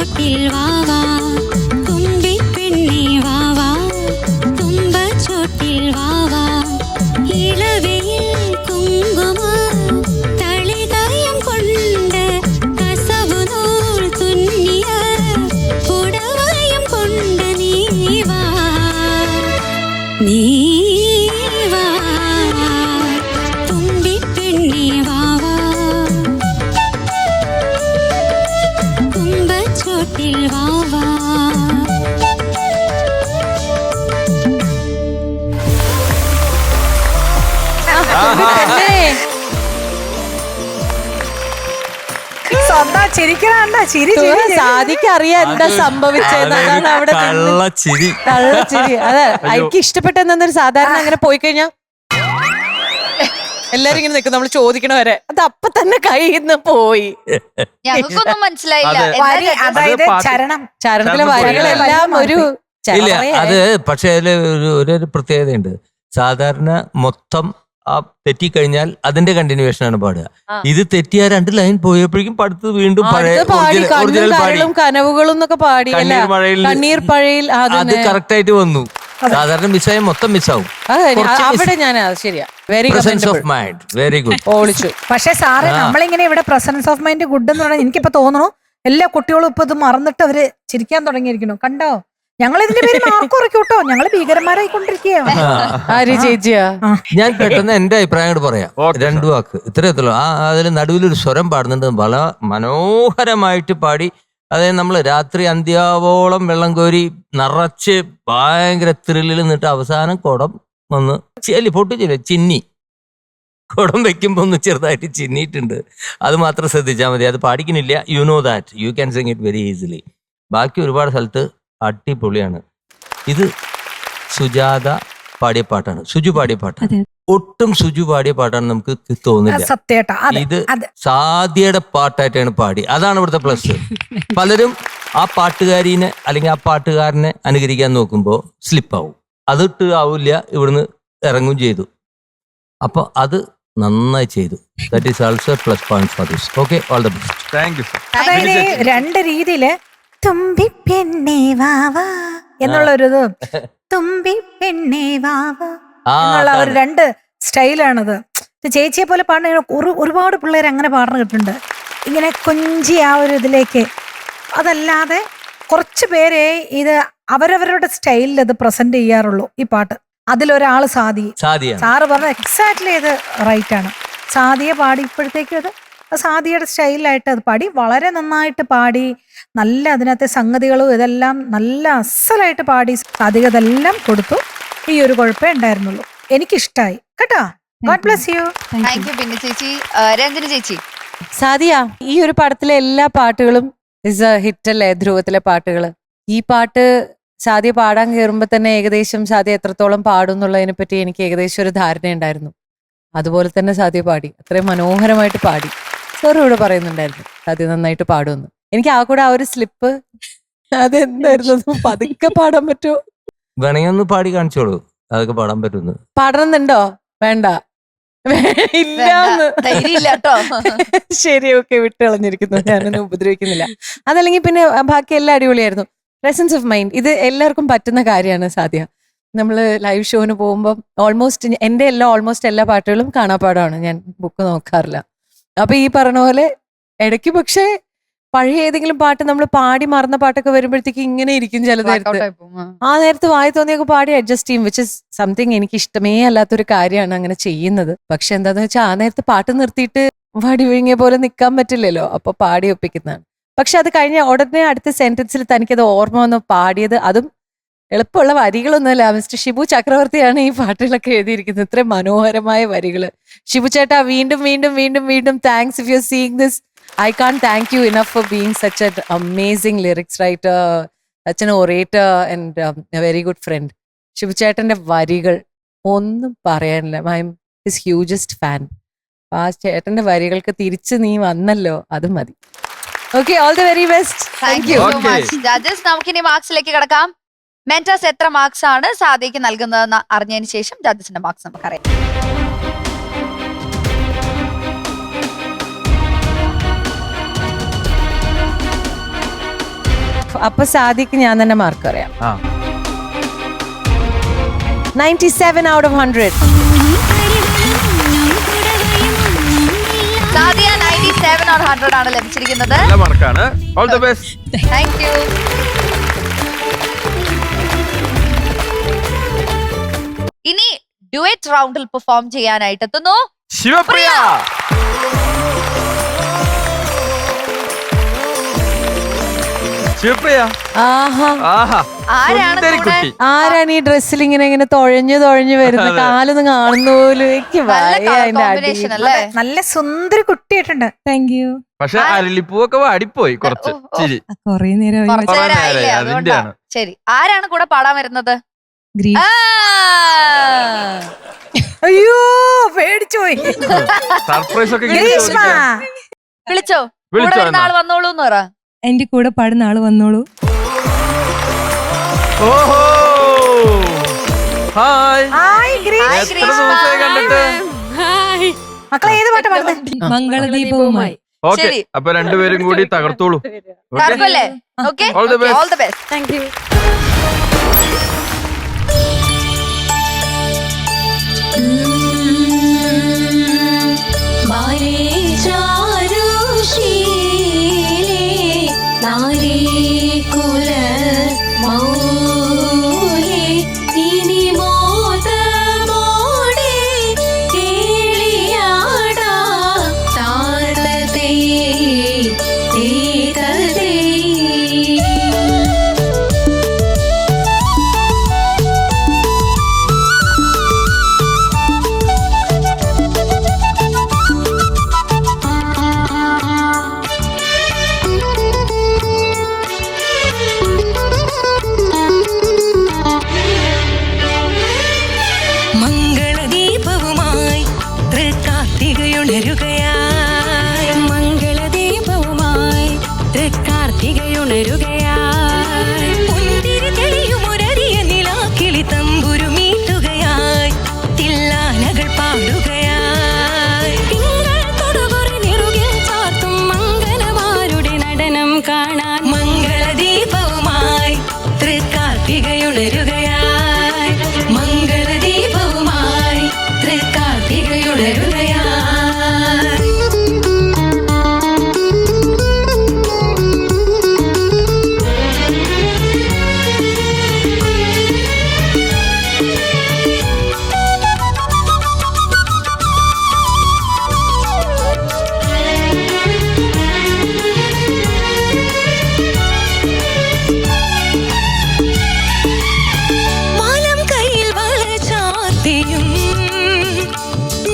തുമ്പച്ചോട്ടിൽ വാവാ തുമ്പിപ്പെണ്ണേ വാവാ തുമ്പച്ചോട്ടിൽ വാവാ ഇളവയിൽ കുങ്കുമ തളികയം കൊണ്ട് കസവുനൂൽ തുന്നിയ പുടവയം കൊണ്ട് നീവാ നീവാ തുമ്പിപ്പെണ്ണേ വാവാ തുമ്പച്ചോട്ടിൽ വാവാ സ്വന്തം ചിരിക്കണ ചിരി ചിരി ചിരി. സാദിക്ക് അറിയാം എന്താ സംഭവിച്ചതെന്ന്. അതാണ് അവിടെ നിന്ന് കള്ളച്ചിരി. കള്ളച്ചിരി. അതെ, എനിക്ക് ഇഷ്ടപ്പെട്ടെന്നൊരു സാധാരണ അങ്ങനെ പോയി കഴിഞ്ഞാ എല്ലാരും ഇങ്ങനെ നിൽക്കും, നമ്മൾ ചോദിക്കണ വരെ അത് അപ്പൊ തന്നെ കയ്യിൽ നിന്ന് പോയി. ഞങ്ങൾക്കൊന്നും മനസ്സിലായില്ല. അതെ. എന്താ വരി, judges? അതായത് പാട്ട്. ചരണം ചരണത്തിലെ ചരണം വരികളെല്ലാം ഒരു ഇല്ല ചരണമേ. അത് പക്ഷെ അതില് ഒരു പ്രത്യേകതയുണ്ട്. സാധാരണ മൊത്തം ആ തെറ്റിക്കഴിഞ്ഞാൽ അതിന്റെ കണ്ടിന്യൂവേഷൻ ആണ് പാടുക. ആ. ഇത് തെറ്റിയ 2 ലൈൻ പോയപ്പോഴേക്കും പടുത്ത് വീണ്ടും പഴയ അടുത്ത് പാടി കണ്ണും ഒറിജിനൽ പാടി. കരളും കനവുകളും എന്നൊക്കെ പാടി അല്ല, കണ്ണീർ മഴയിൽ കണ്ണീർ പഴയിൽ അത് കറക്റ്റ് ആയിട്ട് വന്നു. സാധാരണ മിസ്സായ മൊത്തം മിസ്സാവും. കുറച്ച് അവിടെ ഞാൻ ശരിയാ, very presence of mind very good. ഓളിച്ചു. പക്ഷെ സാറേ നമ്മളിങ്ങനെ ഇവിടെ പ്രസൻസ് ഓഫ് മൈൻഡ് ഗുഡ് എന്ന് പറഞ്ഞാൽ എനിക്കിപ്പോ തോന്നുന്നു എല്ലാ കുട്ടികളും ഇപ്പൊ ഇത് മറന്നിട്ട് അവര് ചിരിക്കാൻ തുടങ്ങിയിരിക്കുന്നു. കണ്ടോ, ഞങ്ങൾ ഇതിന്റെ പേര് മാർക്ക് കുറയ്ക്കും കേട്ടോ, ഞങ്ങള് ഭീകരന്മാരായിക്കൊണ്ടിരിക്കുകയാണ്. ആര് ചേച്ചിയാ? ഞാൻ പെട്ടെന്ന് എന്റെ അഭിപ്രായം കൂടെ പറയാം. Okay, 2 വാക്ക് ഇത്രയത്തുള്ളൂ. അതിൽ നടുവിലൊരു സ്വരം പാടുന്നുണ്ട്, വളരെ മനോഹരമായിട്ട് പാടി. അതായത് നമ്മൾ രാത്രി അന്ത്യാവോളം വെള്ളം കോരി നിറച്ച് ഭയങ്കര ത്രില്ലിൽ നിന്നിട്ട് അവസാനം കുടം വന്ന് പൊട്ടിച്ചില്ല, ചിന്നി. കുടം വെക്കുമ്പോ ഒന്ന് ചെറുതായിട്ട് ചിന്നിയിട്ടുണ്ട്. അത് മാത്രം ശ്രദ്ധിച്ചാൽ മതി. അത് പാടിക്കുന്നില്ല. You know that you can sing it very easily. ബാക്കി ഒരുപാട് സ്ഥലത്ത് അടിപൊളിയാണ്. ഇത് സുജാത പാടിയ പാട്ടാണ്, സുജു പാടിയ പാട്ടാണ്. അതെ. ഒട്ടും സുജു പാടിയ പാട്ടാണ് നമുക്ക് തോന്നില്ല. സത്യേട്ടാ, അതെ ഇത് അതെ. സാദിയുടെ പാട്ടായിട്ടാണ് പാടി. അതാണ് ഇവിടുത്തെ പ്ലസ്. പലരും ആ പാട്ടുകാരിനെ അല്ലെങ്കിൽ ആ പാട്ടുകാരനെ അനുകരിക്കാൻ നോക്കുമ്പോൾ സ്ലിപ്പാവും. അതിട്ട് ആവില്ല, ഇവിടുന്ന് ഇറങ്ങും ചെയ്തു. അപ്പൊ അത് നന്നായി ചെയ്തു. That is also plus point for this. Okay, all the best. Thank you sir. അതായത് 2 രീതിയില് തുമ്പി പെണ്ണേ വാവാ എന്നുള്ളൊരിത്, തുമ്പി പെണ്ണേ വാവാ എന്നുള്ള ഒരു 2 സ്റ്റൈലാണത്. ചേച്ചിയെ പോലെ പാടുന്ന ഒരുപാട് പിള്ളേർ അങ്ങനെ പാടുന്ന കിട്ടുന്നുണ്ട്, ഇങ്ങനെ കൊഞ്ചി ആ ഒരു ഇതിലേക്ക്. അതല്ലാതെ കുറച്ച് പേരെ ഇത് അവരവരുടെ സ്റ്റൈലിൽ ഇത് പ്രസന്റ് ചെയ്യാറുള്ളൂ ഈ പാട്ട്. അതിലൊരാള് സാദിയ. സാദിയാണ്. സാറ് പറഞ്ഞ എക്സാക്ട്ലി ഇത് റൈറ്റ് ആണ്. സാദിയെ പാടിയപ്പോഴത്തേക്കും അത് സാദിയുടെ സ്റ്റൈലിലായിട്ട് അത് പാടി, വളരെ നന്നായിട്ട് പാടി. നല്ല അതിനകത്തെ സംഗതികളും ഇതെല്ലാം നല്ല അസലായിട്ട് പാടി. സാദിക ഇതെല്ലാം കൊടുത്തു. ഈ ഒരു കുഴപ്പമേ ഉണ്ടായിരുന്നുള്ളൂ. എനിക്കിഷ്ടായി കേട്ടോ. God bless you. Thank you. പിന്നെ ചേച്ചി രഞ്ജന ചേച്ചി, സാദിയ, ഈ ഒരു പടത്തിലെ എല്ലാ പാട്ടുകളും ഇസ് എ ഹിറ്റ് അല്ലേ, ധ്രുവത്തിലെ പാട്ടുകള്. ഈ പാട്ട് സാദിയ പാടാൻ കയറുമ്പോ തന്നെ ഏകദേശം സാദിയ എത്രത്തോളം പാടും എന്നുള്ളതിനെ പറ്റി എനിക്ക് ഏകദേശം ഒരു ധാരണ ഉണ്ടായിരുന്നു. അതുപോലെ തന്നെ സാദിയ പാടി, അത്രയും മനോഹരമായിട്ട് പാടി. സാറും ഇവിടെ പറയുന്നുണ്ടായിരുന്നു സാദിയ നന്നായിട്ട് പാടുമെന്ന്. എനിക്ക് ആ കൂടെ ആ ഒരു സ്ലിപ്പ് അതെന്തായിരുന്നു, പതുക്കെ പാടാൻ പറ്റുമോ? വേണമെങ്കിൽ ഒന്ന് പാടി കാണിച്ചോളൂ, അതൊക്കെ പാടാൻ പറ്റുന്നു. പാടണമെന്നുണ്ടോ? വേണ്ട, ഇല്ലാന്ന്. ധൈര്യമില്ല കേട്ടോ. ശരി, ഓക്കെ, വിട്ട് കളഞ്ഞിരിക്കുന്നു, ഞാനൊന്നും ഉപദ്രവിക്കുന്നില്ല. അതല്ലെങ്കിൽ പിന്നെ ബാക്കി എല്ലാം അടിപൊളിയായിരുന്നു. പ്രസൻസ് ഓഫ് മൈൻഡ് ഇത് എല്ലാവർക്കും പറ്റുന്ന കാര്യമാണ് സാധ്യ. നമ്മൾ ലൈവ് ഷോന് പോകുമ്പോൾ ഓൾമോസ്റ്റ് എൻ്റെ ഓൾമോസ്റ്റ് എല്ലാ പാട്ടുകളും കാണാപ്പാടമാണ്, ഞാൻ ബുക്ക് നോക്കാറില്ല. അപ്പൊ ഈ പറഞ്ഞ പോലെ ഇടയ്ക്ക് പക്ഷേ പഴയ ഏതെങ്കിലും പാട്ട് നമ്മൾ പാടി മറന്ന പാട്ടൊക്കെ വരുമ്പോഴത്തേക്ക് ഇങ്ങനെ ഇരിക്കും ചില നേരത്ത്. ആ നേരത്ത് വായി തോന്നിയൊക്കെ പാടി അഡ്ജസ്റ്റ് ചെയ്യും, വിച്ച് ഇസ് സംതിങ് എനിക്ക് ഇഷ്ടമേ അല്ലാത്തൊരു കാര്യമാണ് അങ്ങനെ ചെയ്യുന്നത്. പക്ഷെ എന്താന്ന് വെച്ചാൽ ആ നേരത്ത് പാട്ട് നിർത്തിയിട്ട് വടി വിഴുങ്ങിയ പോലെ നിൽക്കാൻ പറ്റില്ലല്ലോ, അപ്പൊ പാടി ഒപ്പിക്കുന്നതാണ്. പക്ഷെ അത് കഴിഞ്ഞ ഉടനെ അടുത്ത സെന്റൻസിൽ തനിക്കത് ഓർമ്മ വന്ന് പാടിയത്, അതും എളുപ്പമുള്ള വരികളൊന്നുമല്ല. മിസ്റ്റർ ഷിബു ചക്രവർത്തിയാണ് ഈ പാട്ടുകളൊക്കെ എഴുതിയിരിക്കുന്നത്. ഇത്രയും മനോഹരമായ വരികള്. ഷിബു ചേട്ടാ, വീണ്ടും വീണ്ടും വീണ്ടും വീണ്ടും thanks. If you seeing this, I can't thank you enough for being such an amazing lyrics writer, such an orator and a very good friend. Shivu ചേട്ടന്റെ വരികൾ ഒന്നും പറയാനില്ല. I am his hugest fan. ആ ചേട്ടന്റെ വരികൾക്ക് തിരിച്ച് നീ വന്നല്ലോ, അത് മതി. Okay, all the very best. Thank you. so much. Judges, നമുക്കിനി മാർക്സിലേക്ക് കിടക്കാം. മെന്റേഴ്സ് എത്ര മാർക്സ് ആണ് സാദിയക്ക് നൽകുന്നതെന്ന് അറിഞ്ഞതിന് ശേഷം ജഡ്ജസിന്റെ മാർക്സ് നമുക്കറിയാം. അപ്പൊ സാദിക്ക് ഞാൻ തന്നെ മാർക്ക് പറയാം. ആ 97 out of 100. സാദിയ 97 or 100 ആണ് ലഭിച്ചിരിക്കുന്നത്. നല്ല മാർക്കാണ്. All the best. Thank U. ഇനി ഡുവറ്റ് റൗണ്ടിൽ പെർഫോം ചെയ്യാനായിട്ട് എത്തുന്നു ശിവപ്രിയ. ശിവപ്രിയ ആഹാ, ആഹാ ആരാണ് സുന്ദരി കൂടെ? കുട്ടി. ആരാണ് ഈ ഡ്രസ്സിൽ ഇങ്ങനെ തുഴഞ്ഞു വരുന്നത്? കാലൊന്നും കാണുന്ന പോലും എനിക്ക് നല്ല വയ്യ അതിന്റെ കോമ്പിനേഷൻ അടി. അല്ലേ? നല്ല സുന്ദരി കുട്ടിയായിട്ടുണ്ട്. Thank you. പക്ഷെ അരളിപ്പൂവൊക്കെ വാടിപ്പോയി കുറച്ച് ചിരി. കൊറേ നേരം കുറച്ച് കുറേ നേരമായില്ലേ? നേരമായി, അതുകൊണ്ടാണ്. അതിന്റെയാണ്. ശരി, ആരാണ് കൂടെ പാടാൻ വരുന്നത്? ആ! അയ്യോ പേടിച്ചു പോയി. സർപ്രൈസ് ഒക്കെ ഇങ്ങനെ ഗ്രീഷ്മ ചോദിക്കാം. വിളിച്ചോ? കൂടെ വിളിച്ചോ വരുന്ന എന്നാ? ആള് വന്നോളൂ എന്ന് പറ. എന്റെ കൂടെ പാടുന്ന ആള് വന്നോളൂ. ഓഹോ ഹായ്. ഹായ് ഗ്രീഷ്മ. ഹായ് എത്ര ഗ്രീഷ്മ. ദിവസമായി കണ്ടിട്ട്. മക്കളെ ഏത് പാട്ട് പാടുന്നത്? മംഗളദീപവുമായി. ഓക്കെ, ശരി. അപ്പൊ രണ്ടുപേരും കൂടി തകർത്തോളൂ. ഓക്കെ, തകർക്കുമല്ലേ? Okay, All the best. All the best. Thank you. മംഗളദീപവുമായി തൃക്കാർത്തികയുണരുകയായി. മംഗളദീപവുമായി തൃക്കാർത്തികയുണരുകയായി. പുന്തിരി തെളിയുമൊരറിയ നിലാക്കിളി തമ്പുരുമീട്ടുകയായി. തില്ലാനകൾ പാടുകയായി. തിങ്കൾ തൊടുകുറി നിറുകിൽ ചാർത്തും മംഗലമാരുടെ നടനം കാണാൻ. മംഗളദീപവുമായി തൃക്കാർത്തികയുണരുകയായി. മംഗളദീപവുമായി തൃക്കാർത്തികയുണരുകയായി. മാലം കയ്യിൽ വള ചാർത്തിയും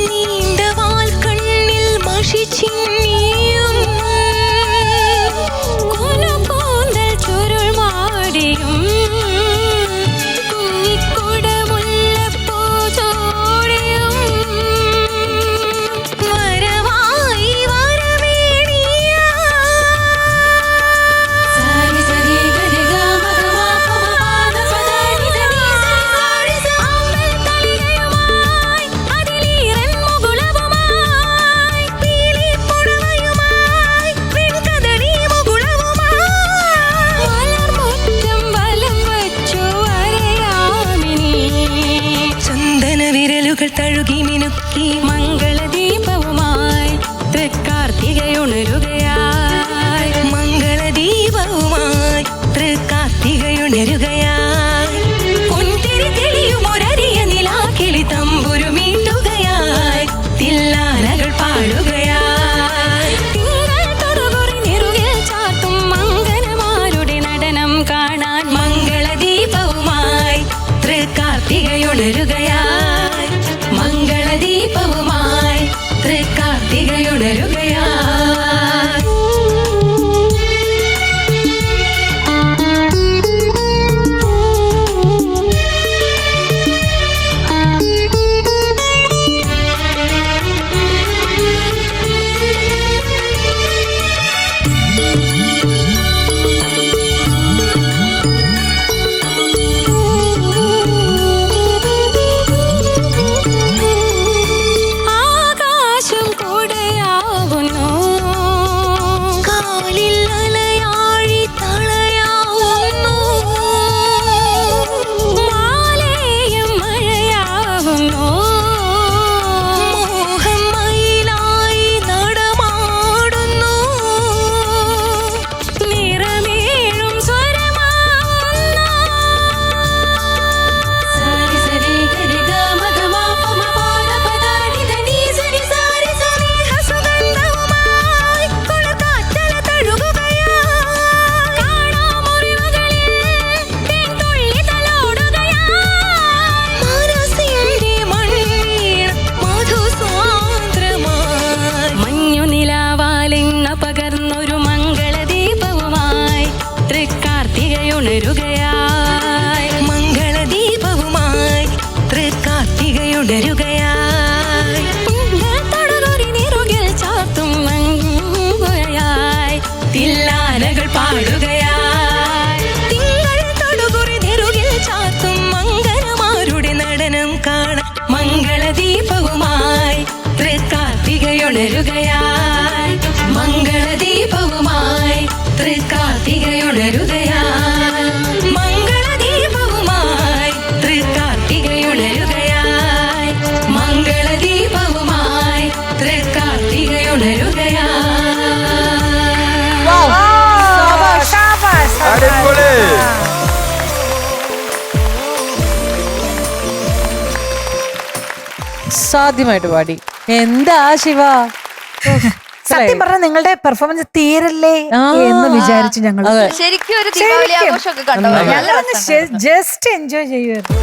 നീണ്ട വാൽ കണ്ണിൽ മഷി ചിന്നിയും കോലക്കൂന്തൽ ചുരുൾ മാടിയും കുഞ്ഞിക്കുടമുല്ലപ്പൂ ചോടിയും വരവായി വരവേണിയ സാരി സരി ഗരി ഗ മ ഗ മ പ മ പ ധ പ ധ നി ധ നി സ സാരി സ അമ്പൽ തളികയുമായി അതിലീറൻ മുകുളവുമായി പീലിപ്പുടവയുമായി വെൺകദളി മുകുളവുമായി വളർമുറ്റം വലം വച്ചു വരയാമിനി. ചന്ദന വിരലുകൾ തഴുകി മിനുക്കി മംഗളദീപവുമായി തൃക്കാർത്തികയുണരുകയായി. മംഗളദീപവുമായി തൃക്കാർത്തികയുണരുകയായി. പൊൻതിരി തെളിയുമൊരറിയ നിലാക്കിളി തമ്പുരുമീട്ടുകയായി. തില്ലാനകൾ പാടുകയായി. തിങ്കൾ തൊടുകുറി നിറുകിൽ ചാർത്തും മംഗലമാരുടെ നടനം കാണാൻ. മംഗളദീപവുമായി തൃക്കാർത്തികയുണരുകയായി. മംഗളദീപവുമായി തൃക്കാർത്തികയുണരുകയായി. ഉണരുകയായി മംഗളദീപവുമായി തൃക്കാർത്തികയുണരുകയായി തൊടുകുറി നിറുകിൽ ചാത്തും മങ്ങുകയായി തില്ലാനകൾ പാടുകയായി തിങ്കൾ തൊടുകുറി നിറുകിൽ ചാത്തും മംഗലമാരുടെ നടനം കാണാൻ മംഗളദീപവുമായി തൃക്കാർത്തികയുണരുകയായി മംഗളദീപവുമായി തൃക്കാർത്തികയുണരുകയായി മംഗളദീപവുമായി തൃക്കാർത്തികയുണരുകയായി മംഗളദീപവുമായി തൃക്കാർത്തികയുണരുകയായി അടിപൊളി. സാധ്യമായിട്ട് പാടി. എന്താ ശിവ. സത്യം പറഞ്ഞ നിങ്ങളുടെ പെർഫോമൻസ് തീരല്ലേ എന്ന് വിചാരിച്ചു ഞങ്ങൾ. ശരിക്കും ഒരു ദീപാവലി ആഘോഷമൊക്കെ കണ്ടോ? നല്ല രസം. ജസ്റ്റ് എൻജോയ് ചെയ്യുമായിരുന്നു.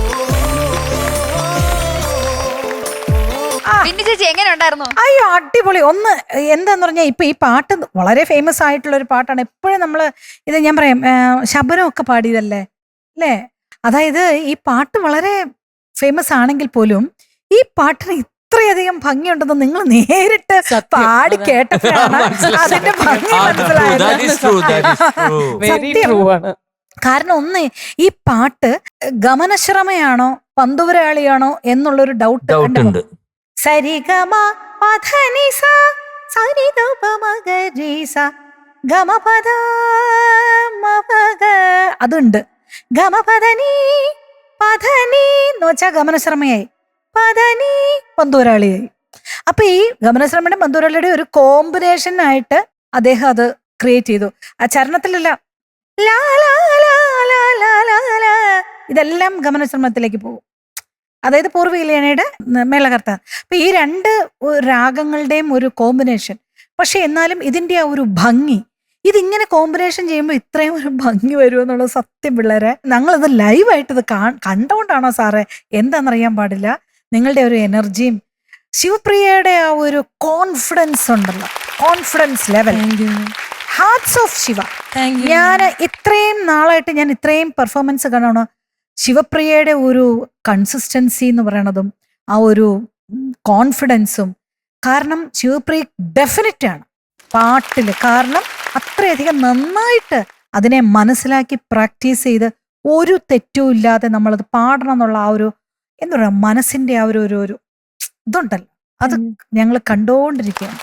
ബിന്നി ചേച്ചി എങ്ങനെ ഉണ്ടായിരുന്നു? അയ്യോ അടിപൊളി. ഒന്ന് എന്താന്ന് പറഞ്ഞാൽ ഇപ്പൊ ഈ പാട്ട് വളരെ ഫേമസ് ആയിട്ടുള്ള ഒരു പാട്ടാണ്. എപ്പോഴും നമ്മള് ഇത് ഞാൻ പറയാം ശബനമൊക്കെ പാടിയതല്ലേ അല്ലേ? അതായത് ഈ പാട്ട് വളരെ ഫേമസ് ആണെങ്കിൽ പോലും ഈ പാട്ടിന് ഇത്രയധികം ഭംഗിയുണ്ടെന്ന് നിങ്ങൾ നേരിട്ട് പാടി കേട്ടപ്പോഴാണ് അതിന്റെ ഭംഗി മനസ്സിലായത്. കാരണം ഒന്ന് ഈ പാട്ട് ഗമനശ്രമയാണോ പന്തുവരാളിയാണോ എന്നുള്ളൊരു ഡൗട്ട്. സരിഗമ പധനിസ സരിദപമഗരീസ ഗമപദ മപഗ അതുണ്ട്. ഗമപദനി പധനി എന്ന് വെച്ചാൽ ഗമനശ്രമയായി, പധനി പന്തുവരാളിയായി. അപ്പൊ ഈ ഗമനശ്രമയുടെ പന്തുവരാളിയുടെ ഒരു കോമ്പിനേഷൻ ആയിട്ട് അദ്ദേഹം അത് ക്രിയേറ്റ് ചെയ്തു. ആ ചരണത്തിലല്ല ലാ ലാ ലാ ലാ ലാ ലാ ലാ ഇതെല്ലാം ഗമനശ്രമത്തിലേക്ക് പോകും. അതായത് പൂർവ്വീലയനയുടെ മേളകർത്ത. അപ്പൊ ഈ രണ്ട് രാഗങ്ങളുടെയും ഒരു കോമ്പിനേഷൻ. പക്ഷെ എന്നാലും ഇതിന്റെ ആ ഒരു ഭംഗി, ഇതിങ്ങനെ കോമ്പിനേഷൻ ചെയ്യുമ്പോൾ ഇത്രയും ഒരു ഭംഗി വരുമെന്നുള്ളത് സത്യം പിള്ളേരെ. ഞങ്ങളിത് ലൈവായിട്ട് ഇത് കണ്ടുകൊണ്ടാണോ സാറേ എന്താണെന്നറിയാൻ പാടില്ല. നിങ്ങളുടെ ഒരു എനർജിയും ശിവപ്രിയയുടെ ആ ഒരു കോൺഫിഡൻസ് ഉണ്ടല്ലോ, confidence level. Hertz of Shiva. ഞാൻ ഇത്രയും നാളായിട്ട് ഞാൻ ഇത്രയും പെർഫോമൻസ് കാണണം. ശിവപ്രിയയുടെ ഒരു കൺസിസ്റ്റൻസി എന്ന് പറയണതും ആ ഒരു കോൺഫിഡൻസും. കാരണം ശിവപ്രിയ ഡെഫിനറ്റ് ആണ് പാട്ടില്. കാരണം അത്രയധികം നന്നായിട്ട് അതിനെ മനസ്സിലാക്കി പ്രാക്ടീസ് ചെയ്ത് ഒരു തെറ്റും ഇല്ലാതെ നമ്മളത് പാടണം എന്നുള്ള ആ ഒരു എന്താ പറയുക മനസ്സിന്റെ ആ ഒരു ഒരു ഇതുണ്ടല്ലോ, അത് ഞങ്ങൾ കണ്ടുകൊണ്ടിരിക്കുകയാണ്.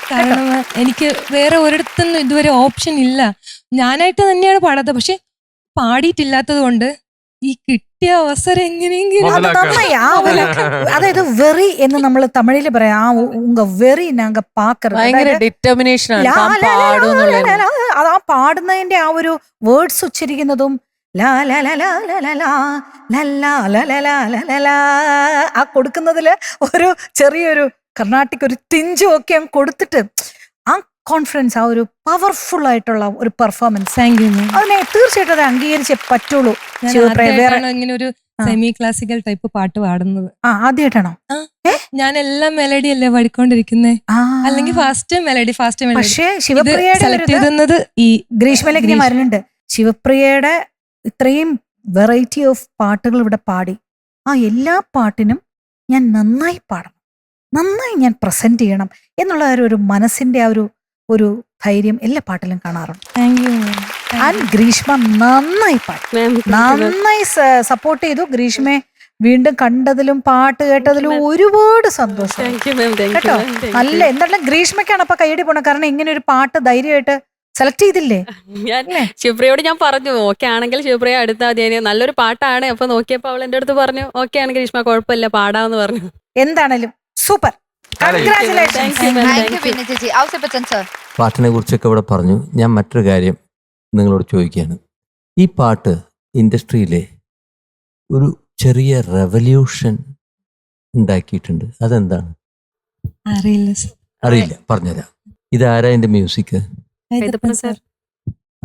കാരണം എനിക്ക് വേറെ ഒരിടത്തൊന്നും ഇതുവരെ ഓപ്ഷൻ ഇല്ല. ഞാനായിട്ട് തന്നെയാണ് പാടാത്തത്. പക്ഷെ പാടിയിട്ടില്ലാത്തത് കൊണ്ട് ഈ കിട്ടിയ അവസരം എങ്ങനെയെങ്കിലും അത് നന്നായി. ആ ഒരു അതായത് വെറി എന്ന് നമ്മൾ തമിഴില് പറയാം. ആ ഉങ്ക വെറി നാങ്ക പാക്കറ്. ഡിറ്റർമിനേഷൻ അത് ആ പാടുന്നതിന്റെ ആ ഒരു വേർഡ്സ് ഉച്ചരിക്കുന്നതും ലാ ലാ ലാ ലാ ലാ ലാ ലാ ലാ ലാ ലാ ലാ ലാ ലാ ആ കൊടുക്കുന്നതില് ഒരു ചെറിയൊരു കർണാട്ടിക് ഒരു തിഞ്ചും ഒക്കെ അങ്ങ് കൊടുത്തിട്ട് ആ കോൺഫിഡൻസ്, ആ ഒരു പവർഫുൾ ആയിട്ടുള്ള ഒരു പെർഫോമൻസ്. അതിനെ തീർച്ചയായിട്ടും അത് അംഗീകരിച്ചേ പറ്റുള്ളൂ. ഇങ്ങനെ ഒരു സെമി ക്ലാസിക്കൽ ടൈപ്പ് പാട്ട് പാടുന്നത് ആദ്യമായിട്ടാണോ? ഞാൻ എല്ലാം മെലഡി അല്ലേ പാടിക്കൊണ്ടിരിക്കുന്നേ, അല്ലെങ്കിൽ ഫാസ്റ്റ് മെലഡി. പക്ഷേ ശിവപ്രിയയുടെ ഈ ഗ്രീഷ്മയിലേക്ക് ഞാൻ വരുന്നുണ്ട്. ശിവപ്രിയയുടെ ഇത്രയും വെറൈറ്റി ഓഫ് പാട്ടുകൾ ഇവിടെ പാടി. ആ എല്ലാ പാട്ടിനും ഞാൻ നന്നായി പാടണം, നന്നായി ഞാൻ പ്രസന്റ് ചെയ്യണം എന്നുള്ള ഒരു മനസ്സിന്റെ ആ ഒരു ധൈര്യം എല്ലാ പാട്ടിലും കാണാറുണ്ട്. ആൻഡ് ഗ്രീഷ്മ നന്നായി പാടി, നന്നായി സപ്പോർട്ട് ചെയ്തു. ഗ്രീഷ്മയെ വീണ്ടും കണ്ടതിലും പാട്ട് കേട്ടതിലും ഒരുപാട് സന്തോഷം കേട്ടോ. നല്ല എന്താണ് ഗ്രീഷ്മയ്ക്കാണ് അപ്പൊ കൈയടി പോണത്. കാരണം ഇങ്ങനെ ഒരു പാട്ട് ധൈര്യമായിട്ട് സെലക്ട് ചെയ്തില്ലേ? ഞാൻ ശിവപ്രിയോട് ഞാൻ പറഞ്ഞു ഓക്കെ ആണെങ്കിൽ ശിവപ്രിയ അടുത്താൽ മതി, നല്ലൊരു പാട്ടാണ്. അപ്പൊ നോക്കിയപ്പോ അവൾ എന്റെ അടുത്ത് പറഞ്ഞു ഓക്കെ ആണ് ഗ്രീഷ്മ, കുഴപ്പമില്ല പാടാന്ന് പറഞ്ഞു. എന്താണേലും സൂപ്പർ, പാട്ടിനെ കുറിച്ചൊക്കെ ഇവിടെ പറഞ്ഞു. ഞാൻ മറ്റൊരു കാര്യം നിങ്ങളോട് ചോദിക്കുകയാണ്. ഈ പാട്ട് ഇൻഡസ്ട്രിയിലെ ഒരു ചെറിയ റെവല്യൂഷൻ ഉണ്ടാക്കിയിട്ടുണ്ട്. അതെന്താണ്? അറിയില്ല, പറഞ്ഞുതരാം. ഇതാരാ ഇതിന്റെ മ്യൂസിക്?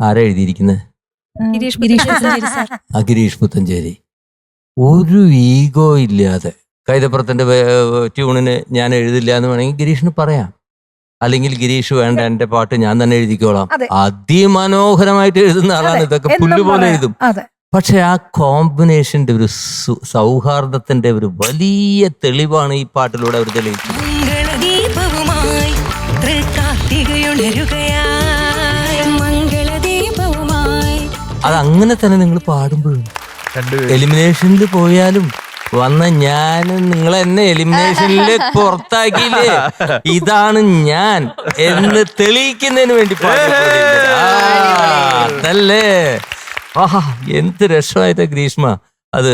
ആരാ എഴുതിയിരിക്കുന്നത്? ഗിരീഷ് പുത്തഞ്ചേരി. ഒരു ഈഗോ ഇല്ലാതെ കൈതപ്പുറത്തിന്റെ ട്യൂണിന് ഞാൻ എഴുതില്ല എന്ന് വേണമെങ്കിൽ ഗിരീഷിന് പറയാം. അല്ലെങ്കിൽ ഗിരീഷ് വേണ്ട എന്റെ പാട്ട് ഞാൻ തന്നെ എഴുതിക്കോളാം. അതെ. അതിമനോഹരമായിട്ട് എഴുതുന്ന ആളാണ്. അതെ, ഇതൊക്കെ എന്നും പുല്ല് പോലെ പറയാം. എഴുതും. അതെ. പക്ഷെ ആ കോമ്പിനേഷന്റെ ഒരു സൗഹാർദ്ദത്തിന്റെ ഒരു വലിയ തെളിവാണ് ഈ പാട്ടിലൂടെ അവർ തെളിയിച്ചത്. മംഗളദീപവുമായി തൃക്കാർത്തികയുണരുകയായി മംഗളദീപവുമായി. അത് അങ്ങനെ തന്നെ നിങ്ങൾ പാടുമ്പോഴും എലിമിനേഷനിൽ പോയാലും വന്ന ഞാൻ നിങ്ങളെ എന്നെ എലിമിനേഷനിൽ പുറത്താക്കിയില്ലേ, ഇതാണ് ഞാൻ എന്ന് തെളിയിക്കുന്നതിന് വേണ്ടി അതല്ലേ. ആഹാ, എന്ത് രസമായിട്ടാ ഗ്രീഷ്മ അത്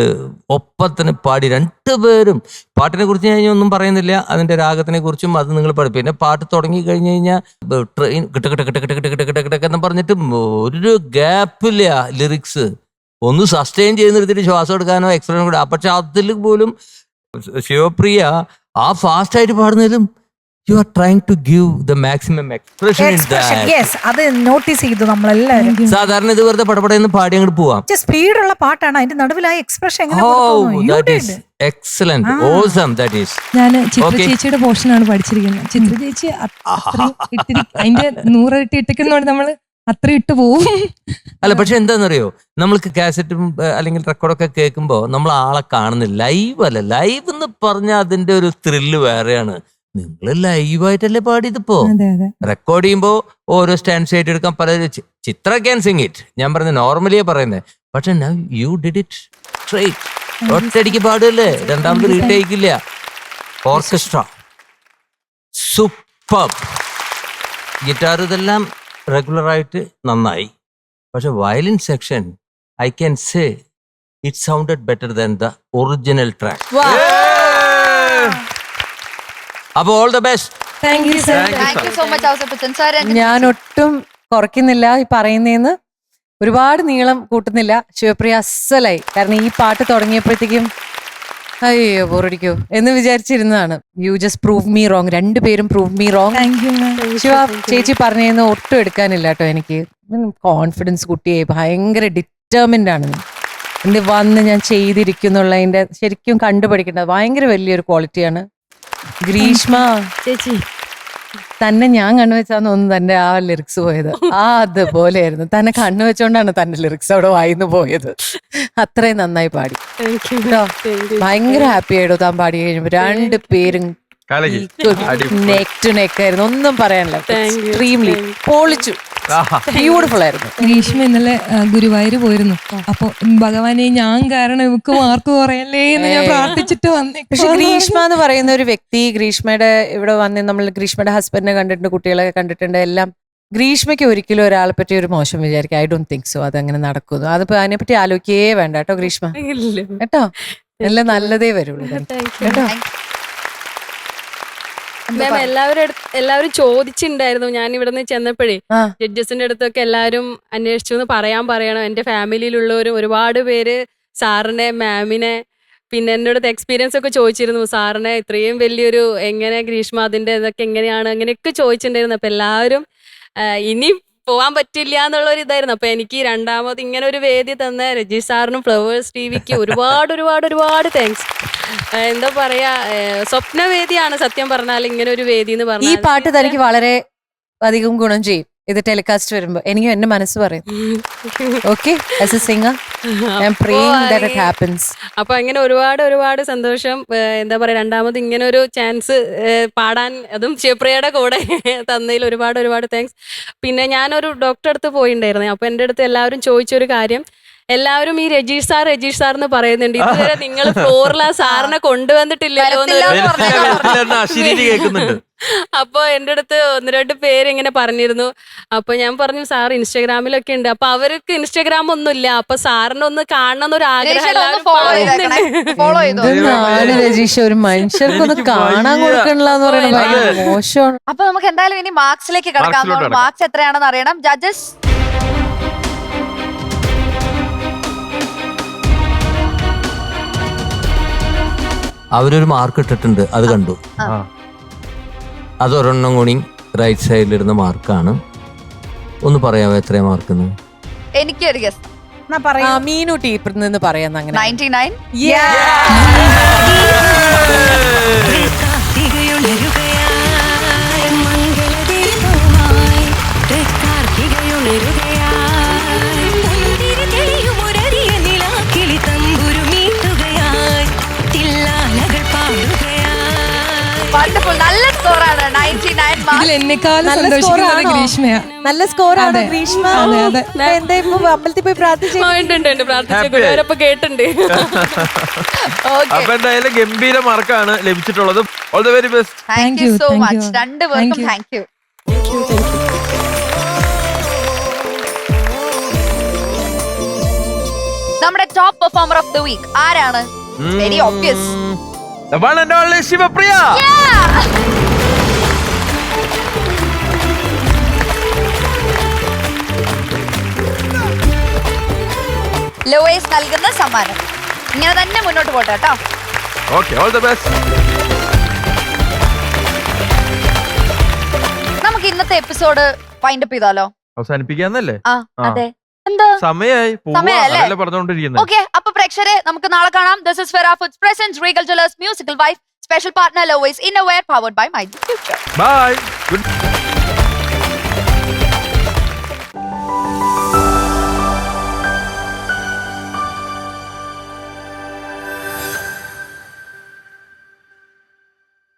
ഒപ്പത്തിന് പാടി. രണ്ടുപേരും പാട്ടിനെ കുറിച്ച് ഞാൻ ഒന്നും പറയുന്നില്ല, അതിന്റെ രാഗത്തിനെ കുറിച്ചും അത് നിങ്ങൾ പാടി. പിന്നെ പാട്ട് തുടങ്ങി കഴിഞ്ഞു കഴിഞ്ഞാൽ ട്രെയിൻ കിട്ടക്കെന്ന് പറഞ്ഞിട്ട് ഒരു ഗ്യാപ്പില്ല. ലിറിക്സ് ഒന്ന് സസ്റ്റെയിൻ ചെയ്ത് നിർത്തിയിട്ട് ശ്വാസം എടുക്കാനോ എക്സ്പ്രഷൻ കൂടെ. പക്ഷെ അതിൽ പോലും ശിവപ്രിയ ആ ഫാസ്റ്റ് ആയിട്ട് പാടുന്നതിലും you are trying to give the maximum expression in that. Yes, അത് നോട്ടീസ് ചെയ്തു നമ്മളെല്ലാരും. സാധാരണ ഇത് വെറുതെ പടപടയെന്ന് പാടി അങ്ങോട്ട് പോവാം. സ്പീഡുള്ള പാട്ടാണ്, അതിന്റെ നടുവിലായ എക്സ്പ്രഷൻ എങ്ങനെ Oh, കൊടുക്കുന്നു? You that did. is excellent. Awesome, that is. ഞാൻ ചിത്ര Okay. ചേച്ചിയുടെ പോർഷനാണ് പഠിച്ചിരിക്കുന്നത്. ചിത്ര ചേച്ചി അത്രയും അതിന്റെ 100 ഇരട്ടി ഇട്ടിക്കുന്നോണ്ട് നമ്മള് അത്ര ഇട്ട് പോവും. അല്ല, പക്ഷെ എന്താണെന്നറിയോ, നമ്മൾക്ക് കാസറ്റും അല്ലെങ്കിൽ റെക്കോർഡൊക്കെ കേൾക്കുമ്പോൾ നമ്മൾ ആളെ കാണുന്നില്ല. ലൈവ് അല്ല, ലൈവ് എന്ന് പറഞ്ഞാൽ അതിന്റെ ഒരു ത്രില്ല് വേറെയാണ്. നിങ്ങൾ ലൈവായിട്ടല്ലേ പാടിയതിപ്പോ. അതെ അതെ. റെക്കോർഡ് ചെയ്യുമ്പോൾ ഓരോ സ്റ്റാൻഡ്സ് ആയിട്ട് എടുക്കാൻ പല ചിത്ര ക്യാൻ സിംഗ് ഇറ്റ്. ഞാൻ പറഞ്ഞ നോർമലിയാ പറയുന്നത്. പക്ഷെ യു ഡിഡ് ഇറ്റ് സ്ട്രൈറ്റ്. ഒറ്റയടിക്ക് പാടുകയല്ലേ, രണ്ടാമത് റീടേക്കില്ല. Orchestra super. ഗിറ്റാർ ഇതെല്ലാം റെഗുലറായിട്ട് നന്നായി. പക്ഷെ violin section I can say it sounded better than the original track. അപ്പൊ all the best. Thank you sir. Thank you so much Ouseppachan sir. ഞാൻ ഒട്ടും കുറയ്ക്കുന്നില്ല ഈ പറയുന്നേന്ന്, ഒരുപാട് നീളം കൂട്ടുന്നില്ല. ശിവപ്രിയ അസ്സലായി. കാരണം ഈ പാട്ട് തുടങ്ങിയപ്പോഴത്തേക്കും അയ്യോ ബോറടിക്കോ എന്ന് വിചാരിച്ചിരുന്നതാണ്. You just prove me wrong. രണ്ടുപേരും പ്രൂവ് മീ റോങ്. ശിവ ചേച്ചി പറഞ്ഞതെന്ന് ഒട്ടും എടുക്കാനില്ല കേട്ടോ. എനിക്ക് കോൺഫിഡൻസ് കുട്ടിയെ ഭയങ്കര ഡിറ്റർമിൻഡ് ആണ്. എന്റെ വന്ന് ഞാൻ ചെയ്തിരിക്കുന്നുള്ളതിന്റെ ശരിക്കും കണ്ടുപഠിക്കേണ്ടത് ഭയങ്കര വലിയൊരു ക്വാളിറ്റിയാണ്. ഗ്രീഷ്മ ചേച്ചി തന്നെ ഞാൻ കണ്ണുവെച്ചാന്ന് തോന്നുന്നു തന്റെ ആ ലിറിക്സ് പോയത്. അതുപോലെയായിരുന്നു. തന്നെ കണ്ണുവെച്ചോണ്ടാണ് തന്റെ ലിറിക്സ് അവിടെ വായിന്ന് പോയത്. അത്രയും നന്നായി പാടി കേട്ടോ. ഭയങ്കര ഹാപ്പി ആയിട്ടോ താൻ പാടി കഴിഞ്ഞപ്പോ. രണ്ടു പേരും നെക്ക് ടു നെക്ക് ആയിരുന്നു. ഒന്നും പറയാനില്ല. എക്സ്ട്രീംലി പൊളിച്ചു. ബ്യൂട്ടിഫുൾ ആയിരുന്നു. ഗ്രീഷ്മ ഇന്നലെ ഗുരുവായൂര് പോയിരുന്നു. അപ്പൊ ഭഗവാനെ ഞാൻ കാരണം ഇവക്ക് മാർക്ക് കുറയല്ലേ എന്ന് ഞാൻ പ്രാർത്ഥിച്ചിട്ട് വന്നേ. പക്ഷെ ഗ്രീഷ്മ എന്ന് പറയുന്ന ഒരു വ്യക്തി, ഗ്രീഷ്മയുടെ ഇവിടെ വന്ന് നമ്മൾ ഗ്രീഷ്മയുടെ ഹസ്ബൻഡിനെ കണ്ടിട്ടുണ്ട്, കുട്ടികളെ കണ്ടിട്ടുണ്ട് എല്ലാം. ഗ്രീഷ്മയ്ക്ക് ഒരിക്കലും ഒരാളെ പറ്റി ഒരു മോശം വിചാരിക്കും. ഐ ഡോണ്ട് തിങ്ക് സോ അതങ്ങനെ നടക്കുന്നു. അതിപ്പോ അതിനെപ്പറ്റി ആലോചിക്കേ വേണ്ട കേട്ടോ ഗ്രീഷ്മ. കേട്ടോ, എല്ലാം നല്ലതേ വരുള്ളൂ കേട്ടോ. മാം, എല്ലാവരും ചോദിച്ചിട്ടുണ്ടായിരുന്നു. ഞാൻ ഇവിടെ നിന്ന് ചെന്നപ്പോഴേ ജഡ്ജസിന്റെ അടുത്തൊക്കെ എല്ലാവരും അന്വേഷിച്ചു എന്ന് പറയണം. എന്റെ ഫാമിലിയിലുള്ളവരും ഒരുപാട് പേര് സാറിനെ, മാമിനെ, പിന്നെ എൻ്റെ അടുത്ത് എക്സ്പീരിയൻസ് ഒക്കെ ചോദിച്ചിരുന്നു. സാറിനെ ഇത്രയും വലിയൊരു എങ്ങനെ ഗ്രീഷ്മ അതിന്റെ ഇതൊക്കെ എങ്ങനെയാണ് അങ്ങനെയൊക്കെ ചോദിച്ചിട്ടുണ്ടായിരുന്നു. അപ്പൊ എല്ലാവരും ഇനി പോവാൻ പറ്റില്ല എന്നുള്ളൊരു ഇതായിരുന്നു. അപ്പൊ എനിക്ക് രണ്ടാമത് ഇങ്ങനെ ഒരു വേദി തന്ന രജീഷ് സാറിനും ഫ്ലവേഴ്സ് ടിവിക്ക് ഒരുപാട് താങ്ക്സ്. എന്താ പറയാ, സ്വപ്നവേദിയാണ് സത്യം പറഞ്ഞാൽ ഇങ്ങനെ ഒരു വേദി എന്ന് പറഞ്ഞാൽ. ഈ പാട്ട് തനിക്ക് വളരെ അധികം ഗുണം ചെയ്യും ഇത് ടെലികാസ്റ്റ് വരുമ്പോ. എനിക്ക് എന്റെ മനസ്സ് പറയും. Okay, as a singer I am praying that it happens. അപ്പൊ അങ്ങനെ ഒരുപാട് സന്തോഷം. എന്താ പറയാ, രണ്ടാമത് ഇങ്ങനെ ഒരു ചാൻസ് പാടാൻ, അതും ശിവപ്രിയയുടെ കൂടെ തന്നതിൽ ഒരുപാട് താങ്ക്സ്. പിന്നെ ഞാനൊരു ഡോക്ടറെ അടുത്ത് പോയിണ്ടായിരുന്നു. അപ്പൊ എൻ്റെ അടുത്ത് എല്ലാവരും ചോദിച്ചൊരു കാര്യം, എല്ലാവരും ഈ രജീഷ് സാർ എന്ന് പറയുന്നുണ്ട്. ഇതുവരെ നിങ്ങൾ ഫ്ലോറിൽ ആ സാറിനെ കൊണ്ടുവന്നിട്ടില്ലല്ലോ എന്ന്. അപ്പൊ എന്റെ അടുത്ത് 1-2 പേര് ഇങ്ങനെ പറഞ്ഞിരുന്നു. അപ്പൊ ഞാൻ പറഞ്ഞു സാർ ഇൻസ്റ്റാഗ്രാമിലൊക്കെ ഉണ്ട്. അപ്പൊ അവർക്ക് ഇൻസ്റ്റാഗ്രാം ഒന്നുമില്ല. അപ്പൊ സാറിനെ ഒന്ന് കാണണം എന്നൊരു ആഗ്രഹം രജീഷ്. ഒരു മനുഷ്യർക്കൊന്ന് കാണാൻ കൊടുക്കണില്ലെന്ന് പറയുന്നത് ഭയങ്കര മോശമാണ്. അപ്പൊ നമുക്ക് എന്തായാലും ഇനി മാർക്സിലേക്ക് കിടക്കാം. മാർക്സ് എത്രയാണെന്ന് അറിയണം. ജഡ്ജസ് അവരൊരു മാർക്ക് ഇട്ടിട്ടുണ്ട്, അത് കണ്ടു. അത് ഒരെണ്ണം കൂടി റൈറ്റ് സൈഡിലിരുന്ന മാർക്കാണ്. ഒന്ന് പറയാമോ എത്രയാ മാർക്കെന്ന്? എനിക്കൊരു ഗസ്. മീനു ടീപ്പിൽ നിന്ന് പറയാം. അങ്ങനെ 99. കാർത്തികയുണരുകയായി മംഗള വണ്ടർഫുൾ. നല്ല സ്കോറാണ് 99 ഇതിൽ മാർക്സ്. എന്നെക്കാളും നല്ല സന്തോഷിക്കുന്നത് score ആണോ? ഗ്രീഷ്മയാ. നല്ല സ്കോറാണ് അതെ. ഗ്രീഷ്മ. അതെ, അതെ. എന്താ ഇപ്പൊ അമ്പലത്തിൽ പോയി പ്രാർത്ഥിച്ചു? ഉണ്ട് പ്രാർത്ഥിച്ച Happy. ഗുരുവായൂരപ്പ കേട്ടുണ്ട്. ഓക്കെ, അപ്പൊ എന്തായാലും ഗംഭീര മാർക്കാണ് ലഭിച്ചിട്ടുള്ളത്. All the very best. Thank you so thank much. you. രണ്ടുപേർക്കും Thank you. Thank you. നമ്മുടെ top performer of the week ആരാണ്? Very obvious. The one and only Shivapriya. Lawyers നൽകുന്ന സമ്മാനം. ഇങ്ങനെ തന്നെ മുന്നോട്ട് പോട്ടെ കേട്ടോ. Okay, all the best. നമുക്ക് ഇന്നത്തെ എപ്പിസോഡ് വൈൻഡ് അപ്പ് ചെയ്താലോ? അവസാനിപ്പിക്കാന്നല്ലേ? ആ അതെ. എന്താ സമയായി സമയായല്ലേ? പോവാ പറഞ്ഞോണ്ടിരിക്കുന്നത്. ഓക്കെ, അപ്പൊ പ്രേക്ഷകരെ നമുക്ക് നാളെ കാണാം. This is Fera Foods presents Regal Jewellers musical wife special partner Lovers Innoware powered by My Future. Bye. Good.